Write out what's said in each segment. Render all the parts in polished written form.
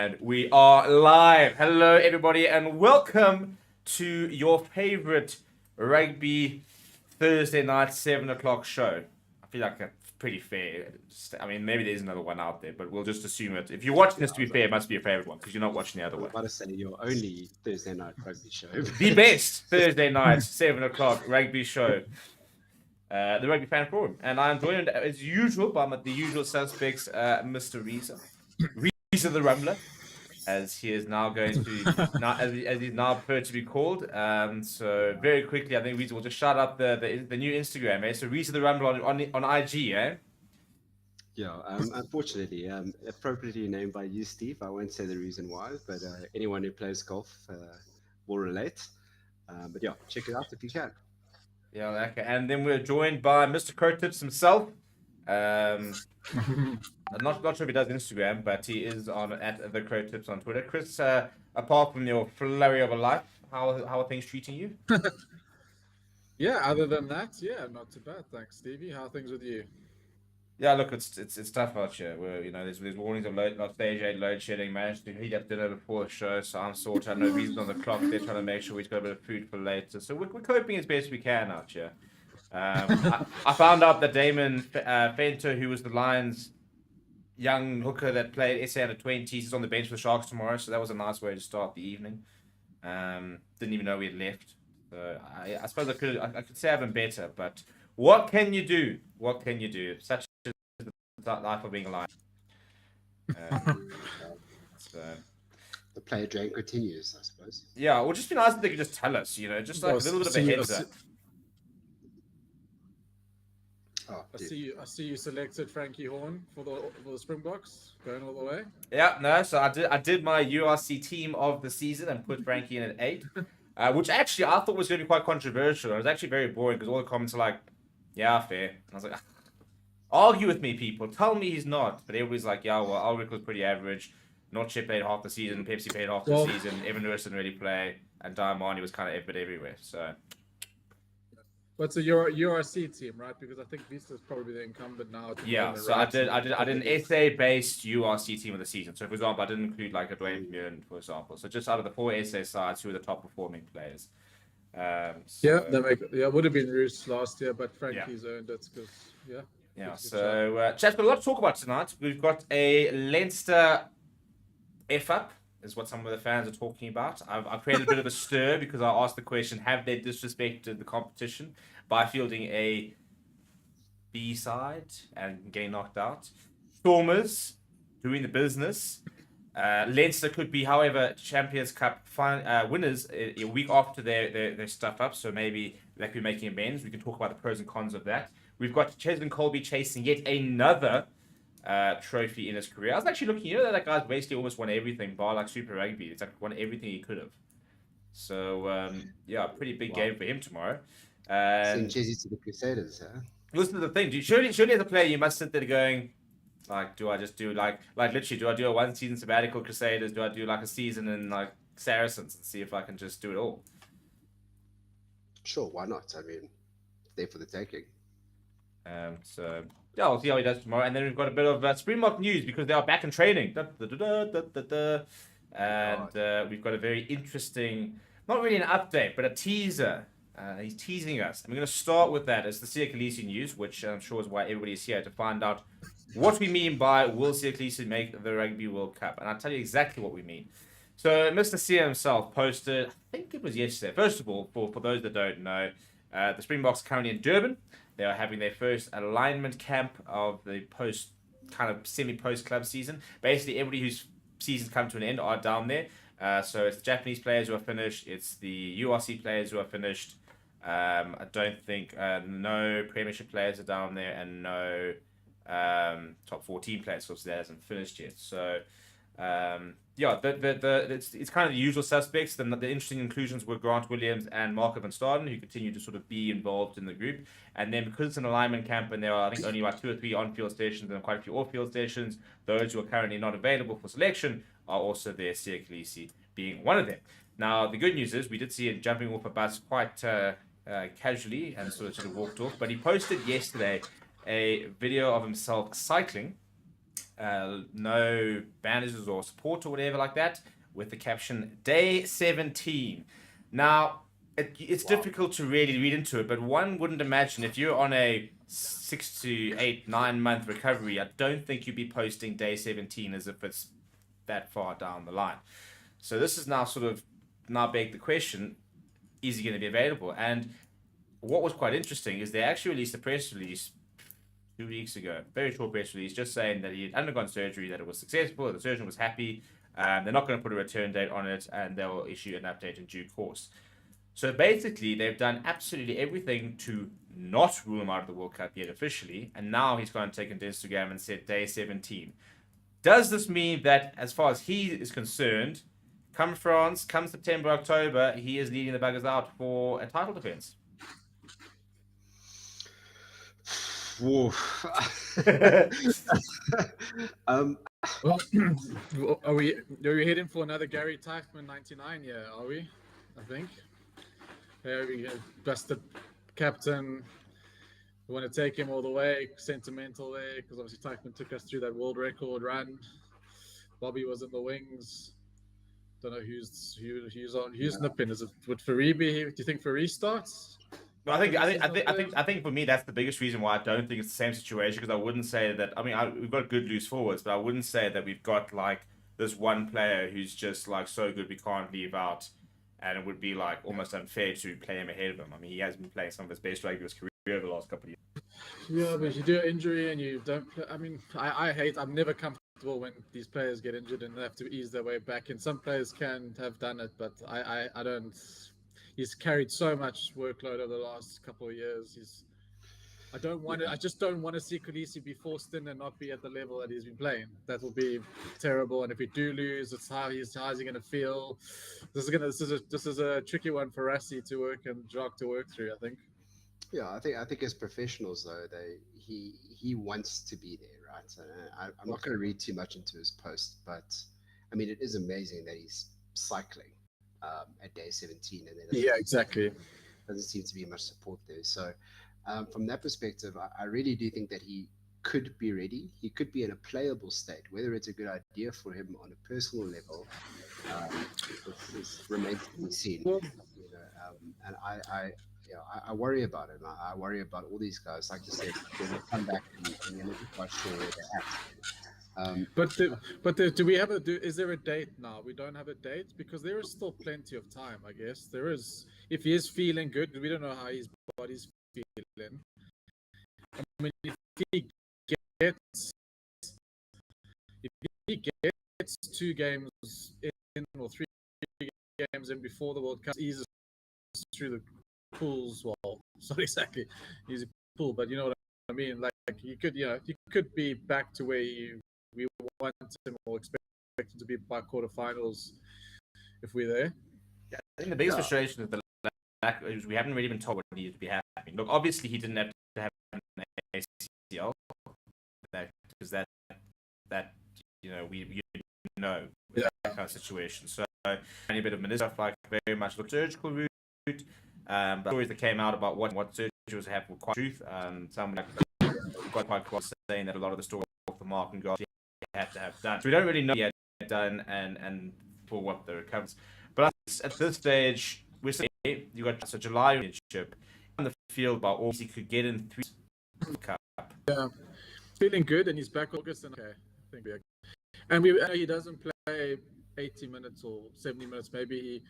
And we are live. Hello, everybody, and welcome to your favorite rugby Thursday night 7 o'clock show. I feel like that's pretty fair. I mean, maybe there's another one out there, but we'll just assume it. If you're watching this, to be fair, it must be your favorite one because you're not watching the other I was one. about to say your only Thursday night rugby show. The best Thursday night 7 o'clock rugby show. The Rugby Fan Forum. And I'm joined, as usual, by the usual suspects, Mr. Reza. Reza the Rumbler, as he is now going to, as he's now preferred to be called. So very quickly, I think Reza will just shout out the new Instagram, eh? So Reza the Rumbler on IG, eh? Yeah, unfortunately, appropriately named by you, Steve. I won't say the reason why, but anyone who plays golf will relate. But yeah, check it out if you can. Yeah, okay. And then we're joined by Mr. Curtips himself. I'm not sure if he does Instagram, but he is on at the Crow Tips on Twitter. Chris, apart from your flurry of a life, how are things treating you? Yeah, other than that, yeah, not too bad. Thanks, Stevie. How are things with you? Yeah, look, it's tough out here. Where there's warnings of stage 8 load shedding. Managed to heat up dinner before the show, so I'm sorted. I know reasons on the clock. They're trying to make sure we've got a bit of food for later. So we're coping as best we can out here. I found out that Damon Fento, who was the Lions' young hooker that played SA under 20s, is on the bench for the Sharks tomorrow. So that was a nice way to start the evening. Didn't even know we had left. So I suppose I could say I've been better, but what can you do? What can you do? Such is the life of being alive. So The player drain continues, I suppose. yeah, it would just be nice if they could just tell us, just like a little bit of a heads up. Oh, I see you selected Frankie Horn for the Springboks, going all the way. Yeah, no, so I did my URC team of the season and put Frankie in at 8, which actually I thought was going to be quite controversial. It was actually very boring because all the comments are like, yeah, fair. And I was like, argue with me, people. Tell me he's not. But everybody's like, yeah, well, Ulrich was pretty average. Notche played half the season. Pepsi played half the season. Evan Lewis didn't really play. And Diamani was kind of effort everywhere. So. But so you're URC team, right? Because I think Vista's probably the incumbent now. Yeah, so I did an SA-based URC team of the season. So, for example, I didn't include like a Dwayne Muir, for example. So just out of the 4 SA sides, who were the top performing players. Yeah, it would have been Roos last year, but Frankie's earned it because Yeah, so chat, but a lot to talk about tonight. We've got a Leinster F-up, is what some of the fans are talking about. I've created a bit of a stir because I asked the question, have they disrespected the competition by fielding a B-side and getting knocked out? Stormers doing the business. Leinster could be, however, Champions Cup winners a week after their stuff up, so maybe they could be making amends. We can talk about the pros and cons of that. We've got Cheslin Kolbe chasing yet another trophy in his career. I was actually looking, that guy's basically almost won everything, bar like Super Rugby. It's like won everything he could have. So, yeah, pretty big game for him tomorrow. Send Jezzy to the Crusaders, huh? Listen to the thing, surely as a player, you must sit there going, like, do I just do, like literally, do I do a 1-season sabbatical Crusaders? Do I do, like, a season in, like, Saracens and see if I can just do it all? Sure, why not? I mean, there for the taking. So, yeah, we'll see how he does tomorrow. And then we've got a bit of Springbok news because they are back in training. And we've got a very interesting, not really an update, but a teaser. He's teasing us. And we're going to start with that as the Kolisi news, which I'm sure is why everybody's here to find out what we mean by will Kolisi make the Rugby World Cup. And I'll tell you exactly what we mean. So Mr. Sia himself posted, I think it was yesterday. First of all, for those that don't know, the Springboks are currently in Durban. They are having their first alignment camp of the semi-post club season. Basically, everybody whose seasons come to an end are down there. So it's the Japanese players who are finished. It's the URC players who are finished. I don't think no Premiership players are down there, and no top 14 players, so that hasn't finished yet. So yeah, it's kind of the usual suspects. The interesting inclusions were Grant Williams and Marco van Staden, who continue to sort of be involved in the group. And then because it's an alignment camp and there are, I think, only about 2 or 3 on-field stations and quite a few off-field stations, those who are currently not available for selection are also there, Kolisi being one of them. Now, the good news is we did see him jumping off a bus quite casually and sort of walked off, but he posted yesterday a video of himself cycling no bandages or support or whatever like that, with the caption Day 17. Now, it's difficult to really read into it, but one wouldn't imagine if you're on a 6 to 8, 9 month recovery, I don't think you'd be posting Day 17 as if it's that far down the line. So this is now sort of beg the question, is he going to be available? And what was quite interesting is they actually released a press release 2 weeks ago, very short press release, just saying that he had undergone surgery, that it was successful, the surgeon was happy. They're not going to put a return date on it, and they'll issue an update in due course. So basically, they've done absolutely everything to not rule him out of the World Cup yet officially, and now he's gone and taken to Instagram and said Day 17. Does this mean that, as far as he is concerned, come France, come September, October, he is leading the buggers out for a title defense? Whoa. Well, are we heading for another Gary Teichmann 99 year? Are we? I think. There we go. Busted captain. We want to take him all the way. Sentimental there, because obviously Teichmann took us through that world record run. Bobby was in the wings. Don't know who's nipping. Is it with Faribi? Do you think Faribi starts? No, I think for me that's the biggest reason why I don't think it's the same situation, because I wouldn't say that. I mean, we've got good loose forwards, but I wouldn't say that we've got like this one player who's just like so good we can't leave out, and it would be like almost unfair to play him ahead of him. I mean, he has been playing some of his best rugby of his career over the last couple of years. Yeah, but if you do an injury and you don't play, I mean, I'm never comfortable when these players get injured and they have to ease their way back. And some players can have done it, but I don't. He's carried so much workload over the last couple of years. I just don't want to see Kolisi be forced in and not be at the level that he's been playing. That will be terrible. And if we do lose, it's how's he going to feel? This is a tricky one for Rassie to work and Jacques to work through, I think. Yeah, I think as professionals though, he wants to be there, right? So I'm not going to read too much into his post, but I mean, it is amazing that he's cycling at day 17, and then exactly. Doesn't seem to be much support there. So from that perspective, I really do think that he could be ready. He could be in a playable state. Whether it's a good idea for him on a personal level, remains to be seen. And I worry about him. I worry about all these guys. Like you said, when they come back and you're not quite sure where they're at. Do we have is there a date now? We don't have a date because there is still plenty of time, I guess. There is, if he is feeling good, we don't know how his body's feeling. I mean, if he gets 2 games in or 3 games in before the World Cup, eases through the pools. Well, it's not exactly easy pool, but you know what I mean. Like you could be back to where we want him or expect him to be by quarterfinals if we're there. Yeah, I think the biggest frustration is the lack is we haven't really been told what needed to be happening. Look, obviously he didn't have to have an ACL because that we know that kind of situation. So any bit of stuff like very much the surgical route. But stories that came out about what surgeries have were quite truth. Some got quite close saying that a lot of the stories off the mark and got had to have done. So we don't really know yet done and for what the recovers. But at this stage, we're saying you got a July championship on the field by all he could get in 3 Cup. Yeah, feeling good, and he's back August. And okay, I think and he doesn't play 80 minutes or 70 minutes. Maybe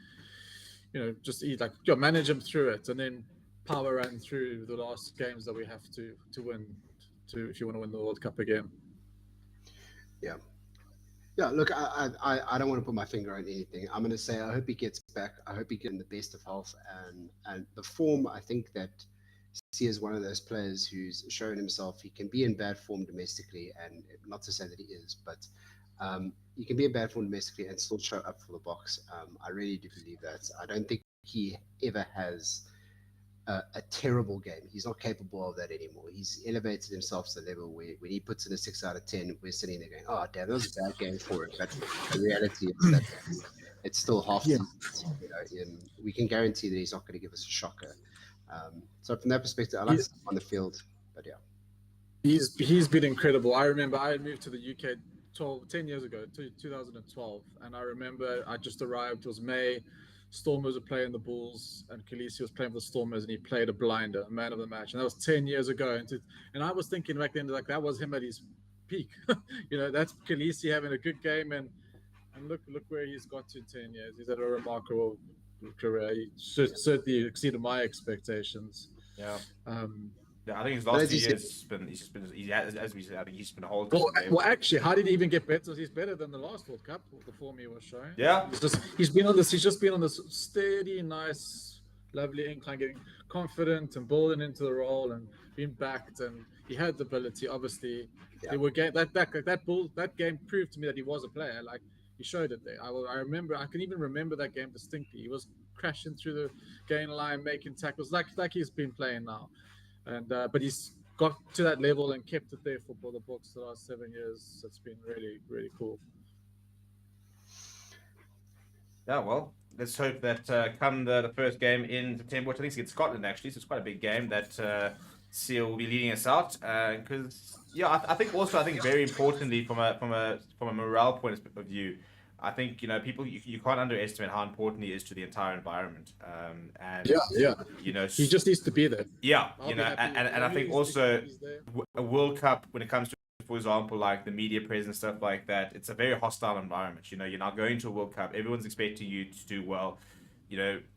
he manage him through it, and then power run through the last games that we have to win if you want to win the World Cup again. Yeah, look, I don't want to put my finger on anything. I'm going to say I hope he gets back. I hope he gets in the best of health and the form. I think that C is one of those players who's shown himself. He can be in bad form domestically, and not to say that he is, but he can be in bad form domestically and still show up for the box. I really do believe that. I don't think he ever has a terrible game. He's not capable of that anymore. He's elevated himself to the level where when he puts in a 6 out of 10, we're sitting there going, "Oh, damn, that was a bad game for him." But the reality is that it's still half. Yeah. We can guarantee that he's not going to give us a shocker. So from that perspective, I like to see him on the field. But yeah. He's been incredible. I remember I moved to the UK 10 years ago, 2012, and I remember I just arrived. It was May. Stormers were playing the Bulls, and Kolisi was playing for the Stormers, and he played a blinder, a man of the match, and that was 10 years ago. And I was thinking back then, like that was him at his peak. That's Kolisi having a good game, and look where he's got to in 10 years. He's had a remarkable career. He certainly exceeded my expectations. Yeah. Um, Yeah, I think his last 2 years as we said, I think he's been a whole. Well, actually, how did he even get better? He's better than the last World Cup, the form he was showing. Yeah, He's just been on this steady, nice, lovely incline, getting confident and building into the role and being backed. And he had the ability. Obviously, they were that game proved to me that he was a player. Like he showed it there. I remember. I can even remember that game distinctly. He was crashing through the gain line, making tackles like he's been playing now. And but he's got to that level and kept it there for the Bucks the last 7 years. It's been really, really cool. Yeah, well, let's hope that come the first game in September, which I think is against Scotland actually, so it's quite a big game that Seal will be leading us out. Because I think very importantly from a morale point of view, I think people you can't underestimate how important he is to the entire environment. And he just needs to be there. Yeah, and I think also a World Cup when it comes to, for example, like the media presence stuff like that, it's a very hostile environment. You're not going to a World Cup. Everyone's expecting you to do well.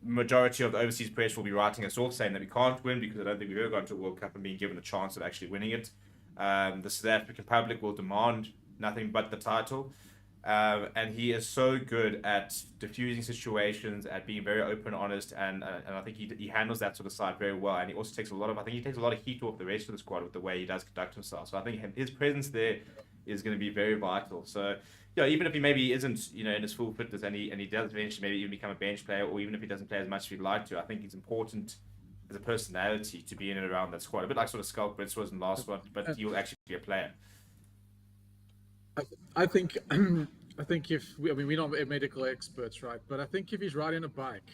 Majority of the overseas press will be writing us off saying that we can't win because I don't think we've ever gone to a World Cup and been given a chance of actually winning it. The South African public will demand nothing but the title. And he is so good at diffusing situations, at being very open, honest, and I think he handles that sort of side very well. And he also takes a lot of heat off the rest of the squad with the way he does conduct himself. So I think his presence there is going to be very vital. So even if he maybe isn't in his full fitness and he does eventually maybe even become a bench player, or even if he doesn't play as much as he'd like to, I think it's important as a personality to be in and around that squad. A bit like sort of Skulk Brits was in the last one, but he'll actually be a player. I think we're not medical experts, right? But I think if he's riding a bike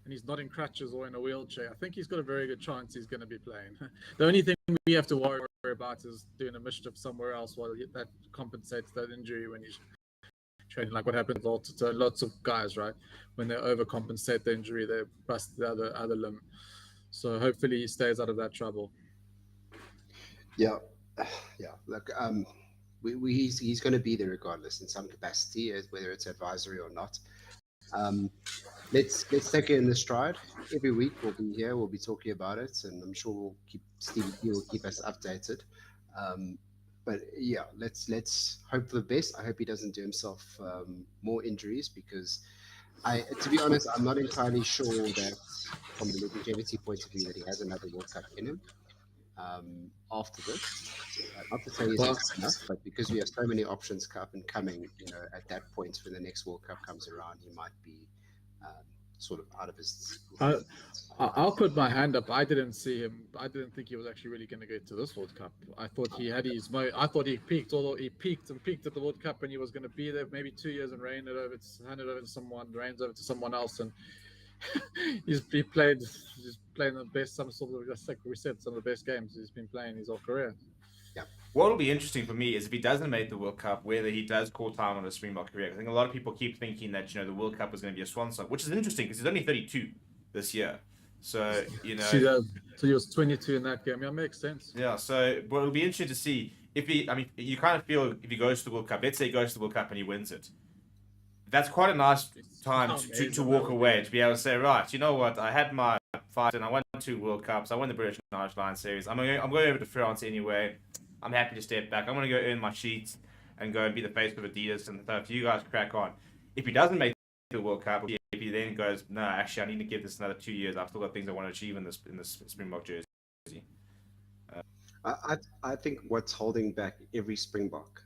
and he's not in crutches or in a wheelchair, I think he's got a very good chance he's going to be playing. The only thing we have to worry about is doing a mischief somewhere else while that compensates that injury when he's training, like what happened to lots of guys, right? When they overcompensate the injury, they bust the other limb. So hopefully he stays out of that trouble. Yeah. Look, he's going to be there regardless in some capacity, whether it's advisory or not. Let's take it in the stride. Every week we'll be here, we'll be talking about it, and I'm sure Stevie will keep us updated. But let's hope for the best. I hope he doesn't do himself more injuries, because to be honest, I'm not entirely sure that from a longevity point of view that he has another World Cup in him after this. Not to say he's not enough, but because we have so many options coming, at that point when the next World Cup comes around, he might be sort of out of his. I'll put my hand up. I didn't see him. I didn't think he was actually really going to get to this World Cup. I thought he had I thought he peaked, although he peaked at the World Cup, and he was going to be there maybe 2 years and hand it over to someone, reins over to someone else, and he's playing the best, some of the best games he's been playing his whole career. Yeah. What will be interesting for me is if he doesn't make the World Cup, whether he does call time on his Springbok career. I think a lot of people keep thinking that the World Cup is going to be a swan song, which is interesting because he's only 32 this year. So so he was 22 in that game. Yeah, makes sense. Yeah. So but it'll be interesting to see if you kind of feel if he goes to the World Cup. Let's say he goes to the World Cup and he wins it. That's quite a nice time to walk away, to be able to say, right, you know what, I had my fight and I won 2 World Cups. I won the British and Irish Lions Series. I'm going over to France anyway. I'm happy to step back. I'm going to go earn my sheets and go and be the face of Adidas and stuff. You guys crack on. If he doesn't make the World Cup, if he then goes, no, actually, I need to give this another 2 years. I've still got things I want to achieve in this Springbok jersey. I think what's holding back every Springbok,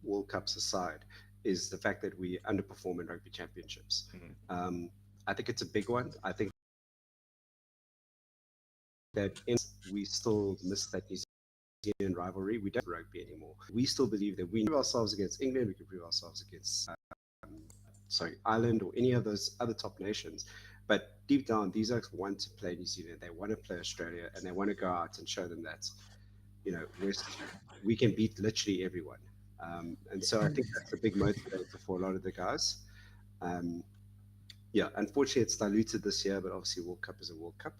World Cups aside, is the fact that we underperform in rugby championships. Mm-hmm. I think it's a big one. I think that we still miss that New Zealand rivalry. We don't have rugby anymore. We still believe that we can prove ourselves against England, we can prove ourselves against Ireland or any of those other top nations. But deep down, these guys want to play New Zealand, they want to play Australia, and they want to go out and show them that, we can beat literally everyone. And so I think that's a big motivator for a lot of the guys. Um, yeah, unfortunately, it's diluted this year, but obviously, World Cup is a World Cup.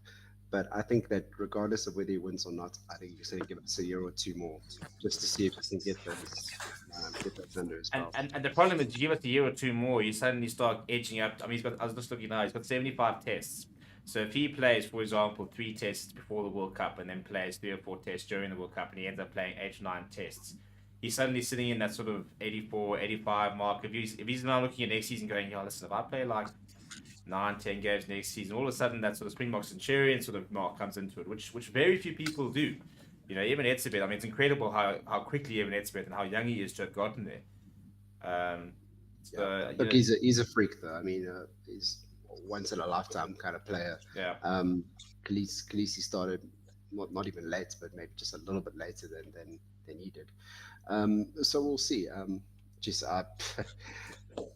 But I think that regardless of whether he wins or not, I think he's going to give us a year or two more just to see if he can get those under his belt. And the problem is, you give us a year or two more, you suddenly start edging up. I mean, I was just looking now, he's got 75 tests. So if he plays, for example, 3 tests before the World Cup and then plays 3 or 4 tests during the World Cup and he ends up playing 8 or 9 tests, he's suddenly sitting in that sort of 84, 85 mark. If he's now looking at next season going, listen, if I play like 9, 10 games next season, all of a sudden that sort of Springbok Centurion sort of mark comes into it, which very few people do. Even Etzebeth, I mean, it's incredible how quickly even Etzebeth and how young he is to have gotten there. Look, he's a freak though. I mean, he's once in a lifetime kind of player. Yeah. Kolisi started not even late, but maybe just a little bit later than he did. So we'll see. I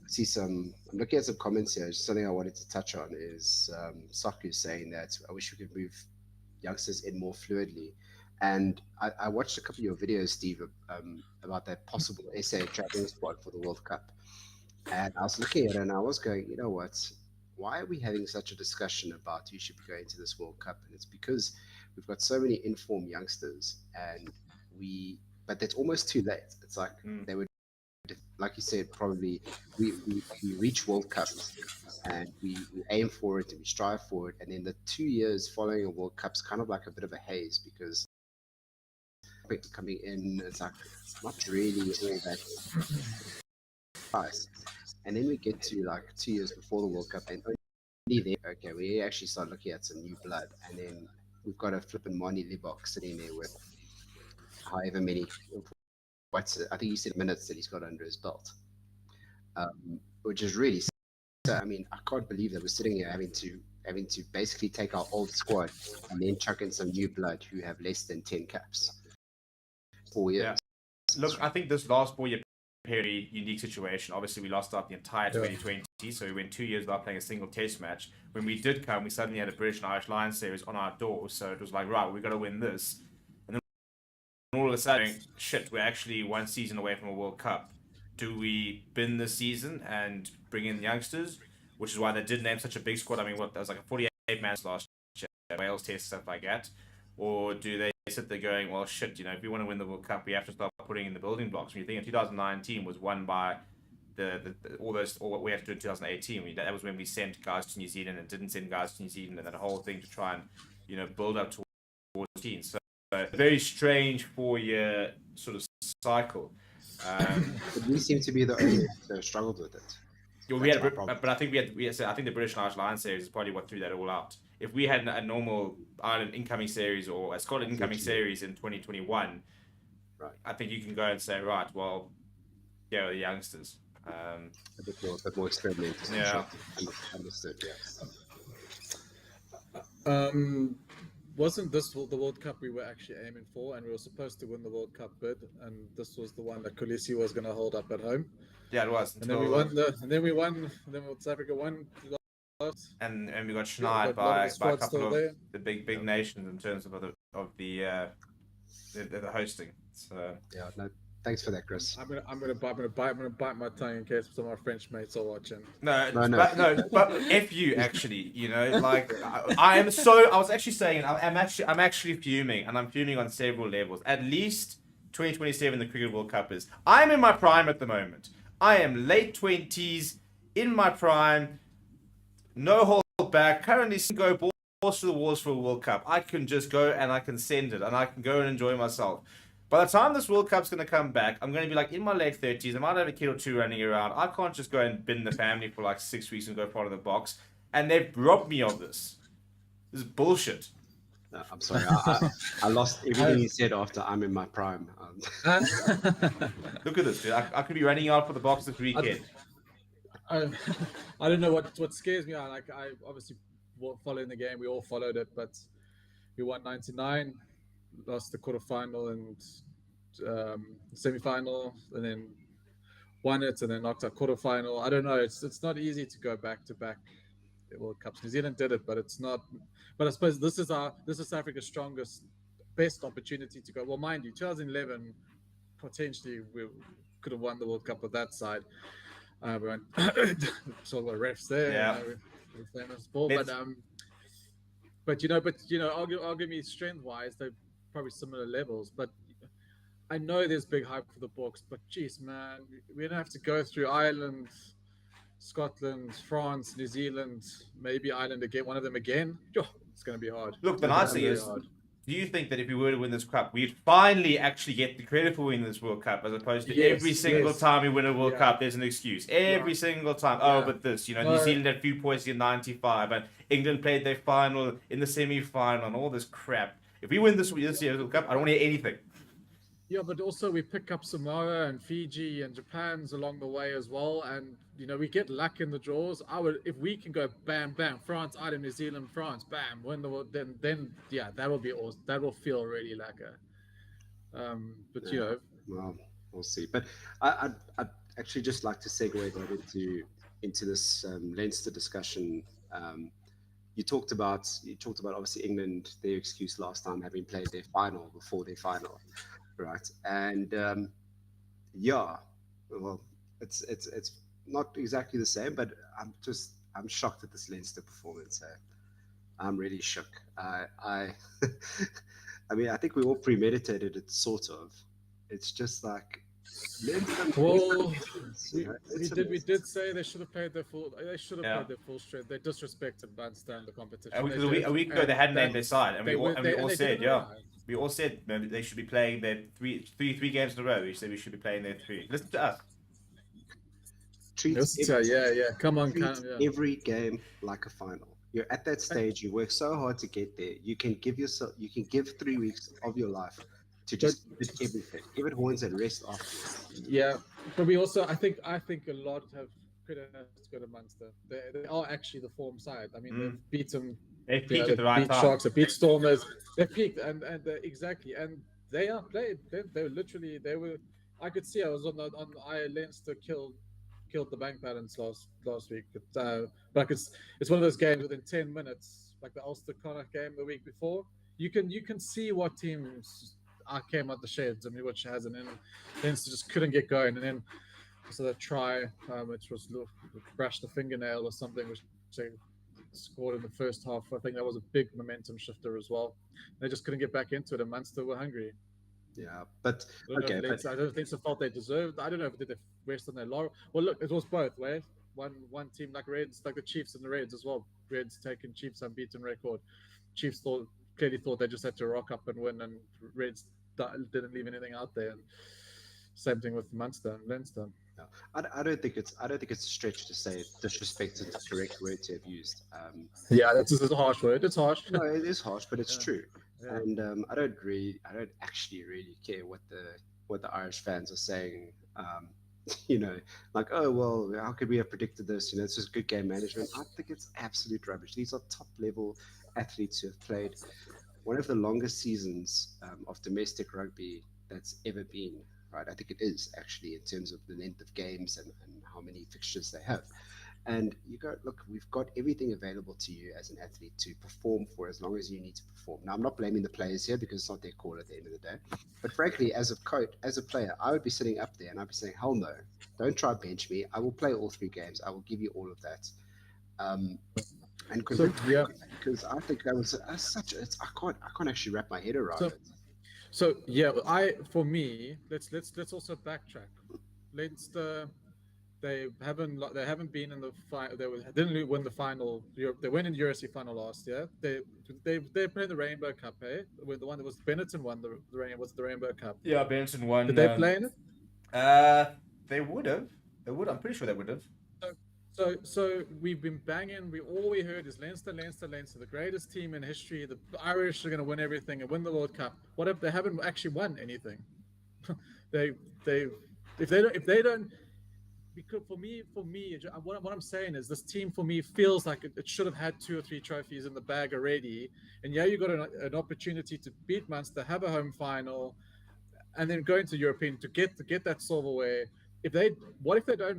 see I'm looking at some comments here. Just something I wanted to touch on is Saku saying that I wish we could move youngsters in more fluidly. And I watched a couple of your videos, Steve, about that possible SA traveling squad for the World Cup. And I was looking at it and I was going, you know what? Why are we having such a discussion about who should be going to this World Cup? And it's because we've got so many informed youngsters, but that's almost too late. It's like they would, like you said, probably we reach World Cups and we aim for it and we strive for it, and then the 2 years following a World Cup's kind of like a bit of a haze because coming in, it's like not really all that nice. And then we get to like 2 years before the World Cup, and only then, okay, we actually start looking at some new blood, and then we've got a flippin' Mani Libok sitting there with however many, I think you said minutes that he's got under his belt, which is really sad. I mean, I can't believe that we're sitting here having to basically take our old squad and then chuck in some new blood who have less than 10 caps. 4 years. Yeah. Look, I think this last 4 year period, unique situation. Obviously, we lost out the entire 2020, so we went 2 years without playing a single test match. When we did come, we suddenly had a British and Irish Lions series on our door, so it was like, right, we've got to win this. And then all of a sudden, shit, we're actually 1 season away from a World Cup. Do we bin this season and bring in youngsters? Which is why they did name such a big squad. I mean, there was like a 48-man last year, Wales test, stuff like that. Or do they sit there going, well, shit, if we want to win the World Cup, we have to start putting in the building blocks. When you think in 2019 was won by all what we have to do in 2018. That was when we sent guys to New Zealand and didn't send guys to New Zealand, and that whole thing to try and build up towards the team. So a very strange 4 year sort of cycle. But we seem to be the only ones that struggled with it. But I think I think the British and Irish Lions series is probably what threw that all out. If we had a normal Ireland incoming series or a Scotland incoming series in 2021, right, I think you can go and say, right, well, yeah, the youngsters. A bit more experimental. Yeah. Understood. Yeah. Wasn't this the World Cup we were actually aiming for, and we were supposed to win the World Cup bid, and this was the one that Kolisi was going to hold up at home? Yeah, it was. And then we won. And then South Africa won. And we got schneid by a couple of the big nations in terms of the hosting. So yeah, no, thanks for that, Chris. I'm gonna bite my tongue in case some of my French mates are watching. But if you actually, like I was actually saying I'm actually fuming, and I'm fuming on several levels. At least 2027, the Cricket World Cup is. I'm in my prime at the moment. I am late 20s, in my prime. No hold back. Currently, go balls to the walls for a World Cup. I can just go and I can send it and I can go and enjoy myself. By the time this World Cup's going to come back, I'm going to be like in my late 30s. I might have a kid or two running around. I can't just go and bin the family for like 6 weeks and go part of the box. And they've robbed me of this. This is bullshit. No, I'm sorry. I lost everything you said after I'm in my prime. Look at this, dude. I could be running out for the box this weekend. I don't know what scares me. I obviously following the game. We all followed it, but we won 99, lost the quarterfinal and semi-final, and then won it, and then knocked out quarterfinal. I don't know. It's not easy to go back to back World Cups. New Zealand did it, but it's not. But I suppose this is South Africa's strongest best opportunity to go. Well, mind you, 2011 potentially we could have won the World Cup with that side. We went talk about refs there, Yeah. we're famous for, Let's- but argue me strength wise, they're probably similar levels. But I know there's big hype for the Bucks, but geez, man, we're gonna have to go through Ireland, Scotland, France, New Zealand, maybe Ireland again, one of them again. It's gonna be hard. Look, the It's gonna nice be thing very is, hard. do you think that if we were to win this cup, we'd finally actually get the credit for winning this World Cup, as opposed to Yes, every single yes. time we win a World Yeah. Cup, there's an excuse. Every single time. Oh, Yeah. but this, New No. Zealand had few points in '95, and England played their final in the semi-final, and all this crap. If we win this year's World Cup, I don't want to hear anything. Yeah, but also we pick up Samoa and Fiji and Japan's along the way as well, and we get luck in the draws. If we can go bam bam, France, Ireland, New Zealand, France, bam, win the world, then yeah, that will be awesome. That will feel really lacquer. But well, we'll see. But I'd actually just like to segue that into this Leinster discussion. You talked about obviously England, their excuse last time having played their final before their final, right? And yeah, well, it's not exactly the same, but I'm shocked at this Leinster performance. I'm really shook. I mean, I think we all premeditated it, sort of. It's just like well, we did say they should have played their full. They should have played their full strength. They disrespected Munster in the competition. A week ago, they hadn't named their side, and we all said, yeah. We all said they should be playing their three games in a row. We said we should be playing their three. Listen to us. Come on, treat every game like a final. You're at that stage. You work so hard to get there. You can give 3 weeks of your life to just give it everything. Give it horns and rest after. Yeah, but we also, I think a lot have credit has to go to Munster. They are actually the form side. I mean, they've beaten. They peaked at the right time. Sharks, they beat Stormers. They peaked, and exactly, and they are played. They were literally. They were. I could see. I was on Leinster killed the bank balance last week. But it's one of those games within 10 minutes, like the Ulster Connacht game the week before. You can see what teams came out the sheds. I mean, which hasn't, and Leinster just couldn't get going, and then so that try, which was brushed the fingernail or something, which they scored in the first half. I think that was a big momentum shifter as well. They just couldn't get back into it, and Munster were hungry. Yeah, but I don't think it's a fault they deserved. I don't know if they did rest on their laurel. Well, look, it was both ways. One team like Reds, like the Chiefs and the Reds as well. Reds taking Chiefs unbeaten record. Chiefs clearly thought they just had to rock up and win, and Reds didn't leave anything out there. And same thing with Munster and Leinster. No, I don't think it's a stretch to say disrespect is the correct word to have used. Yeah, that's a harsh word. It's harsh. No, it is harsh, but it's true. Yeah. And I don't actually really care what the Irish fans are saying. Like, oh well, how could we have predicted this? It's just good game management. I think it's absolute rubbish. These are top level athletes who have played one of the longest seasons of domestic rugby that's ever been. Right, I think it is actually in terms of the length of games and how many fixtures they have. And you go, look, we've got everything available to you as an athlete to perform for as long as you need to perform. Now, I'm not blaming the players here because it's not their call at the end of the day. But frankly, as a player, I would be sitting up there and I'd be saying, hell no, don't try bench me. I will play all 3 games. I will give you all of that. Because I think that was I can't actually wrap my head around it. So yeah, for me, let's also backtrack. Leinster, they haven't been in the final. They didn't win the final. They went in the URC final last year. They played the Rainbow Cup. With the one that was Benetton won the Rainbow Cup. Yeah, Benetton won. Did they play in it? They would have. I'm pretty sure they would have. So we've been banging. All we heard is Leinster, the greatest team in history. The Irish are going to win everything and win the World Cup. What if they haven't actually won anything? If they don't, because for me, what I'm saying is this team for me feels like it should have had 2 or 3 trophies in the bag already. And yeah, you got an opportunity to beat Munster, have a home final, and then go into European to get that silverware. What if they don't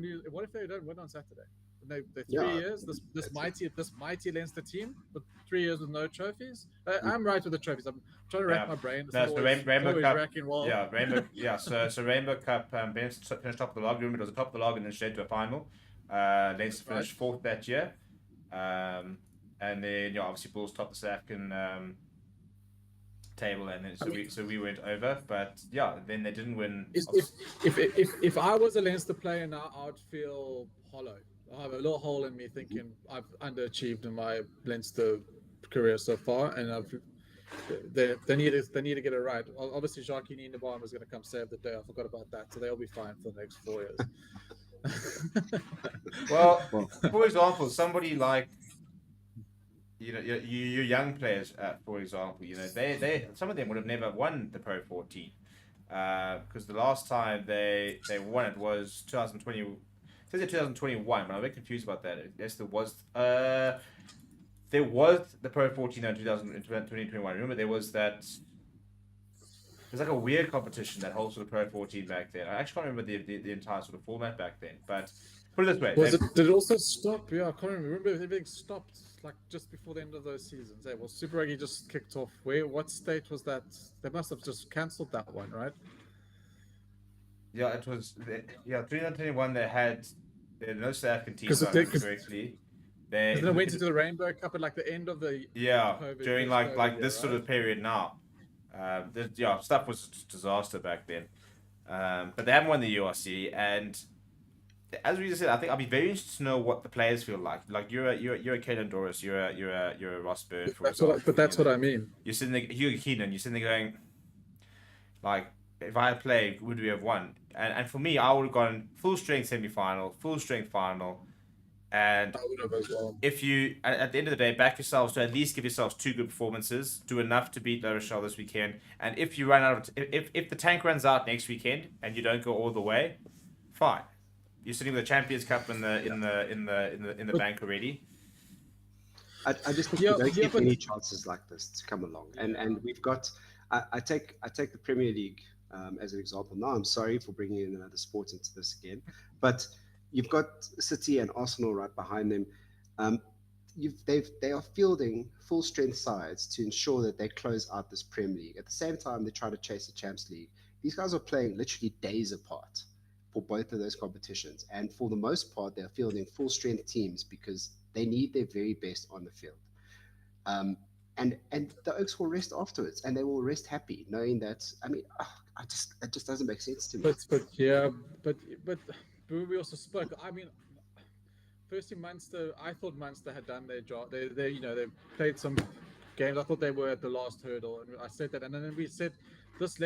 win on Saturday? They're 3 Yeah, years. This that's mighty Leinster team with 3 years with no trophies. I'm right with the trophies. I'm trying to rack Yeah. my brain. It's No, not so always, Rainbow always Cup. racking well. Yeah, Rainbow. Yeah, so Rainbow Cup finished top of the log. Remember, it was the top of the log and then straight to a final. Leinster finished fourth that year. And then obviously Bulls topped the South African table, and then so we went over. But yeah, then they didn't win. If I was a Leinster player now, I'd feel hollow. I have a little hole in me thinking I've underachieved in my Leinster career so far, and they need to get it right. Obviously, Jacques Nienaber was going to come save the day. I forgot about that, so they'll be fine for the next 4 years. Well, for example, somebody like your young players, for example, they some of them would have never won the Pro 14 because the last time they won it was 2020. It says 2021, but I'm a bit confused about that. Yes, there was the Pro 14 in 2021. Remember, there was that. There's like a weird competition that holds for the Pro 14 back then. I actually can't remember the entire sort of format back then, but put it this way. Did it also stop? Yeah, I can't remember. Everything stopped like just before the end of those seasons. Well, Super Rugby just kicked off. What state was that? They must have just cancelled that one, right? Yeah, it was. 2021. They had no South African teams, if I remember correctly. Then it went into the Rainbow Cup at like the end of the COVID, during like this sort of period now. Stuff was a disaster back then. But they haven't won the URC, and as we just said, I think I'll be very interested to know what the players feel like. Like you're a Caelan Doris, you're a Ross Byrne, for example. But that's what I mean. You're sitting there, Hugo Keenan, you're sitting there going, like, if I had played, would we have won? And for me, I would have gone full strength semi-final, full strength final. And if you, at the end of the day, back yourselves to at least give yourselves 2 good performances, do enough to beat La Rochelle this weekend. And if you run out of, if the tank runs out next weekend and you don't go all the way, fine. You're sitting with the Champions Cup in the bank already. I just think we don't get many chances like this to come along, and we've got. I take the Premier League as an example. Now I'm sorry for bringing in another sport into this again, but you've got City and Arsenal right behind them. They are fielding full strength sides to ensure that they close out this Premier League. At the same time, they try to chase the Champions League. These guys are playing literally days apart for both of those competitions, and for the most part, they're fielding full strength teams because they need their very best on the field. And the Oaks will rest afterwards, and they will rest happy, knowing that. I mean, it just doesn't make sense to me. But we also spoke. I mean, firstly, Munster. I thought Munster had done their job. They played some games. I thought they were at the last hurdle, and I said that. And then we said this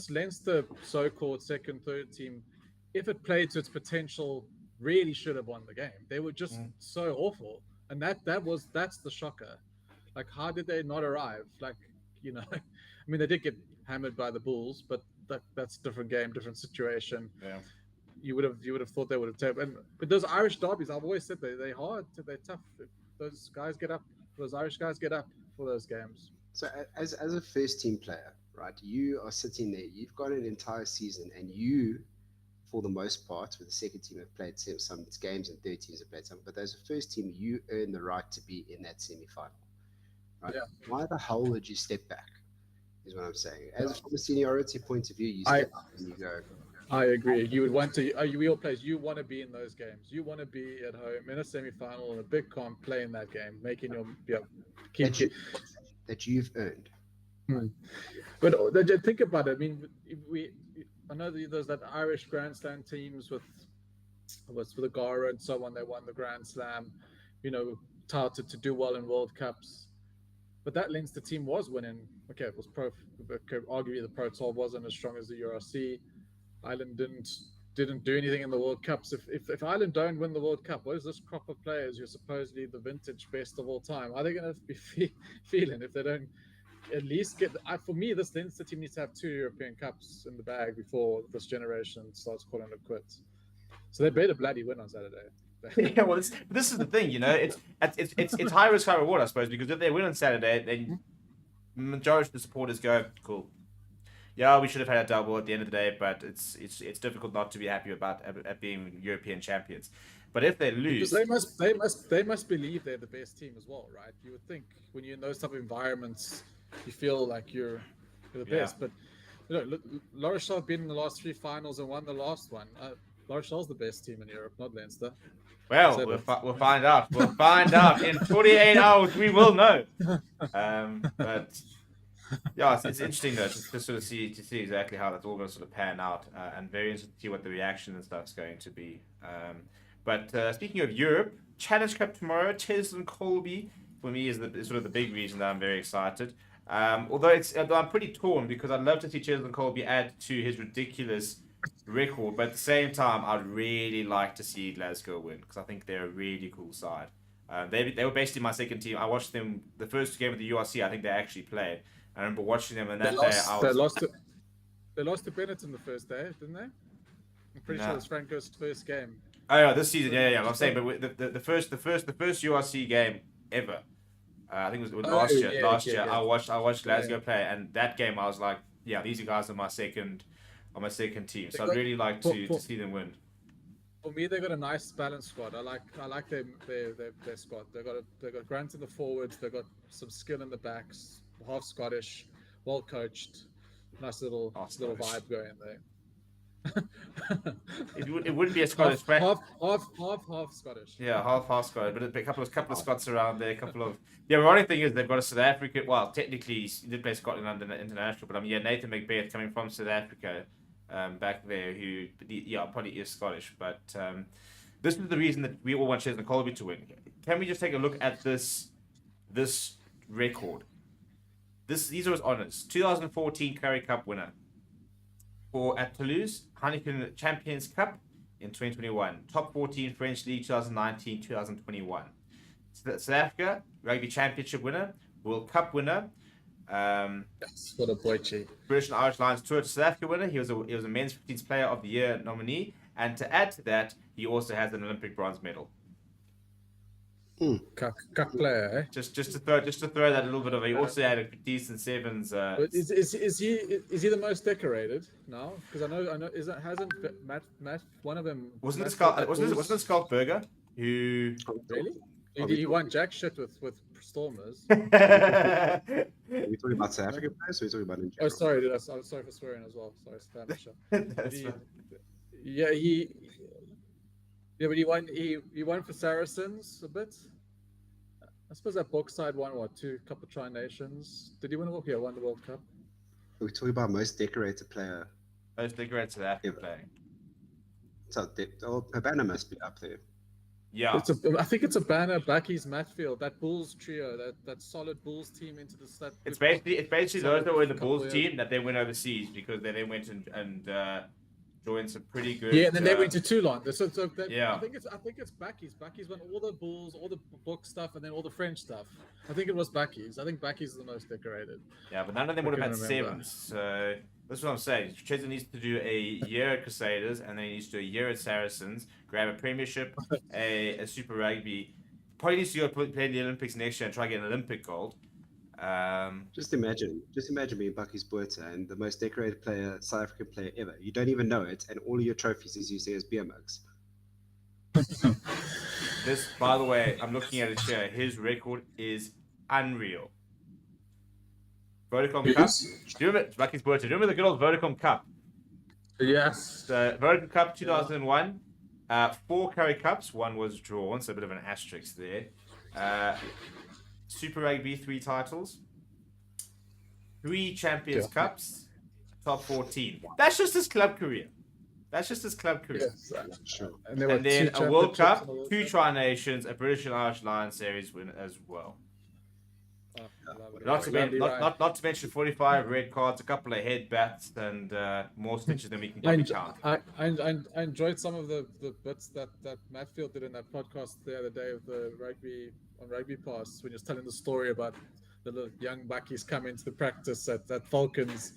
Leinster so-called second, third team, if it played to its potential, really should have won the game. They were just so awful, and that's the shocker. Like, how did they not arrive? Like, I mean, they did get hammered by the Bulls, but that's a different game, different situation. Yeah. You would have thought they would have taken. But those Irish derbies, I've always said they're hard, they're tough. Those Irish guys get up for those games. So as a first team player, right, you are sitting there, you've got an entire season, and you, for the most part, with the second team have played some games and third teams have played some, but as a first team, you earn the right to be in that semi-final. Right? Yeah. Why the hell would you step back, is what I'm saying. From a seniority point of view, you step up and you go. I agree. You would want to. Real players, you want to be in those games. You want to be at home in a semi-final in a big comp, playing that game, making that you've earned. But think about it. I mean, I know there's that Irish Grand Slam teams with the Gara and so on. They won the Grand Slam, touted to do well in World Cups. But that Leinster team was winning. Okay, it was arguably the Pro 12 wasn't as strong as the URC. Ireland didn't do anything in the World Cups. If Ireland don't win the World Cup, what is this crop of players who are supposedly the vintage best of all time? Are they going to be feeling if they don't at least get? For me, this Leinster team needs to have 2 European Cups in the bag before this generation starts calling it quits. So they better bloody win on Saturday. Yeah, well, this is the thing, it's high risk, high reward, I suppose, because if they win on Saturday, then majority of the supporters go, cool. Yeah, we should have had a double at the end of the day, but it's difficult not to be happy about being European champions. But if they Because lose, they must believe they're the best team as well, right? You would think when you're in those type of environments, you feel like you're the Yeah. best. But look, La Rochelle have been in the last 3 finals and won the last one. La Rochelle's the best team in Europe, not Leinster. well, we'll find out. We'll find out in 48 hours. We will know. But yeah, it's interesting though to sort of see exactly how that's all going to sort of pan out, and very interesting to see what the reaction and stuff's going to be. But speaking of Europe, Challenge Cup tomorrow. Cheslin Kolbe for me is sort of the big reason that I'm very excited. Although I'm pretty torn because I'd love to see Cheslin Kolbe add to his ridiculous record, but at the same time, I'd really like to see Glasgow win because I think they're a really cool side. They were basically my second team. I watched them the first game of the URC. I think they actually played. I remember watching them, and that they lost to Bennett in the first day, didn't they? I'm pretty sure it was Franco's first game. Oh yeah, this season, yeah. I'm saying, but the first URC game ever. I think it was last year. Last year, I watched Glasgow play, and that game I was like, yeah, these guys are my second team. So I'd really like to see them win. For me, they got a nice balanced squad. I like their squad. They got Grant in the forwards. They got some skill in the backs. Half Scottish, well coached. Nice little vibe going there. It wouldn't be a Scottish half Scottish. Yeah, half Scottish, but a couple of Scots around there. The ironic thing is they've got a South African. Well, technically he did play Scotland under international, but Nathan McBeth coming from South Africa, back there, who probably is Scottish. But this is the reason that we all want Cheslin Kolbe to win. Can we just take a look at this record? These are his honours. 2014 Currie Cup winner. At Toulouse, Heineken Champions Cup in 2021. Top 14 French League 2019-2021. South Africa, Rugby Championship winner. World Cup winner. Yes, what a boy, Chi. British and Irish Lions Tour South Africa winner. He was a men's 15th player of the year nominee. And to add to that, he also has an Olympic bronze medal. Cup player, eh? Just to throw that a little bit of. He also had a decent sevens. Is he the most decorated now? Because I know hasn't Matt one of them? Wasn't it Scott Berger who really? He won jack shit with Stormers. Are we talking about South African players or are we talking about in general? Oh, sorry, I'm sorry for swearing as well. Sorry, Spanish. But he won for Saracens a bit. I suppose that Bokside won couple of Tri-Nations. Did he win a World Cup? Yeah, won the World Cup. Are we talking about most decorated player? Most decorated South African player. So Habana must be up there. Yeah. I think it's a banner. Bakkies, Matfield, that Bulls trio, that solid Bulls team into the set. It's basically those that were in the Bulls team that they went overseas because they then went and joined some pretty good. Yeah, and then they went to Toulon. I think it's Bakkies. Bakkies won all the Bulls, all the book stuff, and then all the French stuff. I think it was Bakkies. I think Bakkies is the most decorated. Yeah, but none of them would have had sevens. So that's what I'm saying. Cheslin needs to do a year at Crusaders, and then he needs to do a year at Saracens, grab a Premiership, a Super Rugby. Probably needs to go play in the Olympics next year and try to get an Olympic gold. Just imagine being Bucky's Buerta and the most decorated South African player ever. You don't even know it, and all of your trophies is used as beer mugs. This, by the way, I'm looking at it here. His record is unreal. Vodacom Cup. Do you remember Bucky's Buerta? Do you remember the good old Vodacom Cup? Yes. So Vodacom Cup 2001. 4 Currie Cups. 1 was drawn, so a bit of an asterisk there. Super Rugby 3 titles, 3 Champions Cups, top 14. That's just his club career. Yes, Sure. And then a World Cup, 2 Tri-Nations, a British and Irish Lions series win as well. Not to mention 45 red cards, a couple of headbats, and more stitches than we can count. I enjoyed some of the bits that Matfield did in that podcast the other day of the Rugby Pass when he was telling the story about the little young buckies come into the practice at Falcons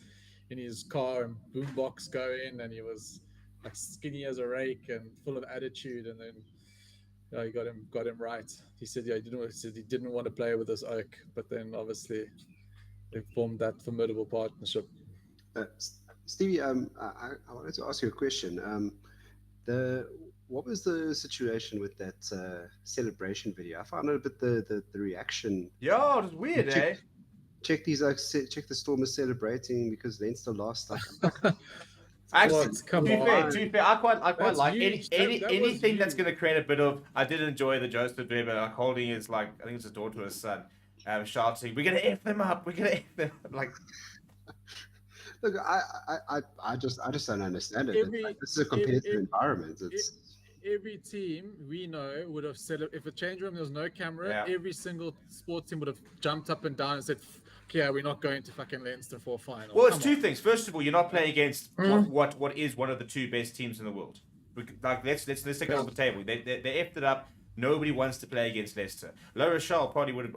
in his car and boombox going, and he was like skinny as a rake and full of attitude, and then he got him right. He said he didn't want to play with this oak, but then obviously they formed that formidable partnership. Stevie, I wanted to ask you a question. what was the situation with that celebration video? I found out a bit the reaction. Yo, it was weird, Check, eh? check these check the Stormers celebrating because Leinster lost. Like, Actually, What? Come to on. be fair, I quite That's like huge. That was anything that's huge. going to create a bit of. I did enjoy the Joseph Weber like holding his like I think it's his daughter or his son, shouting, "We're gonna f them up! We're gonna f them up!" Like look, I just don't understand it. It's like, Every this is a every, competitive environment. every team we know would have said if a change room there was no camera, Yeah. every single sports team would have jumped up and down and said, "Yeah, we're not going to fucking Leinster for a final." well, it's Come two on. things. First of all, you're not playing against what is one of the two best teams in the world. Like let's take it off the table. They effed it up. Nobody wants to play against Leicester. La Rochelle probably would have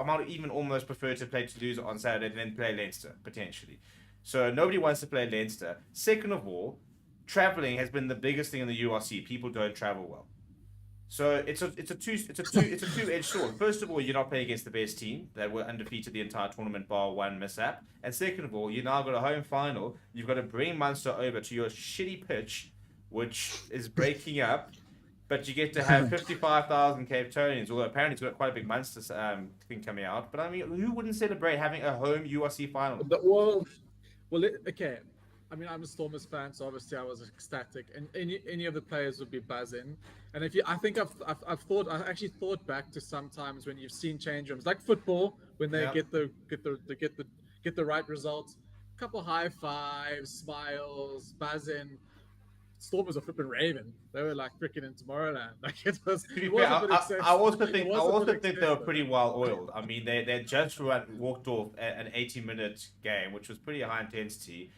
might even almost prefer to play Toulouse on Saturday than play Leinster potentially. So nobody wants to play Leinster. Second of all, traveling has been the biggest thing in the URC. People don't travel well. So it's a two-edged sword. First of all, you're not playing against the best team that were undefeated the entire tournament bar one mishap. And second of all, you now got a home final. You've got to bring Munster over to your shitty pitch, which is breaking up. But you get to have 55,000 Cape Tonians, although apparently it's got quite a big Munster thing coming out. But I mean, who wouldn't celebrate having a home URC final? Okay. I mean, I'm a Stormers fan, so obviously I was ecstatic, and any of the players would be buzzing. And if you, I think I actually thought back to sometimes when you've seen change rooms like football when they Yeah. get the right results, a couple high fives, smiles, buzzing. Stormers are flipping raving. They were like freaking in Tomorrowland. Like it was. To be It was fair, a bit excessive. I It was a also bit think they were excessive. pretty well oiled. I mean, they just walked off an 80-minute game, which was pretty high intensity.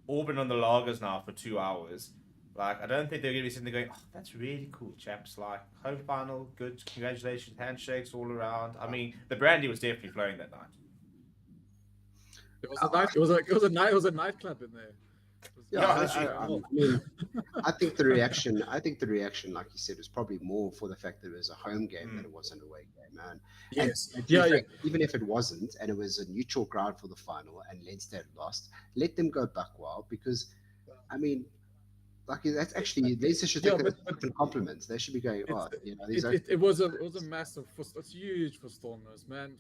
All been on the lagers now for 2 hours. Like, I don't think they're going to be sitting there going, "Oh, that's really cool, chaps." Like, home final, good, congratulations, handshakes all around. I mean, the brandy was definitely flowing that night. It was a night. It was a nightclub in there. Yeah, I literally. mean, I think the reaction, like you said, was probably more for the fact that it was a home game than it was an away game, man. Yes. And Yeah. even if it wasn't, and it was a neutral ground for the final, and Leinster had lost, let them go buck wild because, I mean, like that's actually Leinster should take that as compliments. They should be going, oh, It was a massive. It's huge for Stormers, man.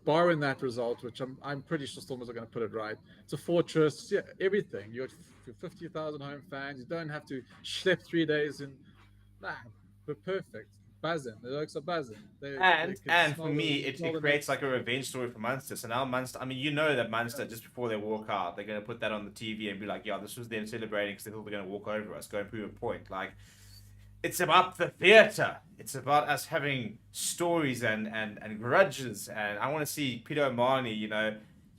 Barring that result, which I'm pretty sure Stormers are going to put it right. It's a fortress. Yeah, everything. You got 50,000 home fans. You don't have to schlep 3 days in. Nah, we're perfect. Buzzing. The Oaks are buzzing. And for me, it creates like a revenge story for Munster. So now Munster, I mean, you know that Munster, just before they walk out, they're going to put that on the TV and be like, "Yeah, this was them celebrating because they thought they're going to walk over us, go and prove a point." Like, it's about the theatre. It's about us having stories and grudges. And I want to see Peter O'Mahony,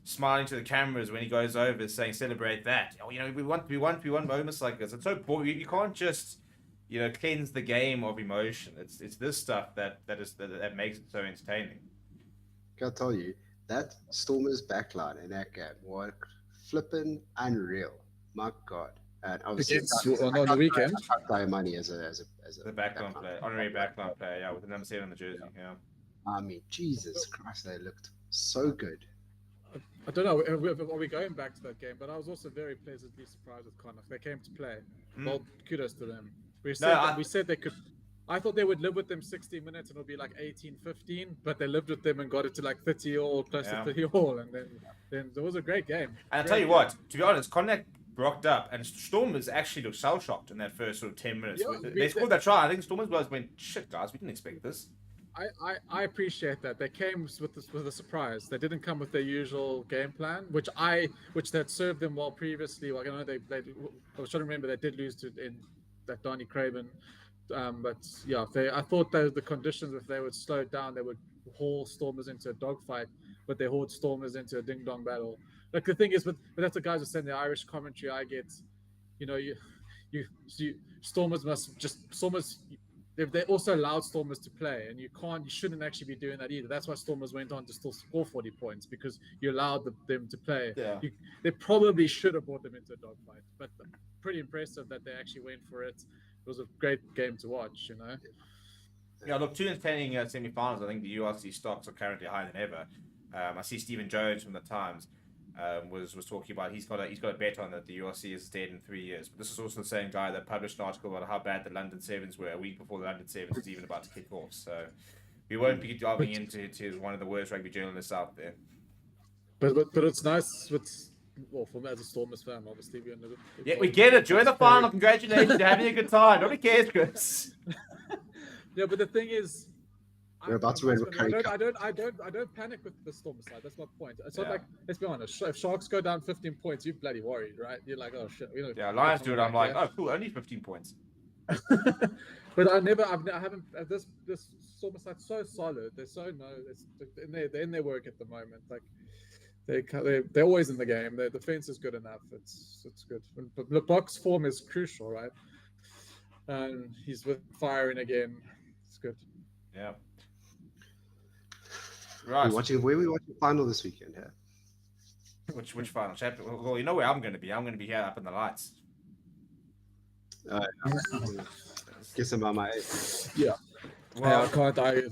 smiling to the cameras when he goes over, saying, "Celebrate that." Oh, we want moments like this. It's so boring. You can't just cleanse the game of emotion. It's this stuff that makes it so entertaining. Can I tell you that Stormers backline in that game was flipping unreal. My God. And obviously, on the weekend. I can't money as a The backline player, honorary backline player, yeah, with the number 7 on the jersey, yeah. I mean, Jesus Christ, they looked so good. I don't know. Are we going back to that game? But I was also very pleasantly surprised with Connacht. They came to play. Well, kudos to them. We said they could. I thought they would live with them 60 minutes and it'll be like 18-15, but they lived with them and got it to like 30 all, close to 30 all, and then it was a great game. And I tell you what, to be honest, Connacht rocked up, and Stormers actually looked shell shocked in that first sort of 10 minutes. Yeah, they scored that try. I think Stormers went, "Shit, guys, we didn't expect this." I appreciate that they came with a surprise. They didn't come with their usual game plan, which had served them well previously. Like I know they I was trying to remember they did lose in that Donny Craven, but yeah, I thought the conditions, if they would slow down, they would haul Stormers into a dogfight, but they hauled Stormers into a ding dong battle. Like the thing is, but that's the guys who saying the Irish commentary. I get, you Stormers must just Stormers. They also allowed Stormers to play, and you shouldn't actually be doing that either. That's why Stormers went on to still score 40 points because you allowed them to play. Yeah. They probably should have brought them into a dogfight, but pretty impressive that they actually went for it. It was a great game to watch, Yeah, look, 2 entertaining semi-finals. I think the URC stocks are currently higher than ever. I see Stephen Jones from the Times was talking about he's got a bet on that the URC is dead in 3 years. But this is also the same guy that published an article about how bad the London Sevens were a week before the London Sevens was even about to kick off. So we won't be diving into one of the worst rugby journalists out there. But it's nice with. Well, for me as a Stormers fan, obviously Yeah, we get it. Join the final. Congratulations, you're having a good time. Nobody cares, Chris. Yeah, but the thing is, We're about to win with Currie Cup. I don't panic with the Stormers side. That's my point. It's not like, let's be honest. If Sharks go down 15 points, you're bloody worried, right? You're like, oh shit. Yeah, Lions do it. I'm like, oh cool, only 15 points. But I haven't. This Stormers side so solid. They're so they're in their work at the moment. Like. They're always in the game. Their defense is good enough. It's good. But the box form is crucial, right? And he's with firing again. It's good. Yeah. Right. Where are we watching final this weekend? Yeah. Which final? Well, you know where I'm going to be. I'm going to be here up in the lights. Guess I'm on my. Yeah. Well, I can't. I'm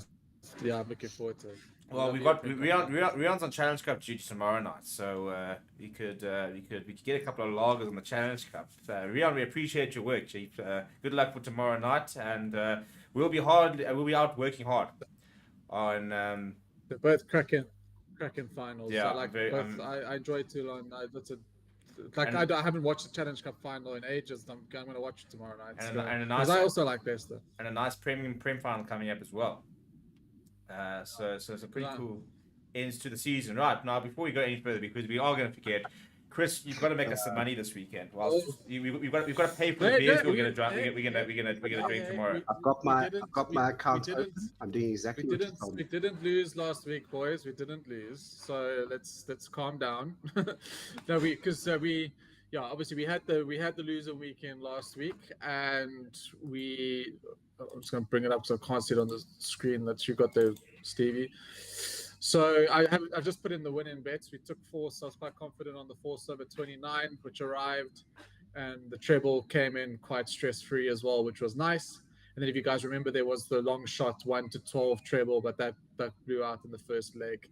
looking forward to it. Well, Rion's on Challenge Cup duty tomorrow night, so we could get a couple of lagers on the Challenge Cup. Rion, we appreciate your work, Chief. Good luck for tomorrow night, and we'll be out working hard on. They're both cracking finals. Yeah, I enjoy Toulon. I haven't watched the Challenge Cup final in ages. I'm going to watch it tomorrow night. Because I also like Leicester. And a nice prem final coming up as well. So it's a pretty cool ends to the season. Right, now before we go any further, because we are going to forget, Chris, you've got to make us some money this weekend. Well, we've got to pay for the beers we're going to drink tomorrow. I've got my account open. I'm doing exactly what you told me. We didn't lose last week, boys. We didn't lose. So let's calm down. Obviously we had the loser weekend last week, and I'm just going to bring it up so I can't see it on the screen that you got there, Stevie. So I've just put in the winning bets. We took 4, so I was quite confident on the 4 over 29, which arrived, and the treble came in quite stress-free as well, which was nice. And then if you guys remember, there was the long shot 1 to 12 treble, but that blew out in the first leg.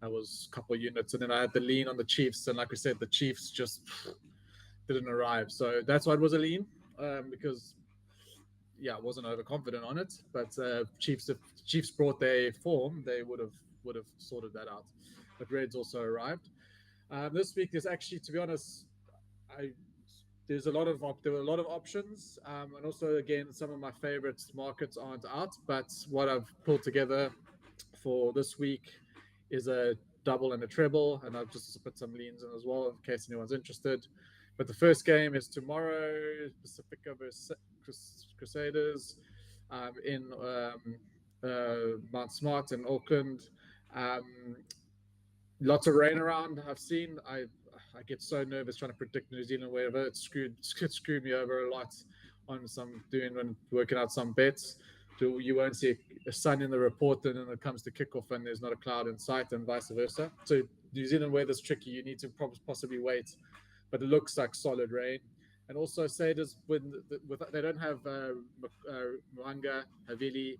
That was a couple of units. And then I had the lean on the Chiefs, and like we said, the Chiefs just didn't arrive. So that's why it was a lean, because I wasn't overconfident on it. But if Chiefs brought their form, they would have sorted that out. But Reds also arrived. This week, there's actually, to be honest, there were a lot of options, and also again, some of my favorite markets aren't out. But what I've pulled together for this week is a double and a treble, and I've just put some leans in as well in case anyone's interested. But the first game is tomorrow, Pacifica versus Crusaders, in Mount Smart in Auckland. Lots of rain around. I've seen. I get so nervous trying to predict New Zealand wherever. It screwed me over a lot on when working out some bets. You won't see a sun in the report, and then it comes to kickoff and there's not a cloud in sight, and vice versa. So New Zealand weather's tricky. You need to possibly wait, but it looks like solid rain. And also Saders, they don't have Mwanga, Havili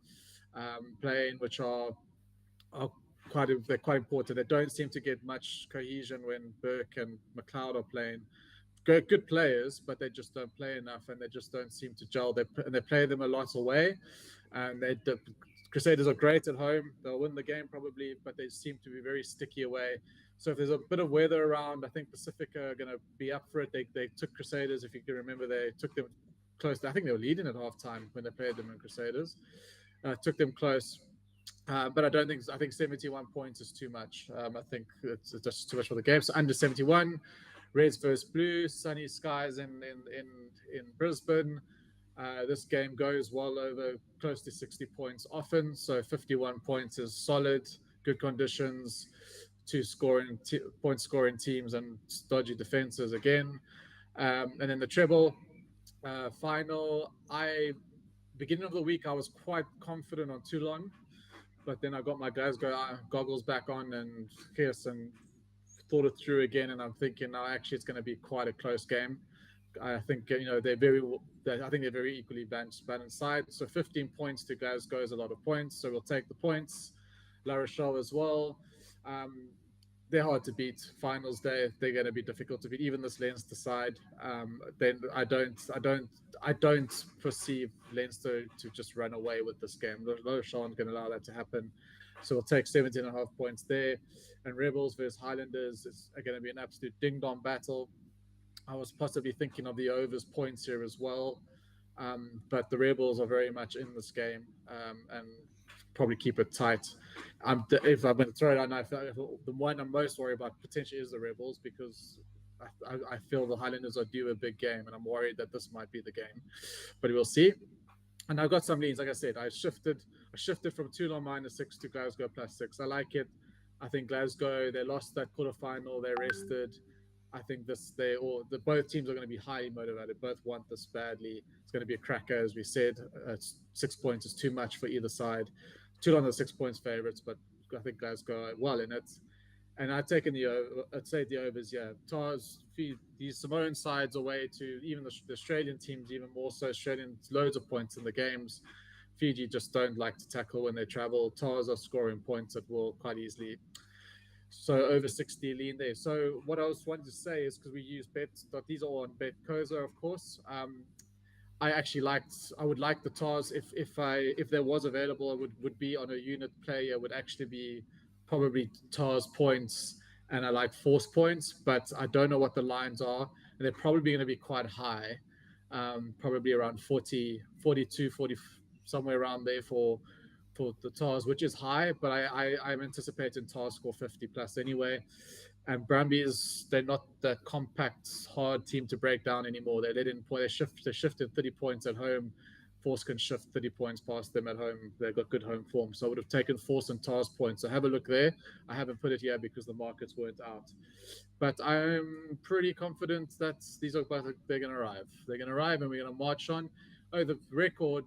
playing, which are quite important. They don't seem to get much cohesion when Burke and McLeod are playing. Good players, but they just don't play enough, and they just don't seem to gel. They play them a lot away, and the Crusaders are great at home. They'll win the game probably, but they seem to be very sticky away. So if there's a bit of weather around, I think Pacifica are going to be up for it. They took Crusaders, if you can remember, they took them close. I think they were leading at halftime when they played them in Crusaders. Took them close. But I think 71 points is too much. I think it's just too much for the game. So under 71, Reds versus Blue, sunny skies in Brisbane. This game goes well over close to 60 points often. So 51 points is solid, good conditions, point scoring teams and dodgy defenses again. And then the treble final, beginning of the week, I was quite confident on Toulon. But then I got my goggles back on and thought it through again, and I'm thinking now actually it's going to be quite a close game. I think they're very equally balanced side. So 15 points to Glasgow is a lot of points, so we'll take the points. La Rochelle as well. they're hard to beat. Finals day, they're going to be difficult to beat. Even this Leinster side, then I don't perceive Leinster to just run away with this game. No Sean can allow that to happen. So we'll take 17.5 points there. And Rebels versus Highlanders is going to be an absolute ding-dong battle. I was possibly thinking of the overs points here as well. But the Rebels are very much in this game and probably keep it tight. If I'm going to throw it out now, the one I'm most worried about potentially is the Rebels because I feel the Highlanders are due a big game, and I'm worried that this might be the game. But we'll see. And I've got some leads. Like I said, I shifted from Toulon -6 to Glasgow +6. I like it. I think Glasgow, they lost that quarterfinal. They rested. I think both teams are going to be highly motivated. Both want this badly. It's going to be a cracker, as we said. 6 points is too much for either side. Toulon are 6 points favourites, but I think Glasgow are well in it. And I'd say the overs. Yeah, Tars feed these Samoan sides away to even the Australian teams, even more so. Australians loads of points in the games. Fiji just don't like to tackle when they travel. Tars are scoring points at will quite easily. So over 60 lean there. So what I was wanting to say is because we use these are all on BetCoza, of course. I would like the Tars if there was available, it would be on a unit player, would actually be probably Tars points, and I like force points, but I don't know what the lines are, and they're probably going to be quite high, probably around 40, 42, 40, somewhere around there for the Tars, which is high, but I'm anticipating Tars score 50 plus anyway. And Brumbies, they're not that compact, hard team to break down anymore. They shifted 30 points at home. Force can shift 30 points past them at home. They've got good home form. So I would have taken Force and Tars points. So have a look there. I haven't put it here because the markets weren't out. But I'm pretty confident that these are both, they're going to arrive. They're going to arrive and we're going to march on. Oh, the record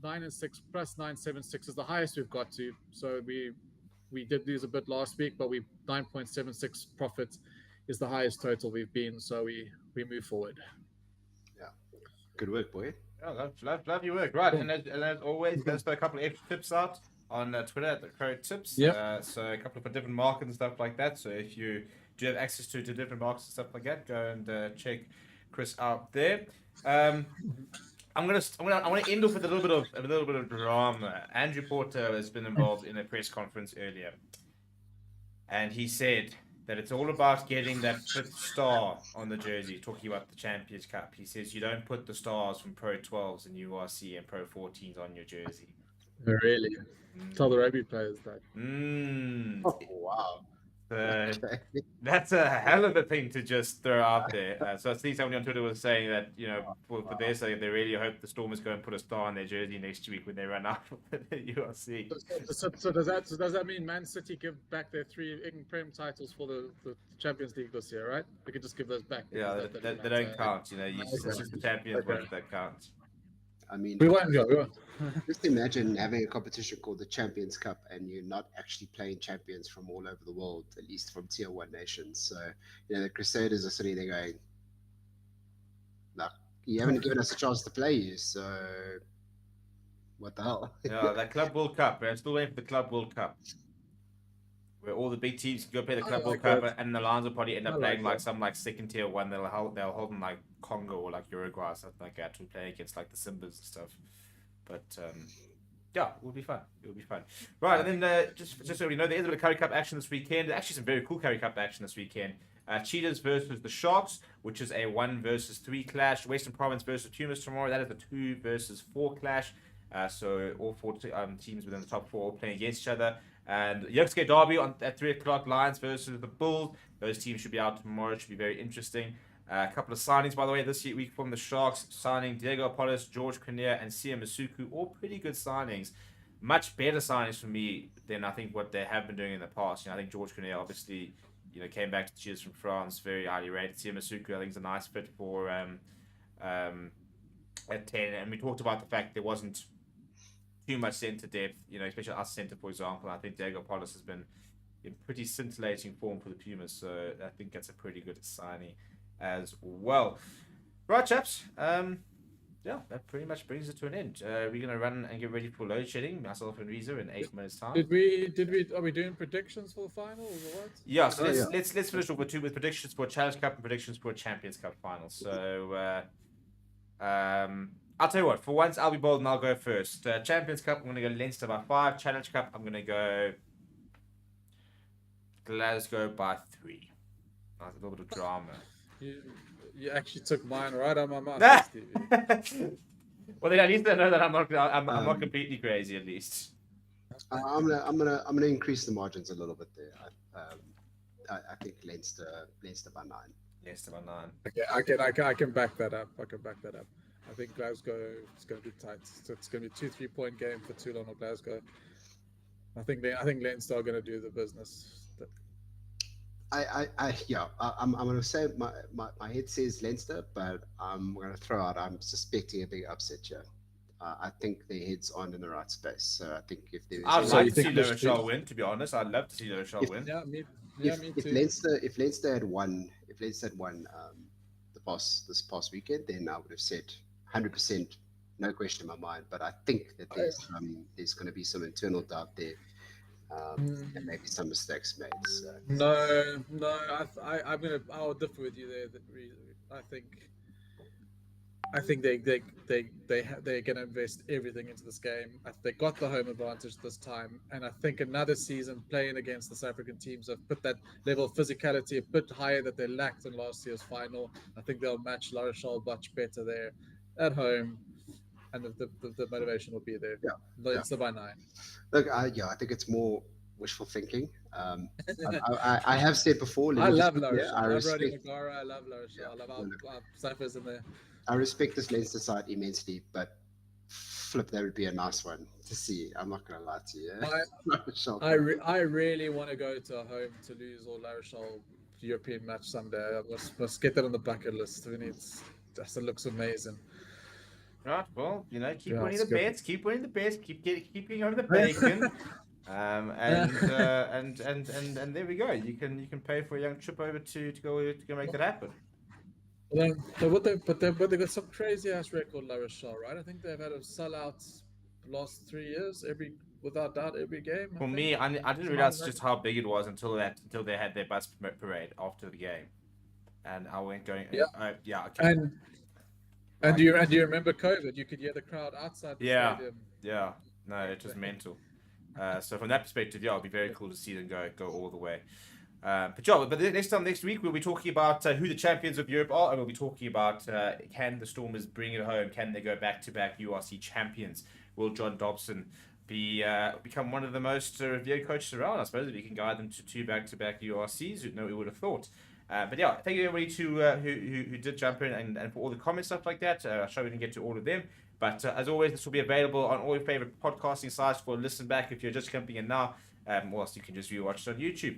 9-6 plus 9.76 is the highest we've got to. So we did lose a bit last week, but 9.76 profit is the highest total we've been. So we move forward. Yeah, good work, boy. Yeah, love your work. Right, and as always, there's a couple of extra tips out on Twitter at the Currie Tips. Yep. So a couple of different markets and stuff like that. So if you do have access to different markets and stuff like that, go and check Chris out there. I want to end off with a little bit of drama. Andrew Porter has been involved in a press conference earlier, and he said that it's all about getting that 5th star on the jersey. Talking about the Champions Cup, he says you don't put the stars from Pro 12s and URC and Pro 14s on your jersey. Really? Tell the rugby players that. Oh, wow. Okay. That's a hell of a thing to just throw out there. So I see somebody on Twitter was saying that, for their sake, they really hope the Stormers go and put a star on their jersey next week when they run out of the URC. So does that mean Man City give back their 3 Prem titles for the Champions League this year, right? We could just give those back. Yeah, they don't count. It's just the Champions League that counts. I mean, we won't. Just imagine having a competition called the Champions Cup and you're not actually playing champions from all over the world, at least from tier 1 nations. So, the Crusaders are sitting there going, "Look, you haven't given us a chance to play you, so what the hell?" Yeah, that Club World Cup. I'm still waiting for the Club World Cup, where all the big teams can go play the Club World Cup, and the Lions will probably end up playing some second tier 1. They'll hold in like Congo or like Uruguay or something like that to play against like the Simbas and stuff. But yeah, it will be fun. It will be fun. Right, and then just so we know, there is a bit of Currie Cup action this weekend. There's actually some very cool Currie Cup action this weekend. Cheetahs versus the Sharks, which is a 1 versus 3 clash. Western Province versus Pumas tomorrow. That is a 2 versus 4 clash. So all 4 teams within the top 4 all playing against each other. And Yoksuke Derby at 3 o'clock, Lions versus the Bulls. Those teams should be out tomorrow. It should be very interesting. A couple of signings, by the way, this week from the Sharks, signing Diego Apollos, George Kinnear, and Sia Masuku. All pretty good signings. Much better signings for me than I think what they have been doing in the past. I think George Kinnear obviously, came back to the Cheers from France, very highly rated. Sia Masuku, I think, is a nice fit for at 10. And we talked about the fact there wasn't too much centre depth, especially us centre, for example. I think Diego Apollos has been in pretty scintillating form for the Pumas, so I think that's a pretty good signing as well. Right, chaps. yeah, that pretty much brings it to an end. We're gonna run and get ready for load shedding. Myself and Reza in 8 minutes time. Are we doing predictions for the finals or what? Yeah, so Oh, let's finish off with predictions for Challenge Cup and predictions for Champions Cup final. So I'll tell you what. For once, I'll be bold and I'll go first. Champions Cup, I'm gonna go Leinster by 5. Challenge Cup, I'm gonna go Glasgow by 3. Nice, a little bit of drama. You actually took mine right out of my mouth, Stevie. Well, then at least I know that I'm not completely crazy. At least. I'm gonna increase the margins a little bit there. I think Leinster by 9. Leinster by 9. Okay, I can back that up. I think Glasgow is going to be tight. So it's going to be 2 3-point game for Toulon or Glasgow. I think Leinster are going to do the business. I'm gonna say my head says Leinster, but I'm gonna throw out. I'm suspecting a big upset here. I think their heads aren't in the right space. So I think if there's, I'd like to see La Rochelle win. To be honest, I'd love to see La Rochelle win. Yeah, me if too. Leinster had won this past weekend, then I would have said 100%, no question in my mind. But I think that there's going to be some internal doubt there, and maybe some mistakes made. So. No, I'll differ with you there. I think they're going to invest everything into this game. They got the home advantage this time, and I think another season playing against the South African teams have put that level of physicality a bit higher that they lacked in last year's final. I think they'll match La Rochelle much better there at home, and the motivation will be there. It's by 9. Look, I think it's more wishful thinking. I have said before. I love La Rochelle. I love Roddy Magara. I love La Rochelle. I love our Cyphers in there. I respect this Leinster side immensely, but flip, that would be a nice one to see. I'm not going to lie to you. I really want to go to a home Toulouse or La Rochelle European match someday. I must get that on the bucket list. It looks amazing. Right. Well, keep winning the bets. Keep winning the bets. Keep getting over the bacon. And there we go. You can pay for a young trip over to go make that happen. But they got some crazy ass record, La Rochelle, right? I think they've had a sellout last 3 years, without doubt, every game. For me, I didn't realize just how big it was until they had their bus parade after the game, and I went going. Okay. And do you remember COVID? You could hear the crowd outside the stadium. Yeah. No, it was mental. So from that perspective, it'll be very cool to see them go all the way. But next week we'll be talking about who the champions of Europe are, and we'll be talking about can the Stormers bring it home? Can they go back-to-back URC champions? Will John Dobson become one of the most revered coaches around? I suppose if he can guide them to 2 back-to-back URCs, we would have thought. But yeah, thank you everybody who did jump in and for all the comments, stuff like that. I'm sure we didn't get to all of them. But as always, this will be available on all your favorite podcasting sites for listen back if you're just jumping in now. Whilst you can just rewatch it on YouTube.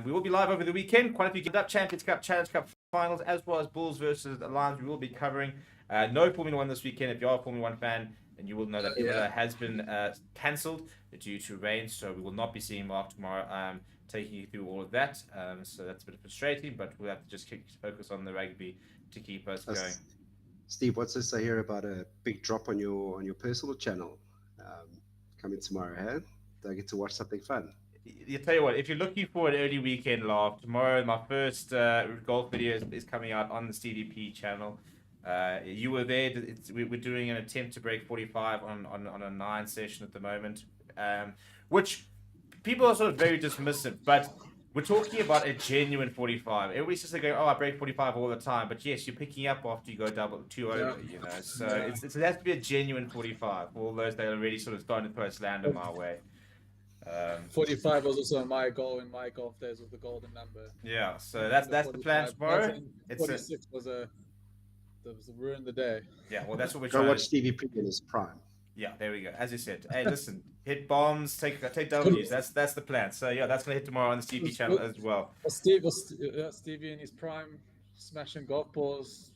We will be live over the weekend. Quite a few up Champions Cup, Challenge Cup finals, as well as Bulls versus Lions. We will be covering. No Formula 1 this weekend. If you are a Formula 1 fan, then you will know that Imola has been cancelled due to rain, so we will not be seeing Mark tomorrow. Taking you through all of that. So that's a bit frustrating, but we'll have to just focus on the rugby to keep us going. Steve, what's this I hear about a big drop on your personal channel coming tomorrow? Hey? Do I get to watch something fun? You tell you what, if you're looking for an early weekend laugh, tomorrow my first golf video is coming out on the CDP channel. You were there. We're doing an attempt to break 45 on a 9 session at the moment, which people are sort of very dismissive, but we're talking about a genuine 45. Everybody's just going, I break 45 all the time. But yes, you're picking up after you go 2 over, So it has to be a genuine 45 for all those that are already sort of starting to throw slander my way. 45 was also my goal in my golf days with the golden number. Yeah, so that's the plan tomorrow. 46 was ruin the day. Yeah, well that's what we're trying. Go watch Stevie P in his prime. Yeah, there we go. As you said, hey, listen, hit bombs, take W's. That's the plan. So yeah, that's gonna hit tomorrow on the CP channel as well. Stevie in his prime, smashing golf balls,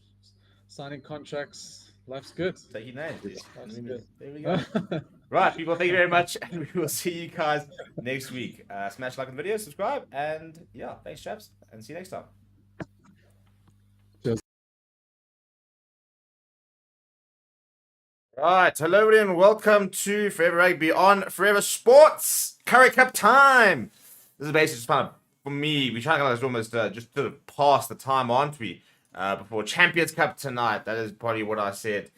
signing contracts. Life's good. Taking names. There we go. Right, people, thank you very much, and we will see you guys next week. Smash like on the video, subscribe, and yeah, thanks, chaps, and see you next time. Right, hello everyone, and welcome to Forever Rugby on Forever Sports Currie Cup time. This is basically just kind of, for me, we try to almost just sort of pass the time, aren't we? Before Champions Cup tonight. That is probably what I said.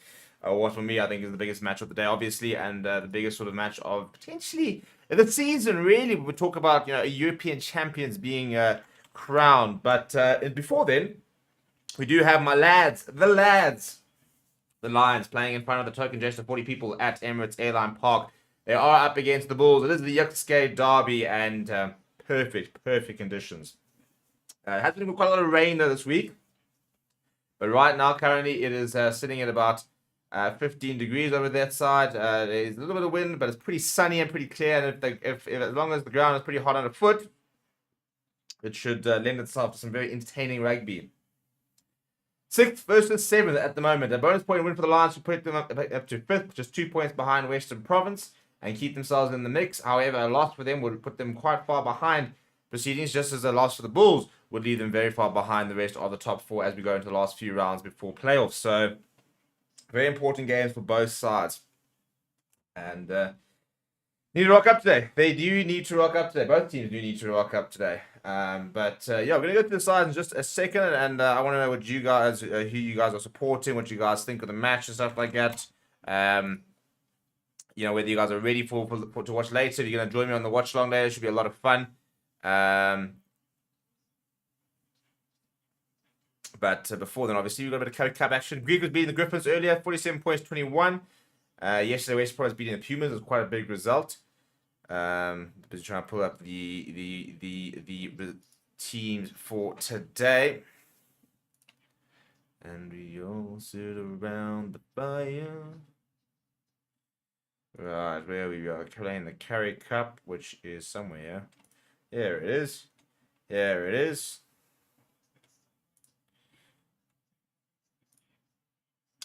What for me, I think is the biggest match of the day, obviously, and the biggest sort of match of potentially the season. Really, we talk about European champions being crowned, but before then, we do have my lads, the Lions, playing in front of the token just of 40 people at Emirates Airline Park. They are up against the Bulls. It is the Yuxkay Derby, and perfect conditions. It has been quite a lot of rain though this week, but right now, currently, it is sitting at about 15 degrees over that side. There's a little bit of wind, but it's pretty sunny and pretty clear. And if as long as the ground is pretty hot underfoot, it should lend itself to some very entertaining rugby. 6th versus 7th at the moment. A bonus point win for the Lions would put them up to 5th, just 2 points behind Western Province, and keep themselves in the mix. However, a loss for them would put them quite far behind proceedings, just as a loss for the Bulls would leave them very far behind the rest of the top 4 as we go into the last few rounds before playoffs. So, very important games for both sides. And need to rock up today. They do need to rock up today. Both teams do need to rock up today. Yeah, we're gonna go to the sides in just a second, and I want to know what you guys, who you guys are supporting, what you guys think of the match and stuff like that. Whether you guys are ready for to watch later. If you're gonna join me on the Watchalong later, it should be a lot of fun. But before then, obviously, we've got a bit of Currie Cup action. Greek was beating the Griffins earlier, 47 points, 21. Yesterday, West Province beating the Pumas. It was quite a big result. Busy trying to pull up the teams for today. And we all sit around the fire. Right, where we are playing the Currie Cup, which is somewhere. Here it is. Here it is.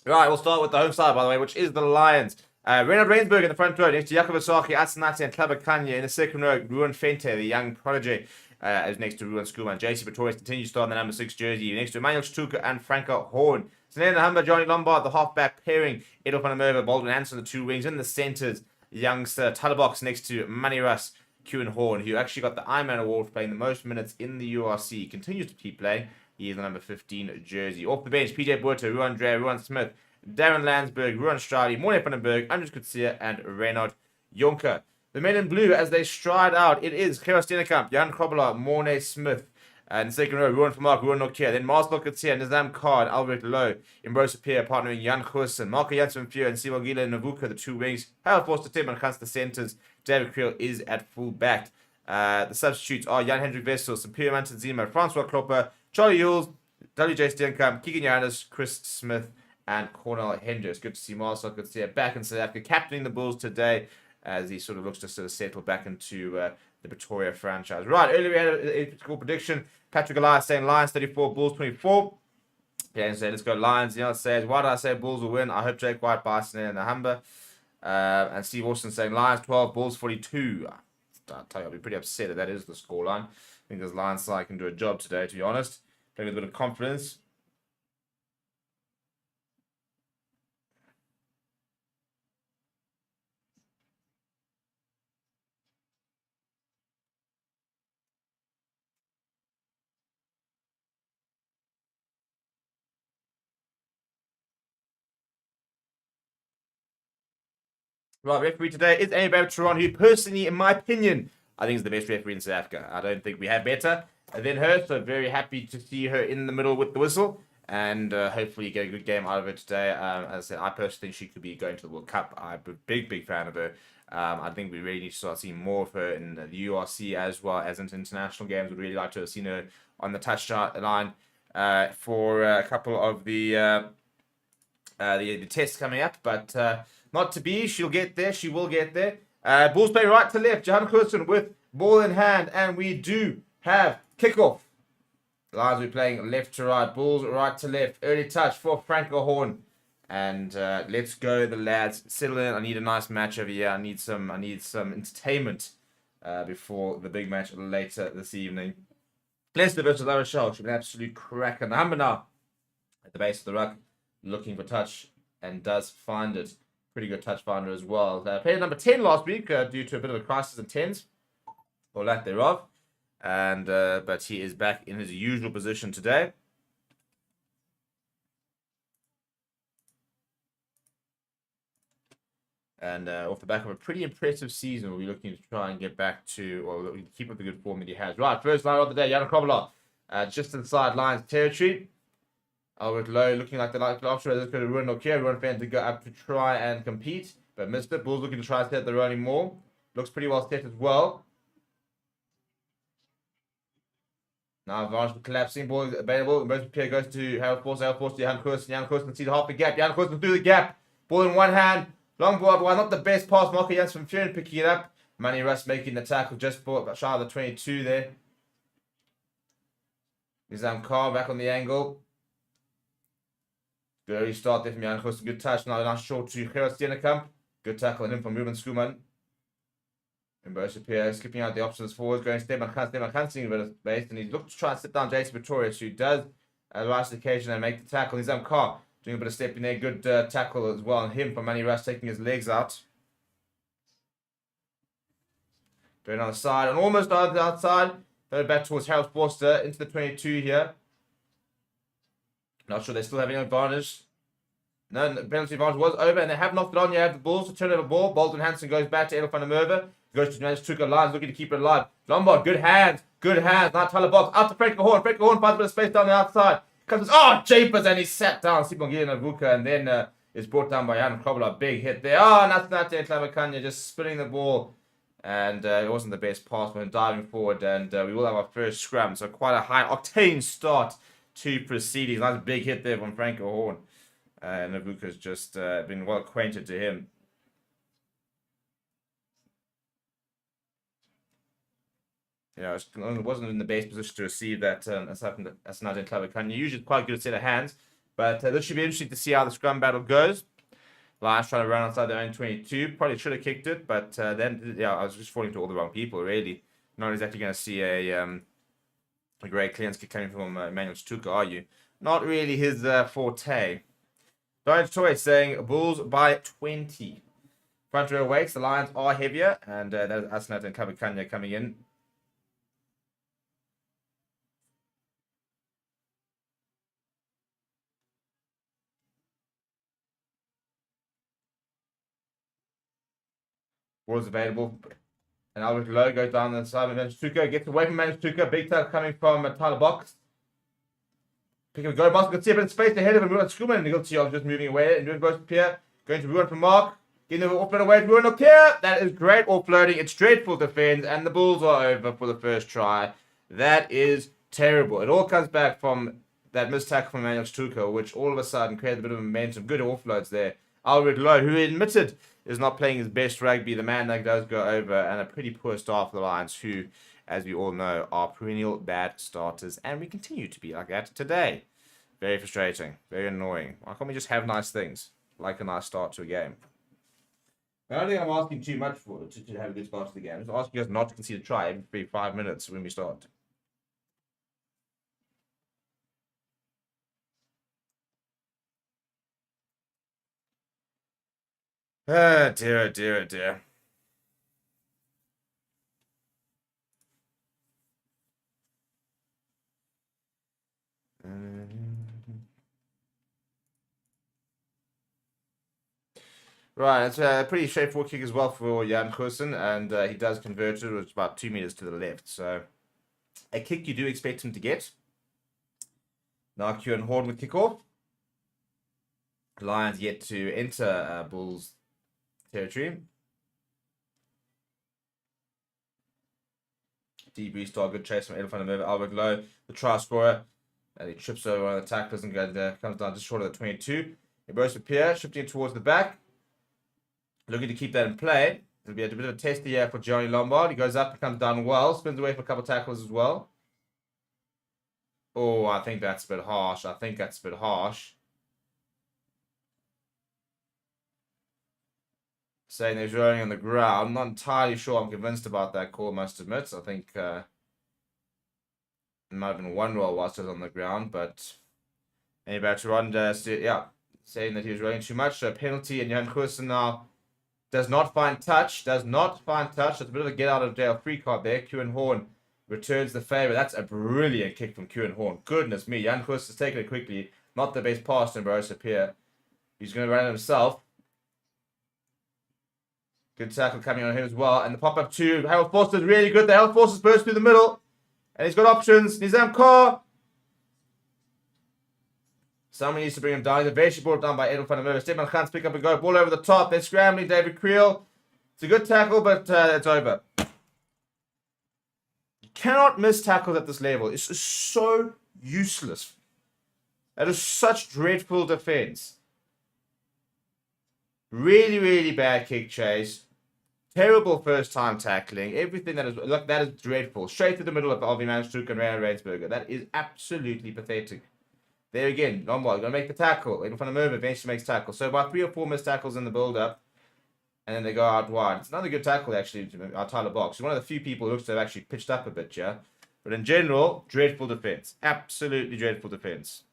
Right, we'll start with the home side, by the way, which is the Lions. Renard Rainsberg in the front row, next to Jakob Asaki, Asanati, and Klabakanya. In the second row, Ruan Fente, the young prodigy, is next to Ruan Schoolman. JC Pretorius continues to start in the number 6 jersey, next to Emmanuel Stuka and Franco Horn. Sanena Humber, Johnny Lombard, the halfback pairing, Edo van der Merwe, Baldwin Hansen, the 2 wings. In the centres, youngster Tallerbox next to Manny Russ, Kewan Horn, who actually got the Ironman Award for playing the most minutes in the URC. Continues to keep playing. He is the number 15 jersey. Off the bench, PJ Buerta, Ruan Dre, Ruan Smith, Darren Landsberg, Ruan Stradi, Morne Vandenberg, Andres Kutsia, and Reynard Jonker. The men in blue, as they stride out, it is Gerard Steenekamp, Jan Krobbeler, Morne Smith. And in the second row, Ruan Vermaak, Ruan Nokia. Then Marcel Kutsia, Nizam Khan, Albert Lowe, Imbrosa Pierre, partnering Jan Goosen, Marco Janssen Fier, and Simon Gila Navuka, the 2 wings. Harold Forster Tim and Hans the centres. David Creel is at full back. The substitutes are Jan Hendrik Wessel, Sampier Manton Zima, Francois Klopper, Charlie Yules, WJ Steenkamp, Keegan Johannes, Chris Smith, and Cornel Hendricks. Good to see Marcel Kutsia back in South Africa, captaining the Bulls today as he sort of looks to sort of settle back into the Pretoria franchise. Right, earlier we had a score prediction. Patrick Elias saying Lions 34, Bulls 24. Yeah, and say let's go Lions. Neil says, why did I say Bulls will win? I hope Jake White, Bison, and the Humber. And Steve Austin saying Lions 12, Bulls 42. I'll tell you, I'll be pretty upset if that is the scoreline. I think this Lions side can do a job today, to be honest. Playing with a bit of confidence. Right, referee today is Amy Babtron, who personally, in my opinion, I think is the best referee in South Africa. I don't think we have better than her, so very happy to see her in the middle with the whistle, and hopefully get a good game out of her today. As I said, I personally think she could be going to the World Cup. I'm a big fan of her. I think we really need to start seeing more of her in the URC as well as into international games. Would really like to have seen her on the touchdown line for a couple of the tests coming up, but not to be. She'll get there. She will get there. Bulls play right to left. Johan Kirsten with ball in hand, and we do have kickoff. The Lions will be playing left to right. Bulls right to left. Early touch for Franco Horn. And let's go, the lads. Settle in. I need a nice match over here. I need some entertainment before the big match later this evening. Leinster versus La Rochelle should be an absolute cracker. The Humber now at the base of the ruck, looking for touch, and does find it. Pretty good touch finder as well. Played number 10 last week due to a bit of a crisis in 10s, or lack thereof. And but he is back in his usual position today. And off the back of a pretty impressive season, we'll be looking to try and get back to, or keep up the good form that he has. Right, first line of the day, Jan Krobler, just inside Lions territory. Albert Low looking like the option is going to ruin Nokia. Ruin fan to go up to try and compete, but missed it. Bulls looking to try and set the running more. Looks pretty well set as well. Now advantage for collapsing. Ball is available. Most player goes to Harold Force. Harold Force to Jan Koos. Jan Koos can see the half the gap. Jan Koos can do the gap. Ball in one hand. Long ball. Why not the best pass? Marco Jans from Furen picking it up. Manny Russ making the tackle just for shy of the 22 there. Nizam Carr back on the angle. Good early start there from Jan Koos. Good touch. Now nice short to Gerard Steenekamp. Good tackle on him from Ruben Skuman. And Pierre skipping out the options forward, going Steban Khan seeing a bit of space, and he looked to try and sit down Jason Pretorius, who does rise to the occasion and make the tackle. Nizam Carr doing a bit of stepping there, good tackle as well on him from Manny Russ taking his legs out. Going on the side, and almost on the outside, throw it back towards Harold Forster into the 22 here. Not sure they still have any advantage. No, the penalty advantage was over, and they have knocked it on. You have the Bulls to turn over ball. Bolton Hansen goes back to Edel van der Merwe. Goes to Manage Tuka Lions, looking to keep it alive. Lombard, good hands. Now Tyler Box out to Frank Horn. Frank Horn finds a bit of space down the outside. Comes, japers, and he sat down. Sipon Gideon Avuka, and then is brought down by Jan Krobler. Big hit there. Nathanate and Klamakanya just spinning the ball. And it wasn't the best pass when diving forward. And we will have our first scrum. So quite a high octane start to proceedings. Nice big hit there from Frank Horn. And Avuka's just been well acquainted to him. Yeah, it wasn't in the best position to receive that as not in Clever Kanye. Usually quite good set of hands, but this should be interesting to see how the scrum battle goes. Lions trying to run outside their own 22. Probably should have kicked it, but then I was just falling to all the wrong people. Really, not exactly going to see a great clearance kick coming from Emmanuel Stuka, are you? Not really his forte. Don't Toy saying Bulls by 20. Front row weights. The Lions are heavier, and that's Asnat and Kabakanya coming in. Ball is available. And Albert Low goes down the side of Manchuka. Gets away from Manchuka. Big tackle coming from Tyler Box. Pick up a go. Box can see a bit of space ahead of him. Ruan Skuman. And Nigel Tiog just moving away. And Ruan Pierre going to Ruan from Mark. Getting the offload away to Ruan Pierre. That is great offloading. It's dreadful defense. And the Bulls are over for the first try. That is terrible. It all comes back from that missed tackle from Emmanuel Stuka, which all of a sudden created a bit of momentum. Good offloads there. Albert Low, who admitted is not playing his best rugby, the man that does go over, and a pretty poor start for the Lions, who, as we all know, are perennial bad starters, and we continue to be like that today. Very frustrating, very annoying. Why can't we just have nice things, like a nice start to a game? I don't think I'm asking too much for to have a good start to the game. I'm just asking us not to concede a try every 5 minutes when we start. Ah, dear, dear, dear. Right, it's a pretty straightforward kick as well for Jan Goosen, and he does convert it. It's about 2 meters to the left, so a kick you do expect him to get. Now Kieran Horn with kickoff. Lions yet to enter Bulls territory. Deep restart, good chase from Edel van der Merwe, Albert Low, the try scorer, and he trips over one of the tacklers and comes down just short of the 22. It goes to Pierre, shifting towards the back, looking to keep that in play. It'll be a bit of a test here for Johnny Lombard. He goes up and comes down well, spins away for a couple of tackles as well. Oh, I think that's a bit harsh. Saying they're rolling on the ground. I'm not entirely sure I'm convinced about that call, must admit. I think it might have been one roll whilst it was on the ground, but anyway, to run, yeah, saying that he was running too much. So penalty, and Jan Goosen now does not find touch. That's a bit of a get out of jail free card there. Kieran Horn returns the favour. That's a brilliant kick from Kieran Horn. Goodness me. Jan Goosen has taken it quickly. Not the best pass in Barossa Pier. He's going to run it himself. Good tackle coming on him as well. And the pop-up to Harold Forster is really good. The Harold Forster burst through the middle. And he's got options. Nizam Kaur. Someone needs to bring him down. He's eventually brought down by Edel van der Merwe. Stefan Gans pick up and go. Ball over the top. They're scrambling. David Creel. It's a good tackle, but it's over. You cannot miss tackles at this level. It's just so useless. That is such dreadful defense. Really, really bad kick chase. Terrible first time tackling. Everything that is dreadful. Straight to the middle of Alvi Manstruk and Ryan Rainsberger. That is absolutely pathetic. There again, Lombard going to make the tackle. In front of Merv eventually makes tackle. So about 3 or 4 missed tackles in the build-up. And then they go out wide. It's another good tackle, actually, Tyler Box. He's one of the few people who looks to have actually pitched up a bit, yeah? But in general, dreadful defense. Absolutely dreadful defense.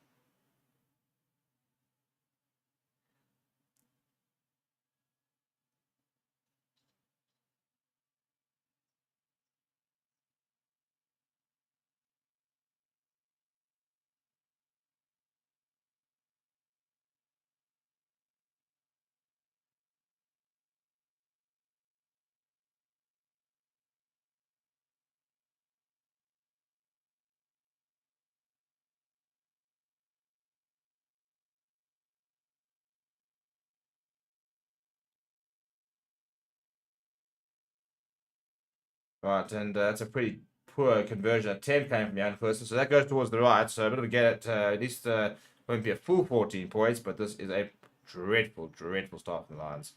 Right, and that's a pretty poor conversion attempt came from Jan Goosen. So that goes towards the right. So a bit of a get at least won't be a full 14 points, but this is a dreadful, dreadful start from the Lions.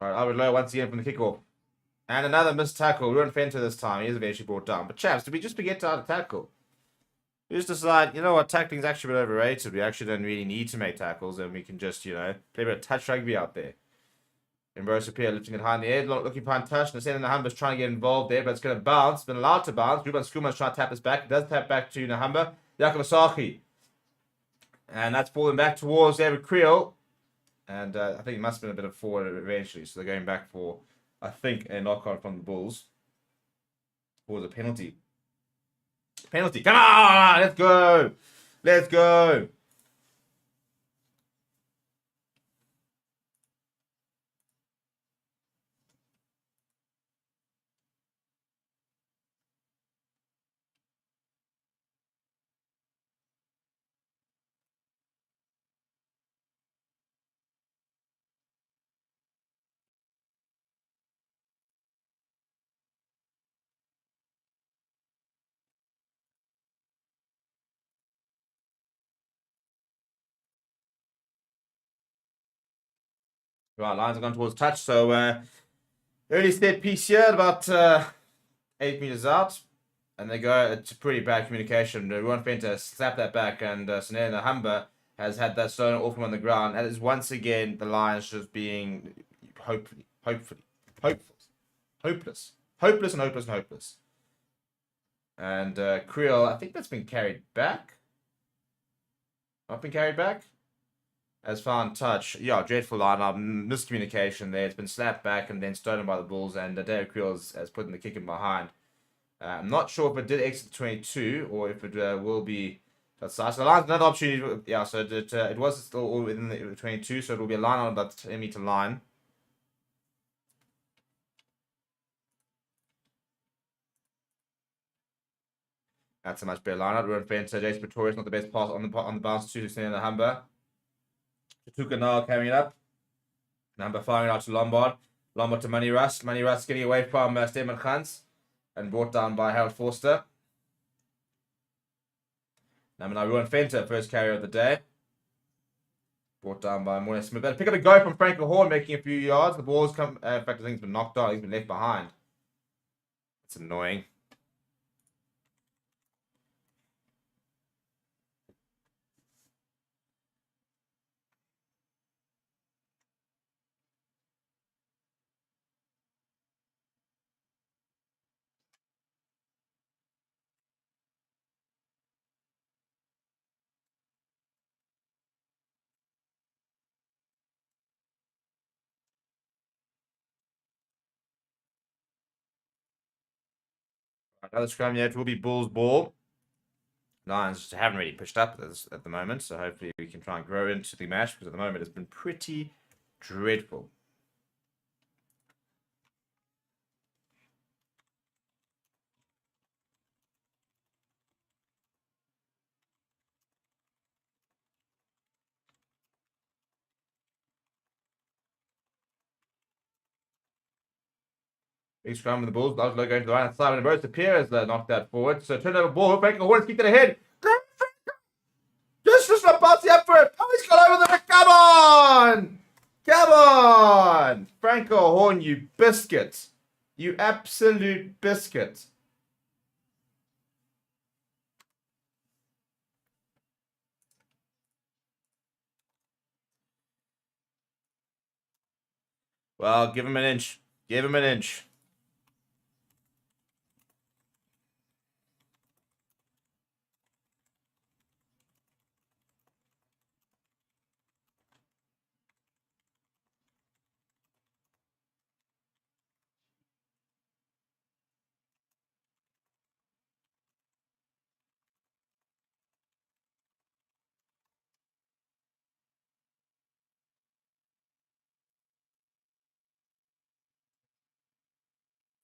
Right, Albert Lowe once again from the kickoff. And another missed tackle. Ruan Fenter this time. He is eventually brought down. But chaps, did we just forget to tackle? We just decide, you know what, tackling is actually a bit overrated. We actually don't really need to make tackles, and we can just, you know, play a bit of touch rugby out there. And Barossa Pier lifting it high in the air, looking for untouched. And Nahumba's trying to get involved there, but it's going to bounce. It's been allowed to bounce. Ruben Skuma's trying to tap us back. It does tap back to Nahumba. Jakob Asaki. And that's falling back towards David Creel. And I think it must have been a bit of forward eventually. So they're going back for, I think, a knockout from the Bulls. Or the penalty. Penalty. Come on! Let's go! Let's go! Right, Lions are going towards touch. So early set piece here, about 8 meters out. And they go, it's pretty bad communication. Ruan Fenter slapped that back, and Sanel Nahumba has had that stolen off him on the ground. And is once again the Lions just being hopeless. And Creel, I think that's been carried back. Not been carried back? Has found touch. Yeah, dreadful line-up. Miscommunication there. It's been slapped back and then stolen by the Bulls, and David Creel has put in the kick in behind. I'm not sure if it did exit 22 or if it will be outside. So the line's another opportunity. Yeah, so it was still all within the 22, so it will be a line on that 10-meter line. That's a much better line-up. Ruan Fenter, Jason Pretorius, not the best pass on the bounce to Sanel Nahumba. Tuka now carrying it up. Nahumba firing out to Lombard. Lombard to Money Rust. Money Rust getting away from Stefan Gans and brought down by Harold Forster. Now Ruan Fenter, first carrier of the day. Brought down by Morne Smith. Pick up a go from Frank Horn, making a few yards. The ball's come. In fact, I think it's been knocked out. He's been left behind. It's annoying. Another scrum yet will be Bulls ball. Lions just haven't really pushed up at the moment, so hopefully we can try and grow into the match, because at the moment it's been pretty dreadful. Big scrum with the Bulls. Laszlo going to the right side, and Bruce appears knocked that forward. So turnover ball. Franco Horns kicked it ahead. Just not passing up for it. Oh, he's got over the. Come on! Come on! Franco Horn, you biscuit. You absolute biscuit. Well, give him an inch. Give him an inch.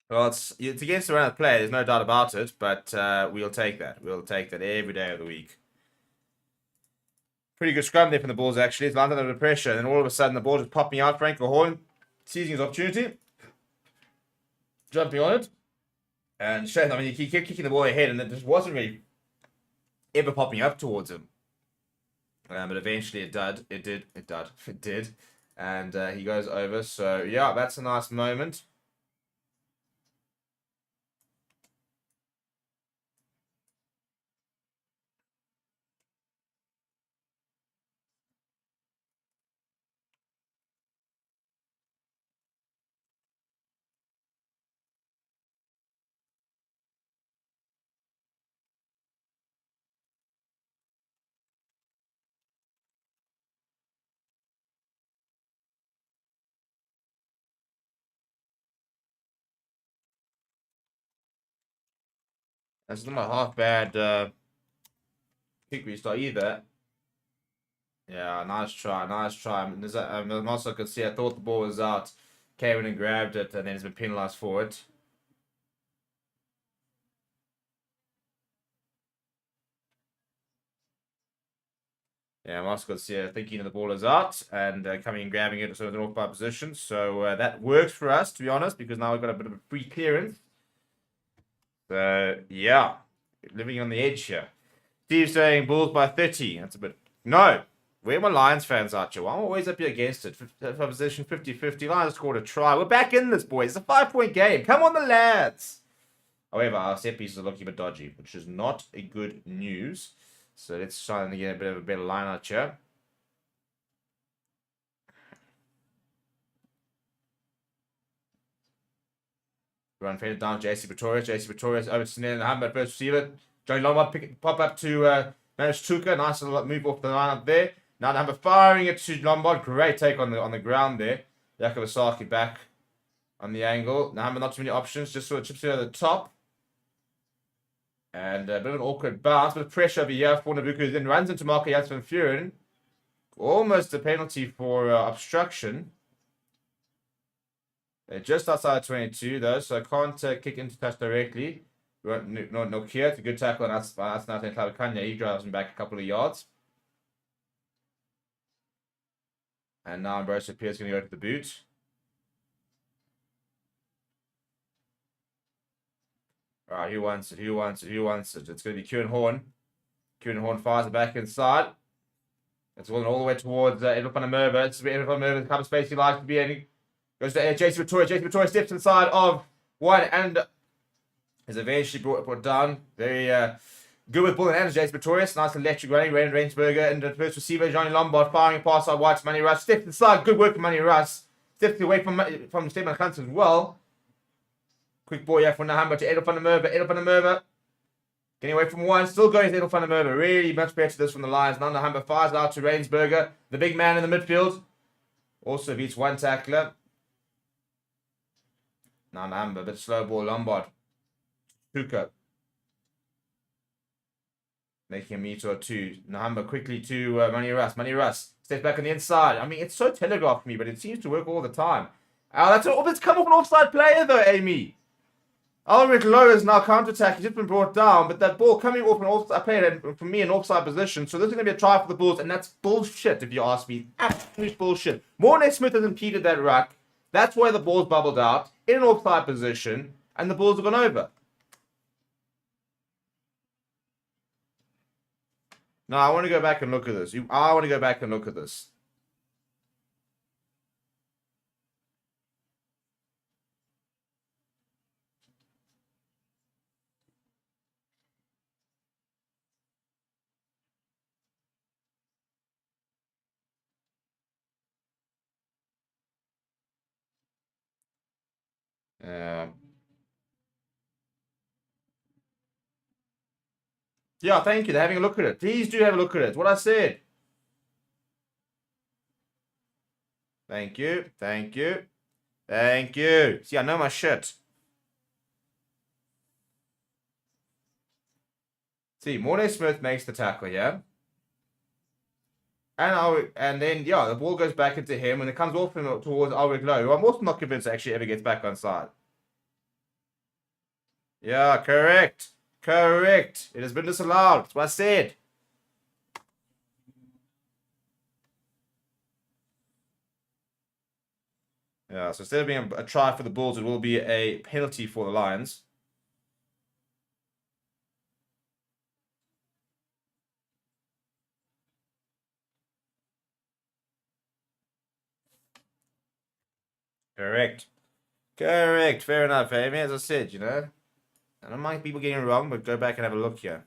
Well, it's against the run of play. There's no doubt about it, but we'll take that. We'll take that every day of the week. Pretty good scrum there from the Bulls, actually. It's landed under pressure, and then all of a sudden the ball just popping out. Franco Horn seizing his opportunity, jumping on it, and showing. I mean, he kept kicking the ball ahead, and it just wasn't really ever popping up towards him. But eventually it did. It did. And he goes over. So, yeah, that's a nice moment. That's not a half bad kick restart either. Yeah, nice try, nice try. I mean, also could see, I thought the ball was out. Came in and grabbed it, and then he's been penalised for it. Yeah, Moscow's thinking the ball is out and coming and grabbing it sort of an off-by position. So that works for us, to be honest, because now we've got a bit of a free clearance. So, yeah, living on the edge here. Steve saying Bulls by 30. That's a bit... No. Where are my Lions fans at, Joe? I'm always up here against it. Position 50-50. Lions scored a try. We're back in this, boys. It's a 5-point game. Come on, the lads. However, our set pieces are looking a bit dodgy, which is not a good news. So let's try and get a bit of a better line out here. Run faded down, JC Pretorius. JC Pretorius over to Snell and Humbert, first receiver. Johnny Lombard pop up to Manish Tuka. Nice little move off the line up there. Now the Humber firing it to Lombard. Great take on the ground there. Yakavasaki back on the angle. Now Humber not too many options. Just sort of chips it over the top. And a bit of an awkward bounce. Bit of pressure over here for Nabuku. Then runs into Marco Janssen Furen. Almost a penalty for obstruction. They're just outside 22 though, so I can't kick into touch directly. No Kia. It's a good tackle, and that's Nathan Clavicania. He drives him back a couple of yards. And now Ambrose Pierce going to go to the boot. All right, who wants it? Who wants it? Who wants it? It's going to be Kieran Horn. Kieran Horn fires it back inside. It's going all the way towards Edward van der Merwe. It's Edward van der Merwe, the kind of space he likes to be in. He goes to JC Victoria. JC Victoria steps inside of one and is eventually brought down. Very good with ball in hand. JC Victoria. Nice electric running. Raymond Rainsberger and the first receiver, Johnny Lombard, firing a pass out wide to Manny Russ. Steps inside. Good work from Manny Russ. Steps away from Stephen Hunt as well. Quick ball here from Nahamba to Edel van der Merwe. Edel van der Merwe getting away from one. Still going to Edel van der Merwe. Really much better this from the Lions. Now Nahamba fires out to Rainsberger. The big man in the midfield. Also beats one tackler. Now Nahamba, a bit slow ball. Lombard. Tuka. Making a meter or two. Nahamba quickly to Money Russ. Money Russ steps back on the inside. I mean, it's so telegraphed for me, but it seems to work all the time. That's come off an offside player, though, Amy. Ulrich Lowe is now counter-attack. He's just been brought down, but that ball coming off an offside player, for me, an offside position. So this is going to be a try for the Bulls, and that's bullshit, if you ask me. Absolute bullshit. Mornay Smith has impeded that ruck. That's why the ball's bubbled out in an offside position, and the Bulls have gone over. No, I want to go back and look at this. I want to go back and look at this. Yeah, thank you. They're having a look at it. Please do have a look at it. What I said. Thank you. Thank you. Thank you. See, I know my shit. See, Mornay Smith makes the tackle, yeah? And then, yeah, the ball goes back into him, and it comes off him towards Ulrich Lowe, who I'm also not convinced actually ever gets back on side. Yeah, correct. Correct. It has been disallowed. That's what I said. Yeah, so instead of being a try for the Bulls, it will be a penalty for the Lions. Correct. Correct. Fair enough, Amy. As I said, you know. I don't mind people getting it wrong, but go back and have a look here.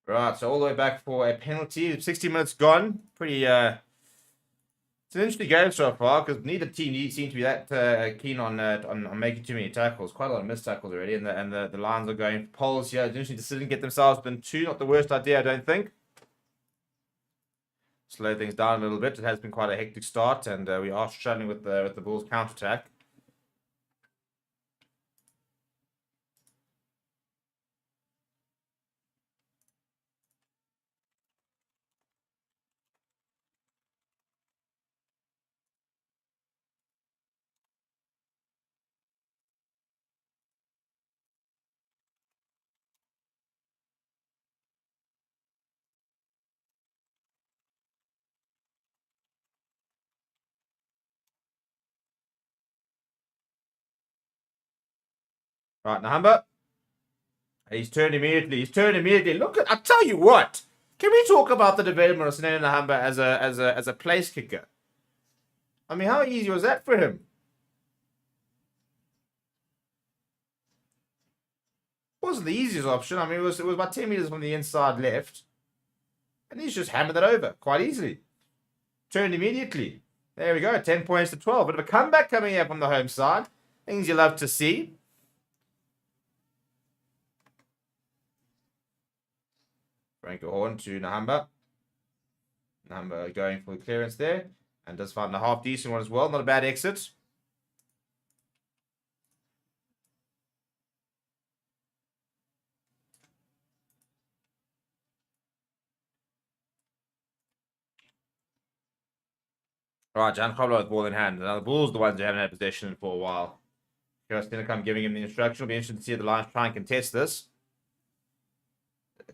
Right, so all the way back for a penalty. 60 minutes gone. Pretty, it's an interesting game so far because neither team seem to be that keen on making too many tackles. Quite a lot of missed tackles already, and the Lions are going for poles here. It's interesting decision to get themselves within two. Not the worst idea, I don't think. Slow things down a little bit. It has been quite a hectic start, and we are struggling with the Bulls' counter-attack. Right, Nahamba. He's turned immediately. He's turned immediately. Look at. I tell you what. Can we talk about the development of Senene Nahamba as a place kicker? I mean, how easy was that for him? Wasn't the easiest option. I mean, it was about 10 meters from the inside left, and he's just hammered that over quite easily. Turned immediately. There we go. 10 points to 12. Bit of a comeback coming here from the home side. Things you love to see. Franco Horn to Nahamba. Nahamba going for the clearance there. And does find a half decent one as well. Not a bad exit. Right, Jan Kobler with ball in hand. Now the Bulls are the ones who haven't had possession for a while. Currie Cup giving him the instruction. It'll be interesting to see the Lions try and contest this.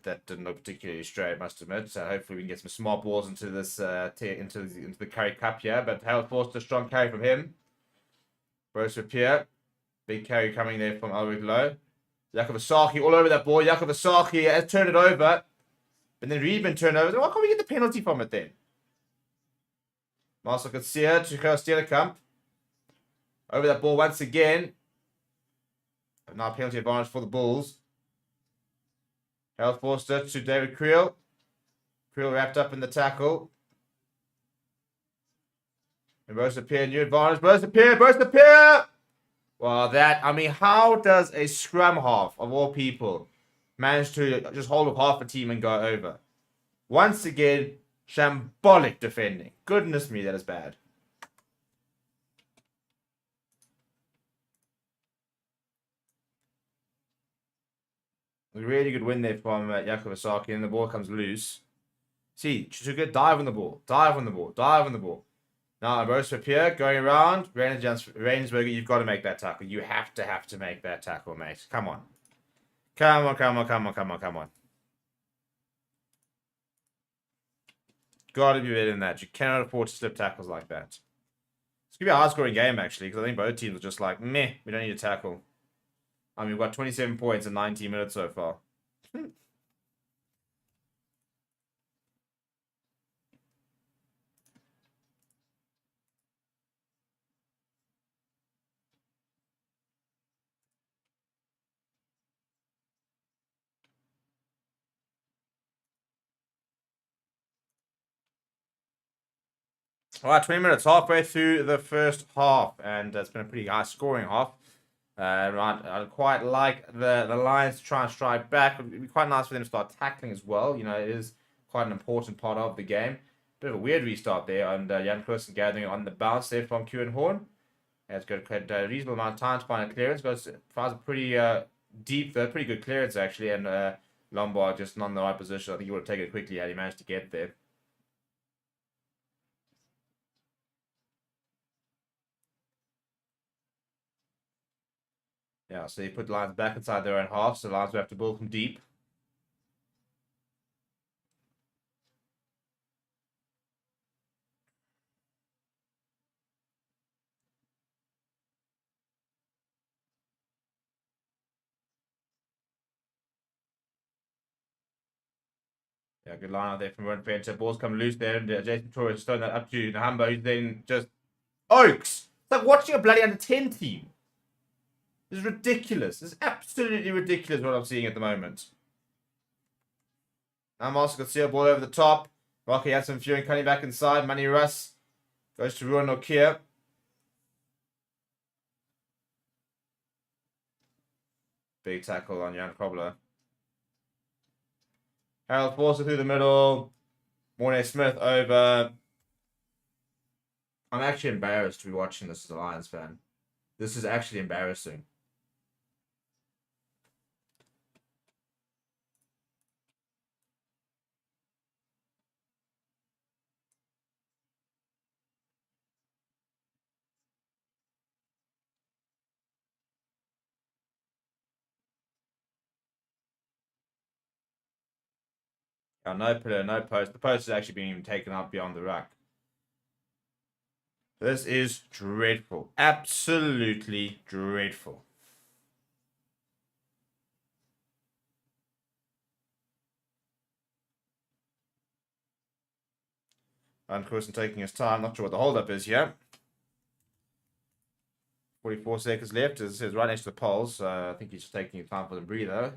That didn't look particularly straight, I must admit. So hopefully we can get some smart balls into this into the Currie Cup here. But Harold forced a strong carry from him. Bruce Pierre. Big carry coming there from Ulrich Lowe. Jakub Asaki all over that ball. Jakub Asaki has turned it over. But then Reedman turned over. Why can't we get the penalty from it then? Marcel Kutsia to Currie Cup. Over that ball once again. Now penalty advantage for the Bulls. Harold Forster to David Creel. Creel wrapped up in the tackle. And Rosa Pierre, new advantage. Rosa Pierre! Well, that, I mean, how does a scrum half, of all people, managed to just hold up half a team and go over. Once again, shambolic defending. Goodness me, that is bad. A really good win there from Jakub Asaki, and the ball comes loose. See, Chuchuka, dive on the ball, dive on the ball, dive on the ball. Now, Rose Pierre going around. Rainsberger, you've got to make that tackle. You have to make that tackle, mate. Come on. Come on, come on, come on, come on, come on. Got to be better than that. You cannot afford to slip tackles like that. It's going to be a high-scoring game, actually, because I think both teams are just like, meh, we don't need a tackle. I mean, we've got 27 points in 19 minutes so far. All right, 20 minutes, halfway through the first half, and it's been a pretty high-scoring half. I quite like the Lions to try and strike back. It would be quite nice for them to start tackling as well. You know, it is quite an important part of the game. Bit of a weird restart there, and Jan Klaassen gathering on the bounce there from Currie Cup. It's got a reasonable amount of time to find a clearance. Finds a pretty deep, pretty good clearance actually, and Lombard just not in the right position. I think he would have taken it quickly had he managed to get there. Yeah, so they put the Lions back inside their own half, so the Lions will have to build from deep. Yeah, good line out there from Ron Fencer. Ball's come loose there, and Jason Torres throwing that up to Nahamba, who's then just Oaks. It's like watching a bloody under 10 team. This is ridiculous. This is absolutely ridiculous what I'm seeing at the moment. Now Marcel got see a ball over the top. Rocky has some fury cutting back inside. Manny Russ goes to Ruan Nokia. Big tackle on Jan Kobler. Harold Forster through the middle. Mornay Smith over. I'm actually embarrassed to be watching this as a Lions fan. This is actually embarrassing. No pillar, no post. The post has actually been even taken up beyond the ruck. This is dreadful. Absolutely dreadful. And Carson taking his time. Not sure what the holdup is here. 44 seconds left. As it says right next to the poles. I think he's just taking his time for the breather.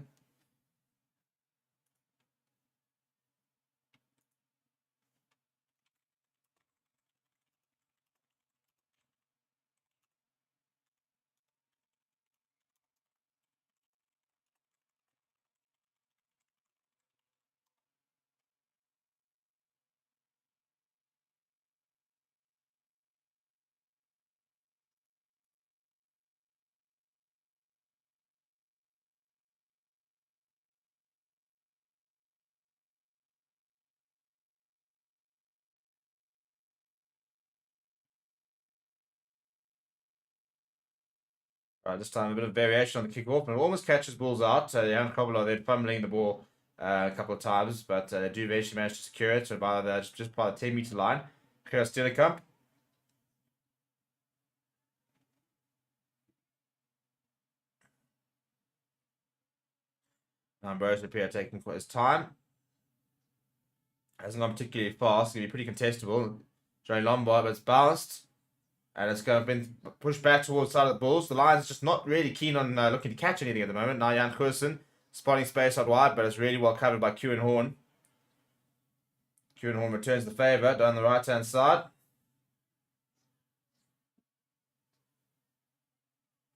Right, this time a bit of variation on the kickoff, and it almost catches balls out. Jan Kobler, they're fumbling the ball a couple of times, but they do eventually manage to secure it. So just by the 10-meter line, Cheslin Kolbe. Ambrose appear taking quite his time. Hasn't gone particularly fast. It's going to be pretty contestable. Johnny Lombard, but it's bounced. And it's going to been pushed back towards the side of the Bulls. The Lions are just not really keen on looking to catch anything at the moment. Now Jan Klaassen spotting space out wide, but it's really well covered by Currie Cup. Currie Cup returns the favour down the right-hand side.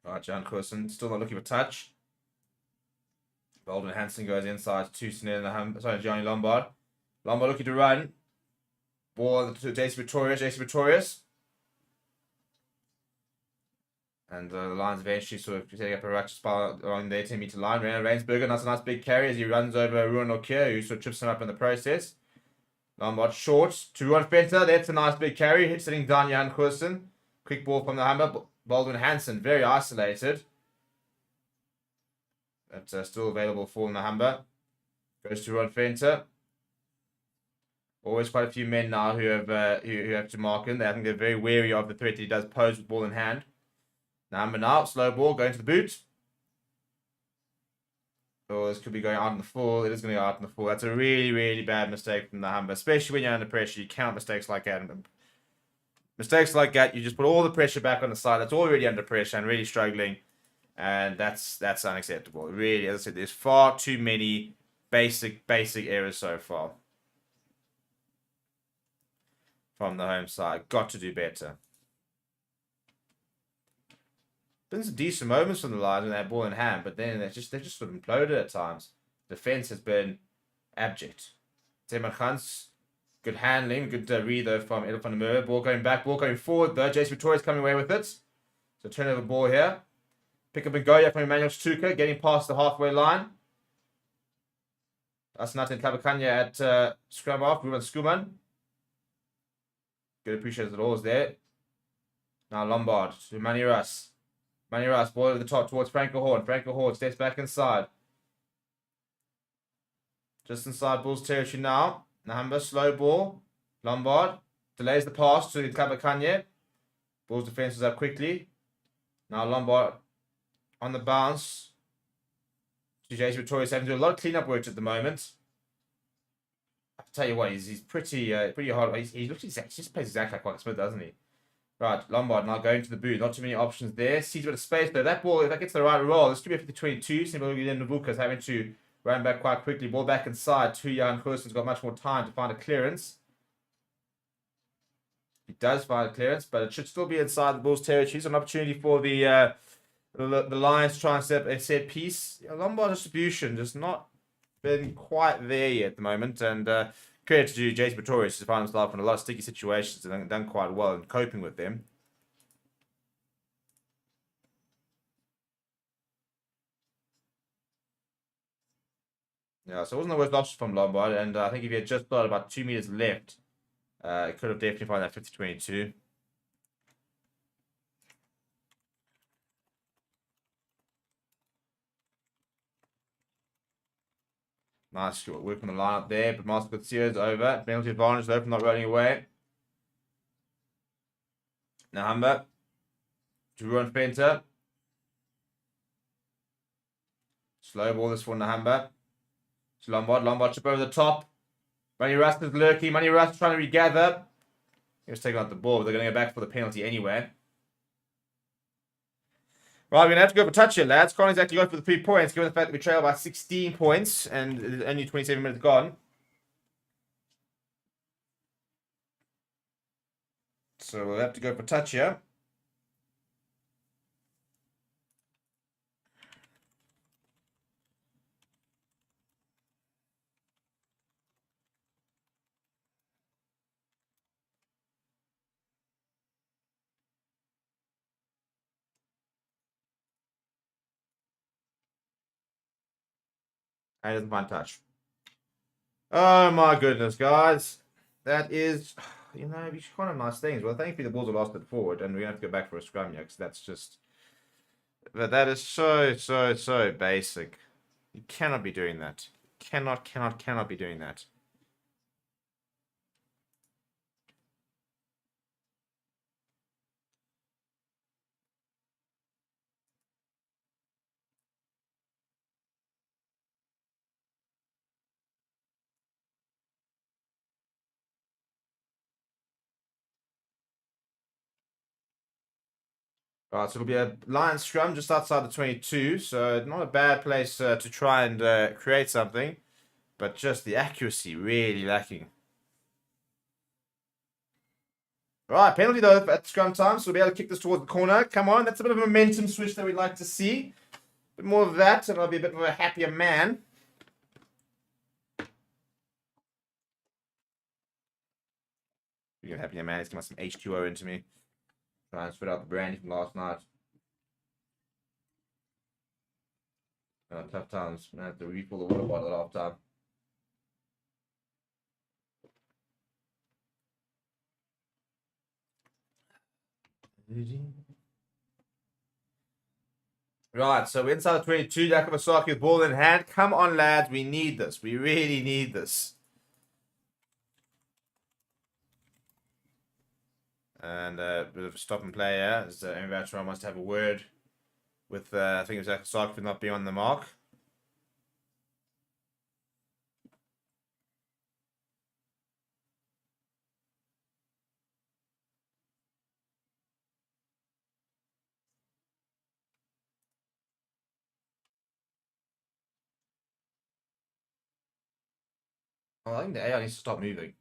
Right, Jan Klaassen still not looking for touch. Baldwin Hansen goes inside to Johnny Lombard. Lombard looking to run. Ball to JC Pretorius. And the Lions eventually sort of setting up a ratchet spot along their 10-meter line. Rainsberger, that's a nice big carry as he runs over Ruan Okia, who sort of trips him up in the process. Lombard short to Ruan Fenter. That's a nice big carry. Sitting down Jan Goosen. Quick ball from the Humber. Baldwin Hansen, very isolated. That's still available for Nahamba. Goes to Ruan Fenter. Always quite a few men now who have to mark him. I think they're very wary of the threat that he does pose with ball in hand. Nahamba now, slow ball, going to the boot. Oh, this could be going out in the full. It is going to go out in the full. That's a really, really bad mistake from Nahamba, especially when you're under pressure. You count mistakes like that. Mistakes like that, you just put all the pressure back on the side that's already under pressure and really struggling. And that's unacceptable. Really, as I said, there's far too many basic errors so far from the home side. Got to do better. Been some decent moments from the Lions when they had ball in hand, but then they've just sort of imploded at times. Defense has been abject. Zeman Khans, good handling, good read though from Edel van der Merwe. Ball going back, ball going forward though. Jason Pretorius coming away with it. So turnover ball here. Pick up and go from Emmanuel Stuka, getting past the halfway line. Asnat Kabakanya at scrum off. Ruben Skuman. Good appreciate the laws there. Now Lombard to Maniras. Maniras, ball over the top towards Franco Horn. Franco Horn steps back inside. Just inside Bulls territory now. Nahamba, slow ball. Lombard delays the pass to Kabakanya. Bulls defense is up quickly. Now Lombard on the bounce. Jason Pretorius having to do a lot of cleanup work at the moment. I have to tell you what, he's pretty hard. He just plays exactly like Quack Smith, doesn't he? Right, Lombard now going to the boot. Not too many options there. Sees a bit of space though. That ball, if that gets the right roll, this could be a 50-22. Similarly, Navuka's having to run back quite quickly. Ball back inside. Jan Goosen's got much more time to find a clearance. He does find a clearance, but it should still be inside the Bulls' territory. So an opportunity for the Lions to try and set a set piece. Lombard distribution just not been quite there yet at the moment. And credit to Jason Pretorius, who's found himself in a lot of sticky situations and done quite well in coping with them. Yeah, so it wasn't the worst option from Lombard, and I think if he had just got about 2 meters left, it could have definitely found that 50-22. Nice work on the line up there, but Master Garcia is over. Penalty advantage though from not running away. Nahamba to Ruan Fenter. Slow ball this for Nahamba. To Lombard. Lombard chip over the top. Money Rust is lurking. Money Rust trying to regather. He was taking out the ball, but they're going to go back for the penalty anyway. Right, we're going to have to go for touch here, lads. Can't exactly go for the 3 points, given the fact that we trail by 16 points and only 27 minutes gone. So we'll have to go for touch here. And he doesn't find touch. Oh my goodness, guys. That is, you know, these kind of nice things. Well, thankfully the Bulls are lost it forward and we're going to have to go back for a scrum here because that's just, but that is so basic. You cannot be doing that. Cannot be doing that. Alright, so it'll be a Lions scrum just outside the 22, so not a bad place to try and create something, but just the accuracy really lacking. Right, penalty though at scrum time, so we'll be able to kick this towards the corner. Come on, that's a bit of a momentum switch that we'd like to see. bit more of that, and I'll be a bit more of a happier man. You're a happier man. He's getting some H2O into me. Try and spit out the brandy from last night. Tough times. I have to refill the water bottle at half time. Right, so we're inside the 22. Yakavasaki with ball in hand. Come on, lads. We need this. We really need this. And a bit of a stop and play here. As Watchalong wants to have a word with, I think it was Yakavasaki for not being on the mark. Oh, I think the AI needs to stop moving.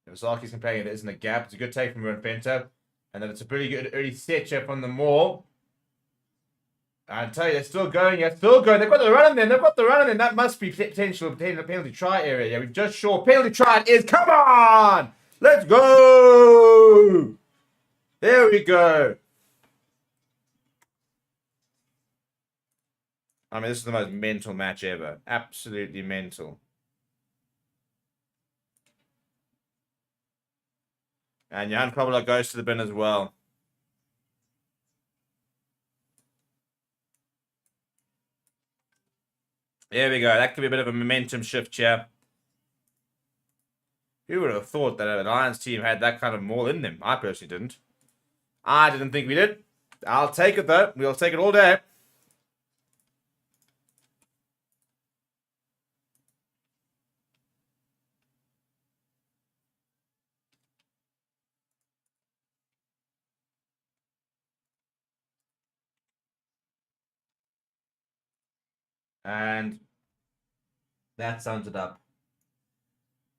Vasaki's complaining there isn't a gap. It's a good take from Runfento. And then it's a pretty good early set here from the Maul. I tell you, they're still going. They're still going. They've got the run in there. They've got the run in there. That must be potential penalty try area. Yeah, we've just short. Penalty try it is. Come on! Let's go! There we go. I mean, this is the most mental match ever. Absolutely mental. And Johan Kobler goes to the bin as well. There we go. That could be a bit of a momentum shift here. Who would have thought that a Lions team had that kind of maul in them? I personally didn't. I didn't think we did. I'll take it, though. We'll take it all day. And that sums it up.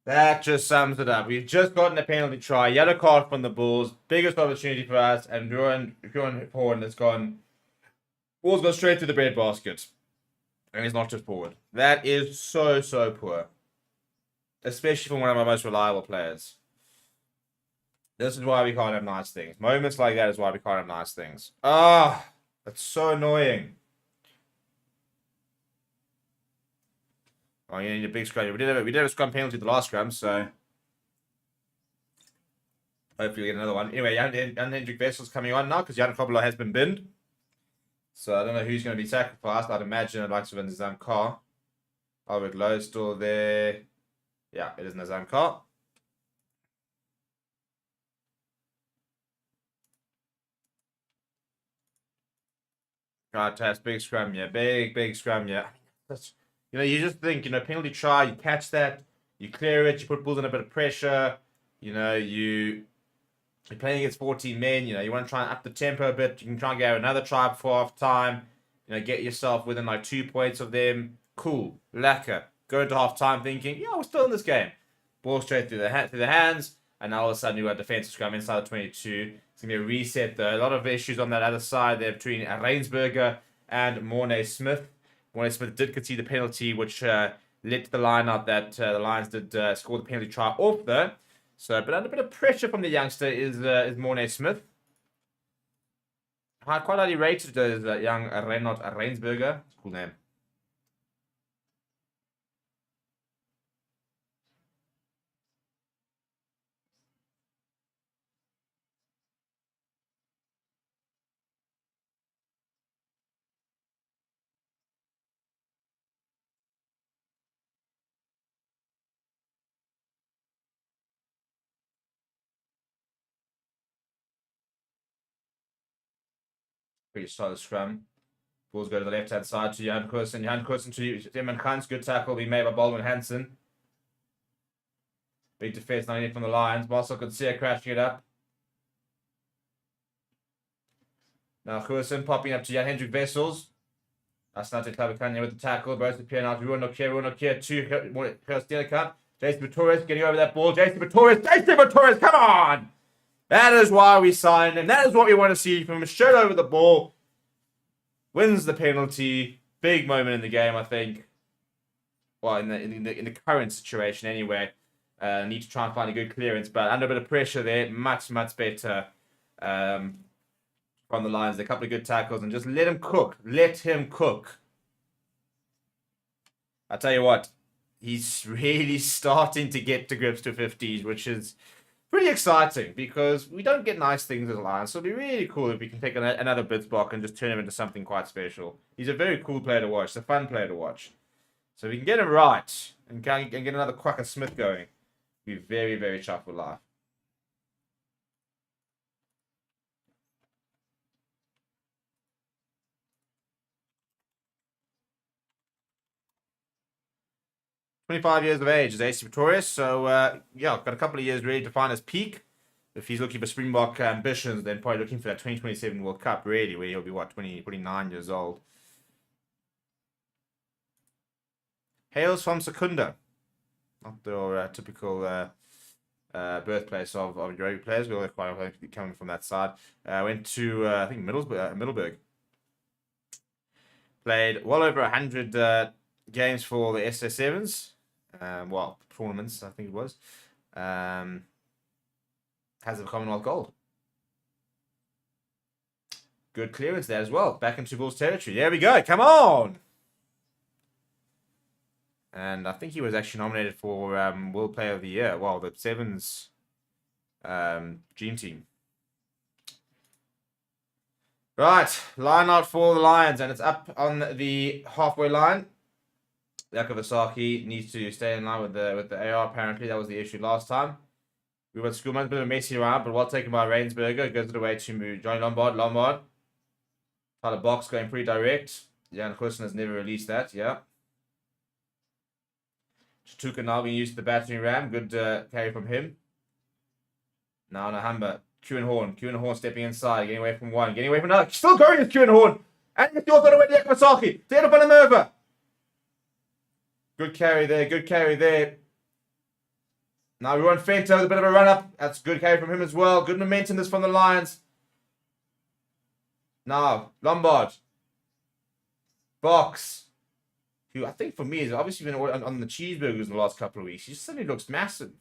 That just sums it up. We've just gotten a penalty try. Yellow card from the Bulls. Biggest opportunity for us. And Ruan Horn has gone. Ball's gone straight to the breadbasket. And he's knocked it forward. That is so, so poor. Especially from one of my most reliable players. This is why we can't have nice things. Moments like that is why we can't have nice things. Ah, that's so annoying. Oh, you need a big scrum. We did have a scrum penalty the last scrum, so hopefully we get another one. Anyway, Jan Hendrik Vessel's coming on now because Jan Kobler has been binned. So I don't know who's going to be sacrificed. I'd imagine I'd like to win Nizam Kar. Albert Lowe still there. Yeah, it is Nizam Kar. Right, test, big scrum, yeah. Big scrum, yeah. That's... You know, you just think, penalty try, you catch that, you clear it, you put Bulls in a bit of pressure, you're playing against 14 men, you want to try and up the tempo a bit, you can try and get another try before half time, get yourself within like 2 points of them, cool, lacquer, go into half time thinking, yeah, we're still in this game. Ball straight through the hands, and now all of a sudden you got a defensive scrum inside the 22. It's going to be a reset though. A lot of issues on that other side there between Reinsberger and Mornay Smith. Mornay Smith did concede the penalty, which led to the line out that the Lions did score the penalty try off though. So, but under a bit of pressure from the youngster is Mornay Smith. Quite highly rated as young Reinhard Reinsberger. Cool name. Pretty solid scrum. Balls go to the left-hand side to Jan Kursen. Jan Kursen to Timon Hans. Good tackle being made by Baldwin Hansen. Big defense, 98 from the Lions. Marcel Coetzee crashing it up. Now Kursen popping up to Jan Hendrik Wessels. Asnate Klavakanya with the tackle. Both appear now to Ruan Nokia to Gerstenekamp. Jason Torres getting over that ball. Jason Torres, come on! That is why we signed him. That is what we want to see from him. Straight over the ball. Wins the penalty. Big moment in the game, I think. Well, in the current situation anyway. Need to try and find a good clearance, but under a bit of pressure there, much better from the Lions. A couple of good tackles and just let him cook. Let him cook. I tell you what, he's really starting to get to grips to 50s, which is pretty exciting because we don't get nice things as Lions. So it'll be really cool if we can take another Blitzbok and just turn him into something quite special. He's a very cool player to watch. It's a fun player to watch. So if we can get him right and get another Quacker Smith going, be very, very chuffed with life. "25 years of age is AC Pretorius, so yeah, got a couple of years really to find his peak. If he's looking for Springbok ambitions, then probably looking for that 2027 World Cup, really, where he'll be, what, 29 years old. Hails from Secunda. Not the typical birthplace of rugby players. We're quite coming from that side. Went to I think Middleburg. Played well over 100 games for the SS7s. Well, tournaments I think it was. Has a Commonwealth gold. Good clearance there as well. Back into Bulls territory. There we go. Come on. And I think he was actually nominated for World Player of the Year. Well, the Sevens Dream Team. Right, line out for the Lions, and it's up on the halfway line. Yakavasaki needs to stay in line with the AR. Apparently, that was the issue last time. We went Schoolman's a bit of a messy around, but well taken by Rainsberger. Goes it away to Johnny Lombard. Tyler Box going pretty direct. Jan Klussen has never released that. Yeah. Chatuka now being used to the battering ram. Good carry from him. Now Nahamba. Kieran Horn stepping inside. Getting away from one. Getting away from another. Still going with Kieran Horn. And it's the other way to Yakmasaki. Take up on him over. Good carry there. Now we run Fento with a bit of a run up. That's good carry from him as well. Good momentum this from the Lions. Now, Lombard. Box. Who I think for me has obviously been on the cheeseburgers in the last couple of weeks. He just suddenly looks massive.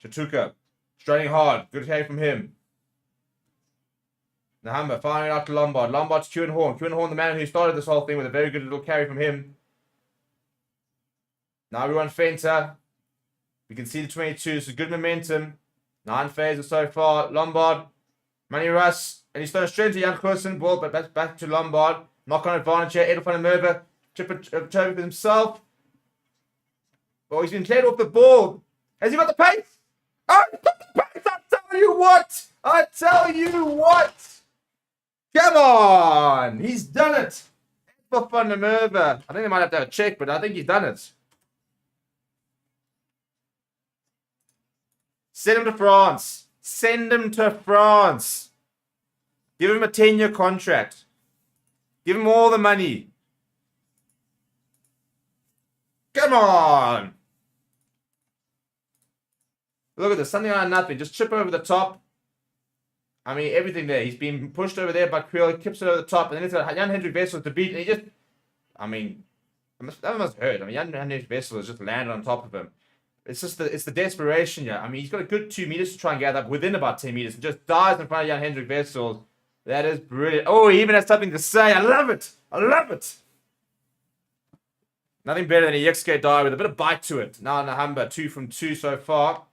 Chatuka. Straining hard. Good carry from him. Nahamba firing out to Lombard. Lombard to Kieran Horn. Kieran Horn, the man who started this whole thing with a very good little carry from him. Now we run Fenter. We can see the 22, so good momentum. 9 phases so far. Lombard. Manny Russ. And he's thrown straight into Jan Klussen. Ball, but back to Lombard. Knock on advantage here. Edel van der Merwe. Chip for himself. Oh, he's been cleared off the ball. Has he got the pace? Oh, he's got the pace! I tell you what! Come on! He's done it! For van der Merwe. I think they might have to have a check, but I think he's done it. Send him to France. Send him to France. Give him a 10-year contract. Give him all the money. Come on. Look at this. Something like nothing. Just chip over the top. I mean, everything there. He's been pushed over there by Creel. He tips it over the top. And then it's got Jan-Hendrik Wessels to beat. And he just... I mean... That must hurt. I mean, Jan-Hendrik Wessels just landed on top of him. It's just the desperation, yeah. I mean, he's got a good 2 meters to try and gather up within about 10 meters and just dives in front of Jan-Hendrik Wessels. That is brilliant. Oh, he even has something to say. I love it. I love it. Nothing better than a Yexke dive with a bit of bite to it. Now Nahamba, 2 from 2 so far.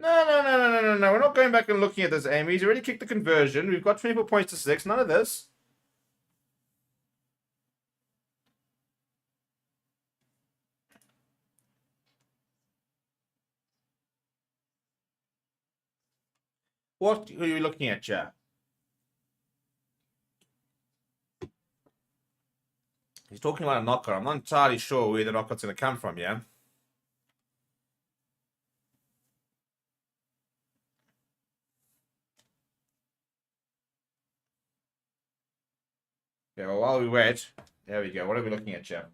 No. We're not going back and looking at this, Amy. He's already kicked the conversion. We've got 24 points to 6. None of this. What are you looking at, Jack? He's talking about a knocker. I'm not entirely sure where the knockout's going to come from, yeah? Okay, well, while we wait, there we go. What are we looking at, Jack?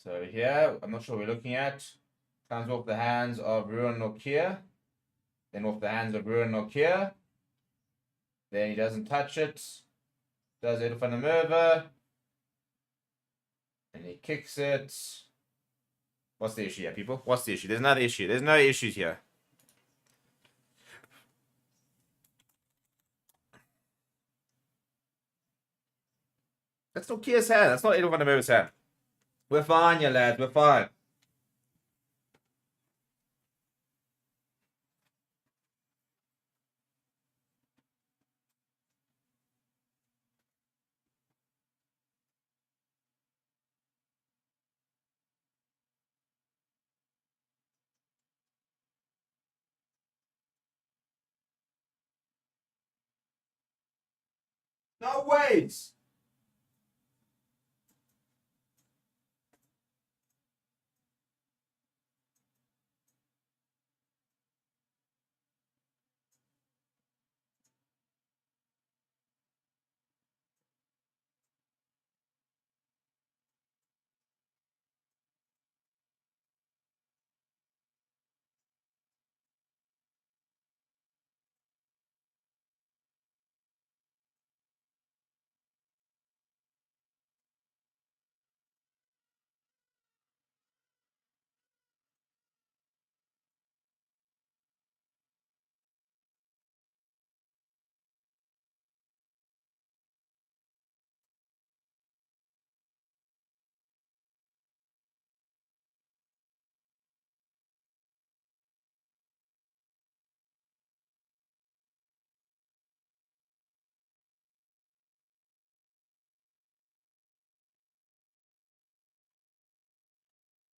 So here, I'm not sure what we're looking at. Comes off the hands of Ruan Nokia. Then off the hands of Ruan Nokia. Then he doesn't touch it. Does it van der Merwe. And he kicks it. What's the issue here, people? What's the issue? There's another issue. There's no issues here. That's Nokia's hand. That's not Edel van der Merwe's hand. We're fine, you lads. We're fine. No, wait!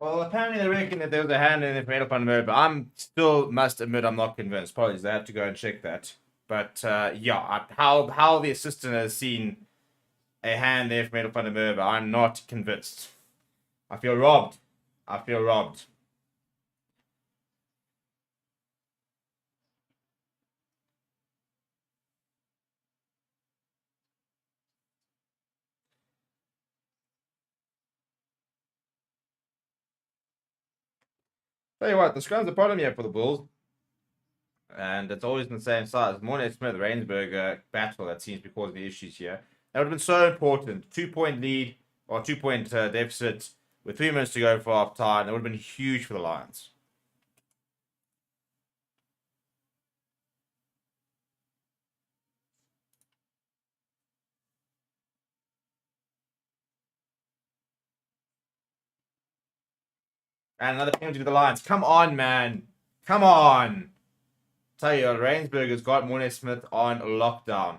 Well, apparently they reckon that there was a hand in it from Edel van der Merwe, but I'm still must admit I'm not convinced. Apologies, I have to go and check that. But yeah, how the assistant has seen a hand there from Edel van der Merwe, I'm not convinced. I feel robbed. I feel robbed. Tell you what, the scrum's the problem here for the Bulls. And it's always been the same size. Mornay Smith Rainsberg battle that seems to be causing the issues here. That would have been so important. 2-point lead or 2-point deficit with 3 minutes to go for half time. That would have been huge for the Lions. And another penalty to the Lions. Come on, man. Come on. Tell you, Rainsberg has got Mornay Smith on lockdown.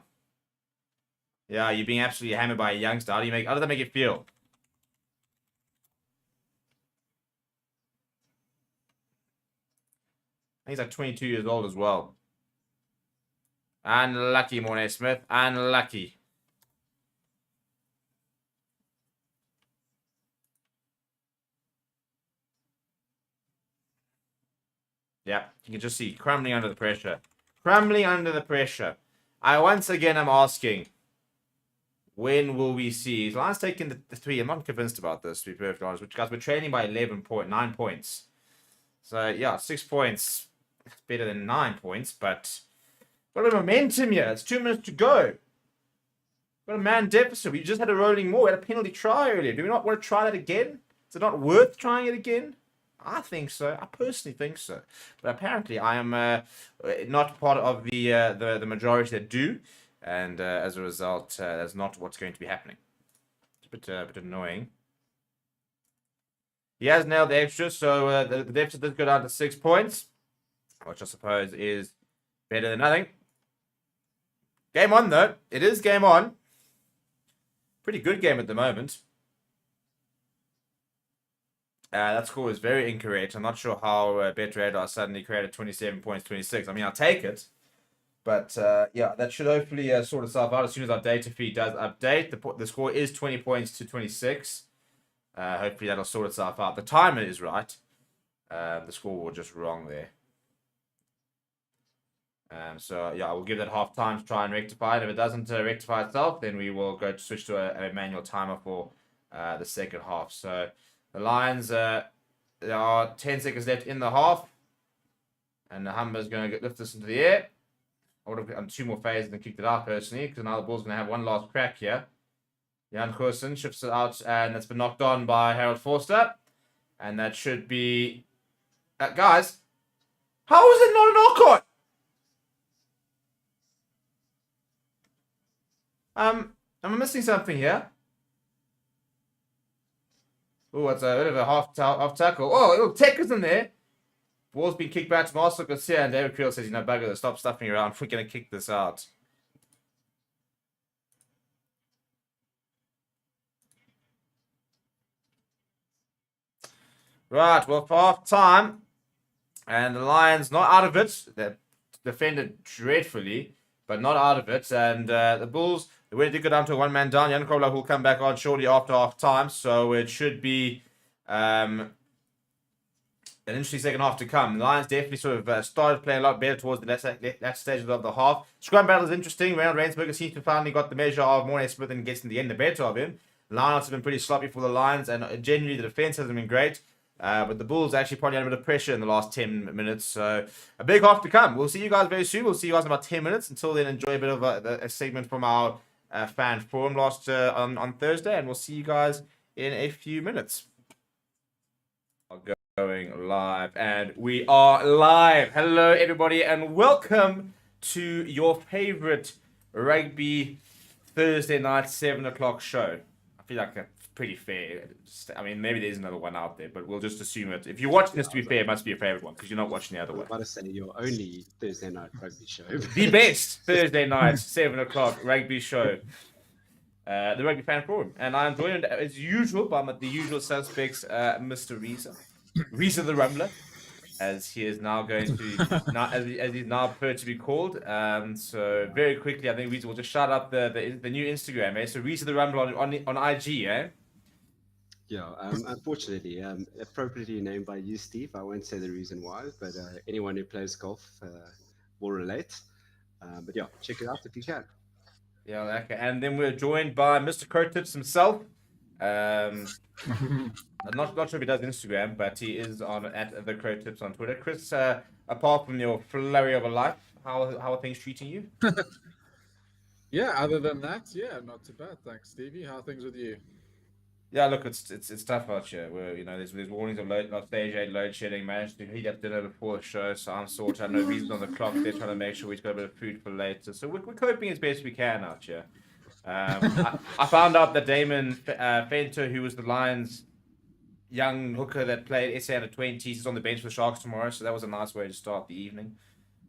Yeah, you're being absolutely hammered by a youngster. How does that make you feel? He's like 22 years old as well. Unlucky, Mornay Smith. Unlucky. Yeah, you can just see crumbling under the pressure. Crumbling under the pressure. I once again am asking, when will we see? Lions taking the 3. I'm not convinced about this, to be perfectly honest. Which guys, we're trailing by 9 points. So yeah, 6 points. It's better than 9 points, but what a momentum here. It's 2 minutes to go. Got a man deficit. We just had a rolling more. We had a penalty try earlier. Do we not want to try that again? Is it not worth trying it again? I think so. I personally think so. But apparently I am not part of the majority that do. And as a result, that's not what's going to be happening. bit annoying. He has nailed the extra, so the deficit does go down to 6 points, which I suppose is better than nothing. Game on, though. It is game on. Pretty good game at the moment. That score is very incorrect. I'm not sure how BetRadar suddenly created 27 points, 26. I mean, I'll take it. But, yeah, that should hopefully sort itself out as soon as our data feed does update. The score is 20 points to 26. Hopefully that'll sort itself out. The timer is right. The score was just wrong there. So, yeah, I will give that half time to try and rectify it. If it doesn't rectify itself, then we will switch to a manual timer for the second half. So, the Lions, there are 10 seconds left in the half. And the Humber's going to lift this into the air. I would have done 2 more phases and kicked it out personally, because now the ball's going to have one last crack here. Jan Goosen shifts it out, and that's been knocked on by Harold Forster. And that should be... guys, how is it not a knock-on? Am I missing something here? Oh, it's a bit of a half tackle. Oh, look, Tech is in there. Ball's been kicked back to Marcel Garcia, and David Creel says, bugger this, stop stuffing around. We're going to kick this out. Right, well, for half time, and the Lions not out of it. They defended dreadfully, but not out of it. And the Bulls, they really did go down to a one-man down. Jan Kolbe will come back on shortly after half time, so it should be an interesting second half to come. The Lions definitely sort of started playing a lot better towards the last stages of the half. Scrum battle is interesting. Reinhard Rensburger seems to have finally got the measure of Mornay Smith and gets in the end the better of him. The lineouts have been pretty sloppy for the Lions, and generally the defense hasn't been great. But the Bulls actually probably had a bit of pressure in the last 10 minutes. So a big half to come. We'll see you guys very soon. We'll see you guys in about 10 minutes. Until then, enjoy a bit of a segment from our fan forum on Thursday. And we'll see you guys in a few minutes. Going live. And we are live. Hello, everybody. And welcome to your favorite rugby Thursday night 7 o'clock show. I feel like that's pretty fair. I mean, maybe there's another one out there, but we'll just assume it. If you're watching this, to be fair, it must be your favorite one because you're not watching the other one. I'm about to say your only Thursday night rugby show. The best Thursday night 7 o'clock rugby show. The Rugby Fan Forum. And I'm joined as usual by the usual suspects, Mr. Reza the Rumbler, as he is now going to, as he's now preferred to be called. So very quickly, I think Reza will just shout out the new Instagram, eh? So Reza the Rumbler on IG, eh? Yeah, unfortunately, appropriately named by you, Steve. I won't say the reason why, but anyone who plays golf will relate. But yeah, check it out if you can. Yeah, okay. And then we're joined by Mr. Curtips himself. I'm not sure if he does Instagram, but he is on at the Curtips on Twitter. Chris, apart from your flurry of a life, how are things treating you? Yeah, other than that, yeah, not too bad. Thanks, Stevie. How are things with you? Yeah, look, it's tough out here. Where there's warnings of stage 8 load shedding. Managed to heat up dinner before the show, so I'm sorted. I know Reason's on the clock. They're trying to make sure we've got a bit of food for later. So we're coping as best we can out here. I found out that Damon Fenter, who was the Lions' young hooker that played SA under 20s, is on the bench for the Sharks tomorrow. So that was a nice way to start the evening.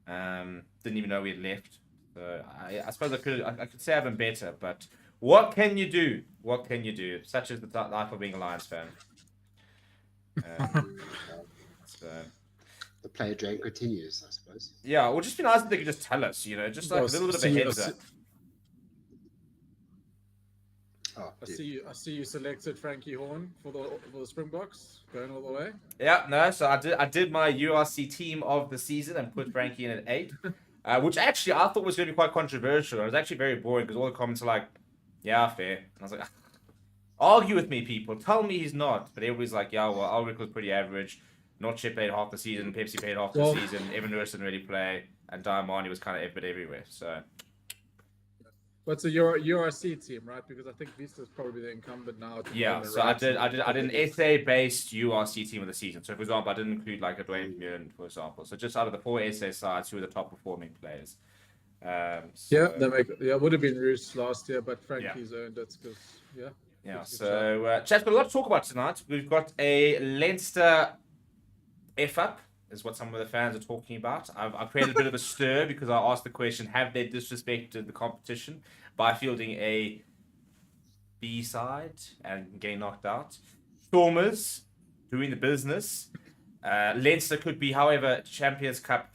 Didn't even know we had left. So I suppose I could say I've been better, but. What can you do? What can you do? Such is the life of being a Lions fan. So the player drain continues, I suppose. Yeah, well, just be nice if they could just tell us, just like a little bit of a heads up. I see you selected Frankie Horn for the Springboks, going all the way. Yeah, no, so I did my URC team of the season and put Frankie in at 8, which actually I thought was going to be quite controversial. It was actually very boring because all the comments are like, yeah, fair. And I was like, argue with me, people. Tell me he's not. But everybody's like, yeah, well, Ulrich was pretty average. Notche played half the season. Pepsi played half the season. Evan Lewis didn't really play. And Diamani was kind of a bit everywhere. So. But it's a URC team, right? Because I think Vista's probably the incumbent now. Yeah, so I did an SA-based URC team of the season. So, for example, I didn't include like a Dwayne Muren, for example. So just out of the 4 SA sides, who were the top performing players. Yeah, it would have been Roos last year, but Frankie's earned it because Yeah, Good so chat's got a lot to talk about tonight. We've got a Leinster F up, is what some of the fans are talking about. I've created a bit of a stir because I asked the question: have they disrespected the competition by fielding a B side and getting knocked out? Stormers doing the business. Leinster could be, however, Champions Cup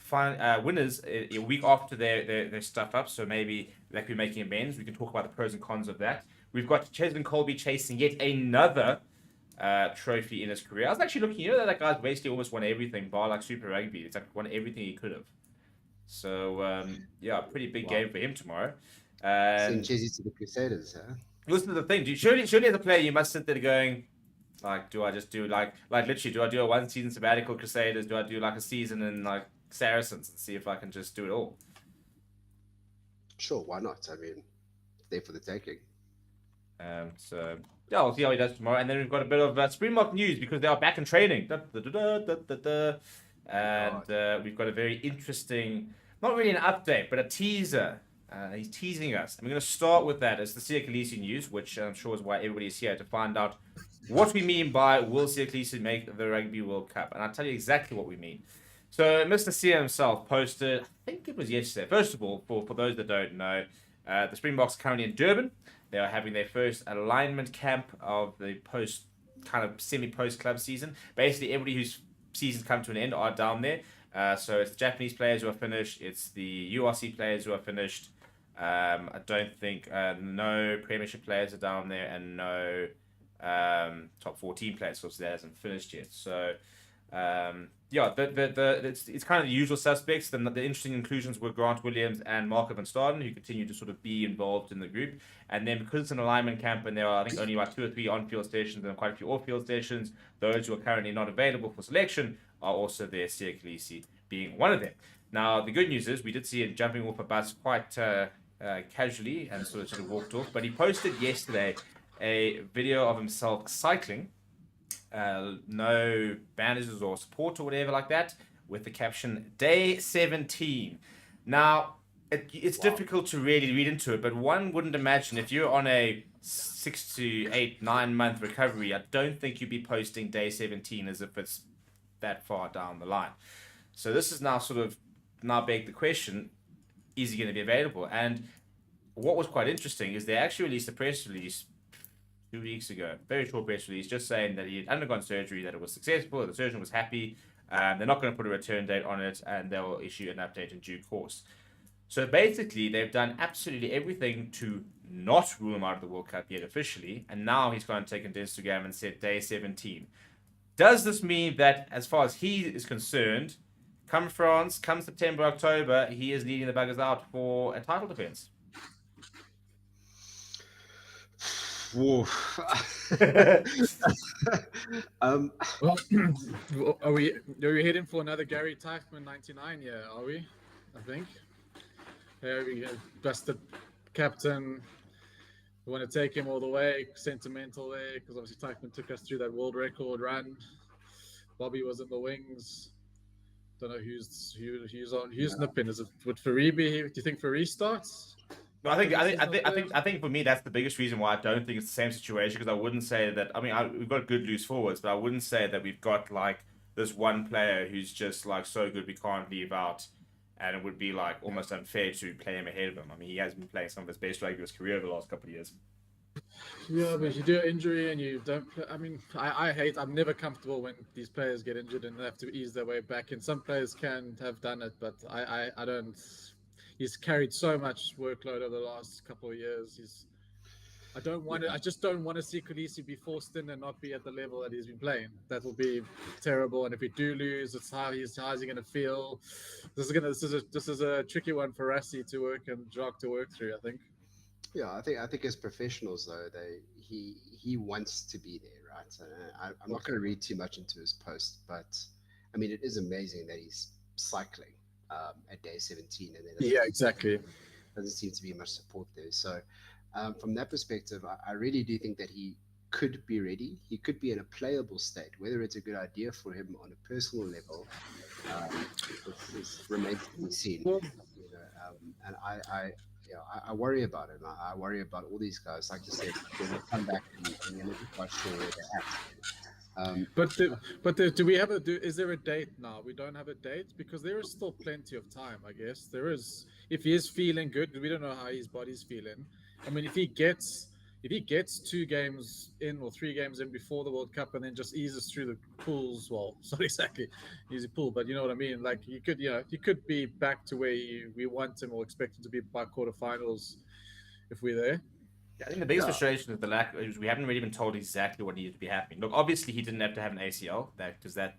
winners a week after their stuff up, so maybe they could be making amends. We can talk about the pros and cons of that. We've got Cheslin Kolbe chasing yet another trophy in his career. I was actually looking, that guy's basically almost won everything, bar like Super Rugby. It's like won everything he could have. So, yeah, pretty big game for him tomorrow. Send And Chesy to the Crusaders, huh? listen to the thing, surely as a player, you must sit there going, like, do I just do like literally, do I do a 1 season sabbatical Crusaders? Do I do like a season in like Saracens and see if I can just do it all? Sure, why not? I mean, there for the taking. So yeah, we'll see how he does tomorrow. And then we've got a bit of Springbok news because they are back in training. And we've got a very interesting, not really an update, but a teaser. He's teasing us. And we're going to start with that as the Kolisi news, which I'm sure is why everybody is here to find out what we mean by will Kolisi make the Rugby World Cup. And I'll tell you exactly what we mean. So Mr. Sia himself posted, I think it was yesterday. First of all, for those that don't know, the Springboks are currently in Durban. They are having their first alignment camp of the post kind of semi-post club season. Basically, everybody whose seasons come to an end are down there. So it's the Japanese players who are finished. It's the URC players who are finished. I don't think no Premiership players are down there, and no top 14 players, because that hasn't finished yet. So yeah, it's kind of the usual suspects. The interesting inclusions were Grant Williams and Marco van Staden, who continue to sort of be involved in the group. And then because it's an alignment camp and there are, I think, only about 2 or 3 on-field stations and quite a few off-field stations, those who are currently not available for selection are also there, Kolisi being one of them. Now, the good news is we did see him jumping off a bus quite casually and sort of walked off. But he posted yesterday a video of himself cycling. No bandages or support or whatever like that, with the caption day 17. Now it's difficult to really read into it, but one wouldn't imagine if you're on a 6 to 8, 9 month recovery, I don't think you'd be posting day 17 as if it's that far down the line. So this is now beg the question, is he going to be available? And what was quite interesting is they actually released a press release 2 weeks ago, very short press release, just saying that he had undergone surgery, that it was successful, the surgeon was happy. They're not going to put a return date on it, and they'll issue an update in due course. So basically, they've done absolutely everything to not rule him out of the World Cup yet officially, and now he's gone and taken to Instagram and said day 17. Does this mean that, as far as he is concerned, come France, come September, October, he is leading the buggers out for a title defense? Whoa. Well, are we heading for another Gary Teichmann 99 year? Are we? I think. Here we go. Busted captain. We want to take him all the way. Sentimental there, because obviously Teichmann took us through that world record run. Bobby was in the wings. Don't know who's nipping. Is it with Faribi? Do you think Faribi starts? No, I think for me that's the biggest reason why I don't think it's the same situation, because I wouldn't say that. I mean, we've got good loose forwards, but I wouldn't say that we've got like this one player who's just like so good we can't leave out, and it would be like almost unfair to play him ahead of him. I mean, he has been playing some of his best rugby of his career over the last couple of years. Yeah, but if you do an injury and you don't play, I mean, I'm never comfortable when these players get injured and they have to ease their way back. And some players can have done it, but I don't. He's carried so much workload over the last couple of years. I just don't want to see Kolisi be forced in and not be at the level that he's been playing. That will be terrible. And if we do lose, how is he going to feel? This is a tricky one for Rassie to work and Jacques to work through, I think. Yeah, I think as professionals though, he wants to be there, right? So I'm not going to read too much into his post, but I mean it is amazing that he's cycling at day 17, and then exactly. Doesn't seem to be much support there. So from that perspective, I really do think that he could be ready. He could be in a playable state. Whether it's a good idea for him on a personal level, it remains to be seen. And yeah, I worry about it. I worry about all these guys. Like you said, they're going to come back and you're never quite sure where they're at. Do we have a do? Is there a date now? We don't have a date because there is still plenty of time. I guess there is. If he is feeling good, we don't know how his body's feeling. I mean, if he gets 2 games in or 3 games in before the World Cup and then just eases through the pools, well, it's not exactly easy pool, but you know what I mean. Like he could be back to where we want him or expect him to be by quarterfinals if we're there. Yeah, I think the biggest Yeah, frustration is the lack. Is we haven't really been told exactly what needed to be happening. Look, obviously he didn't have to have an ACL, because that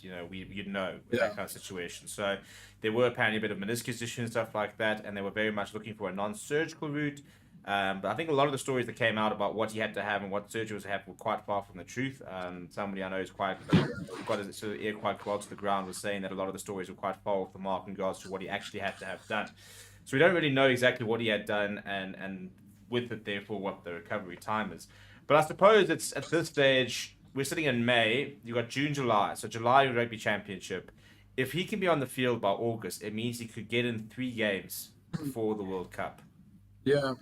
you'd know with that kind of situation. So there were apparently a bit of meniscus issues and stuff like that, and they were very much looking for a non-surgical route. But I think a lot of the stories that came out about what he had to have and what surgery was to have were quite far from the truth. Somebody I know is got his sort of ear quite close to the ground was saying that a lot of the stories were quite far off the mark in regards to what he actually had to have done. So we don't really know exactly what he had done and with it, therefore, what the recovery time is. But I suppose it's at this stage, we're sitting in May, you've got June, July. So July Rugby Championship. If he can be on the field by August, it means he could get in 3 games before the World Cup. Yeah.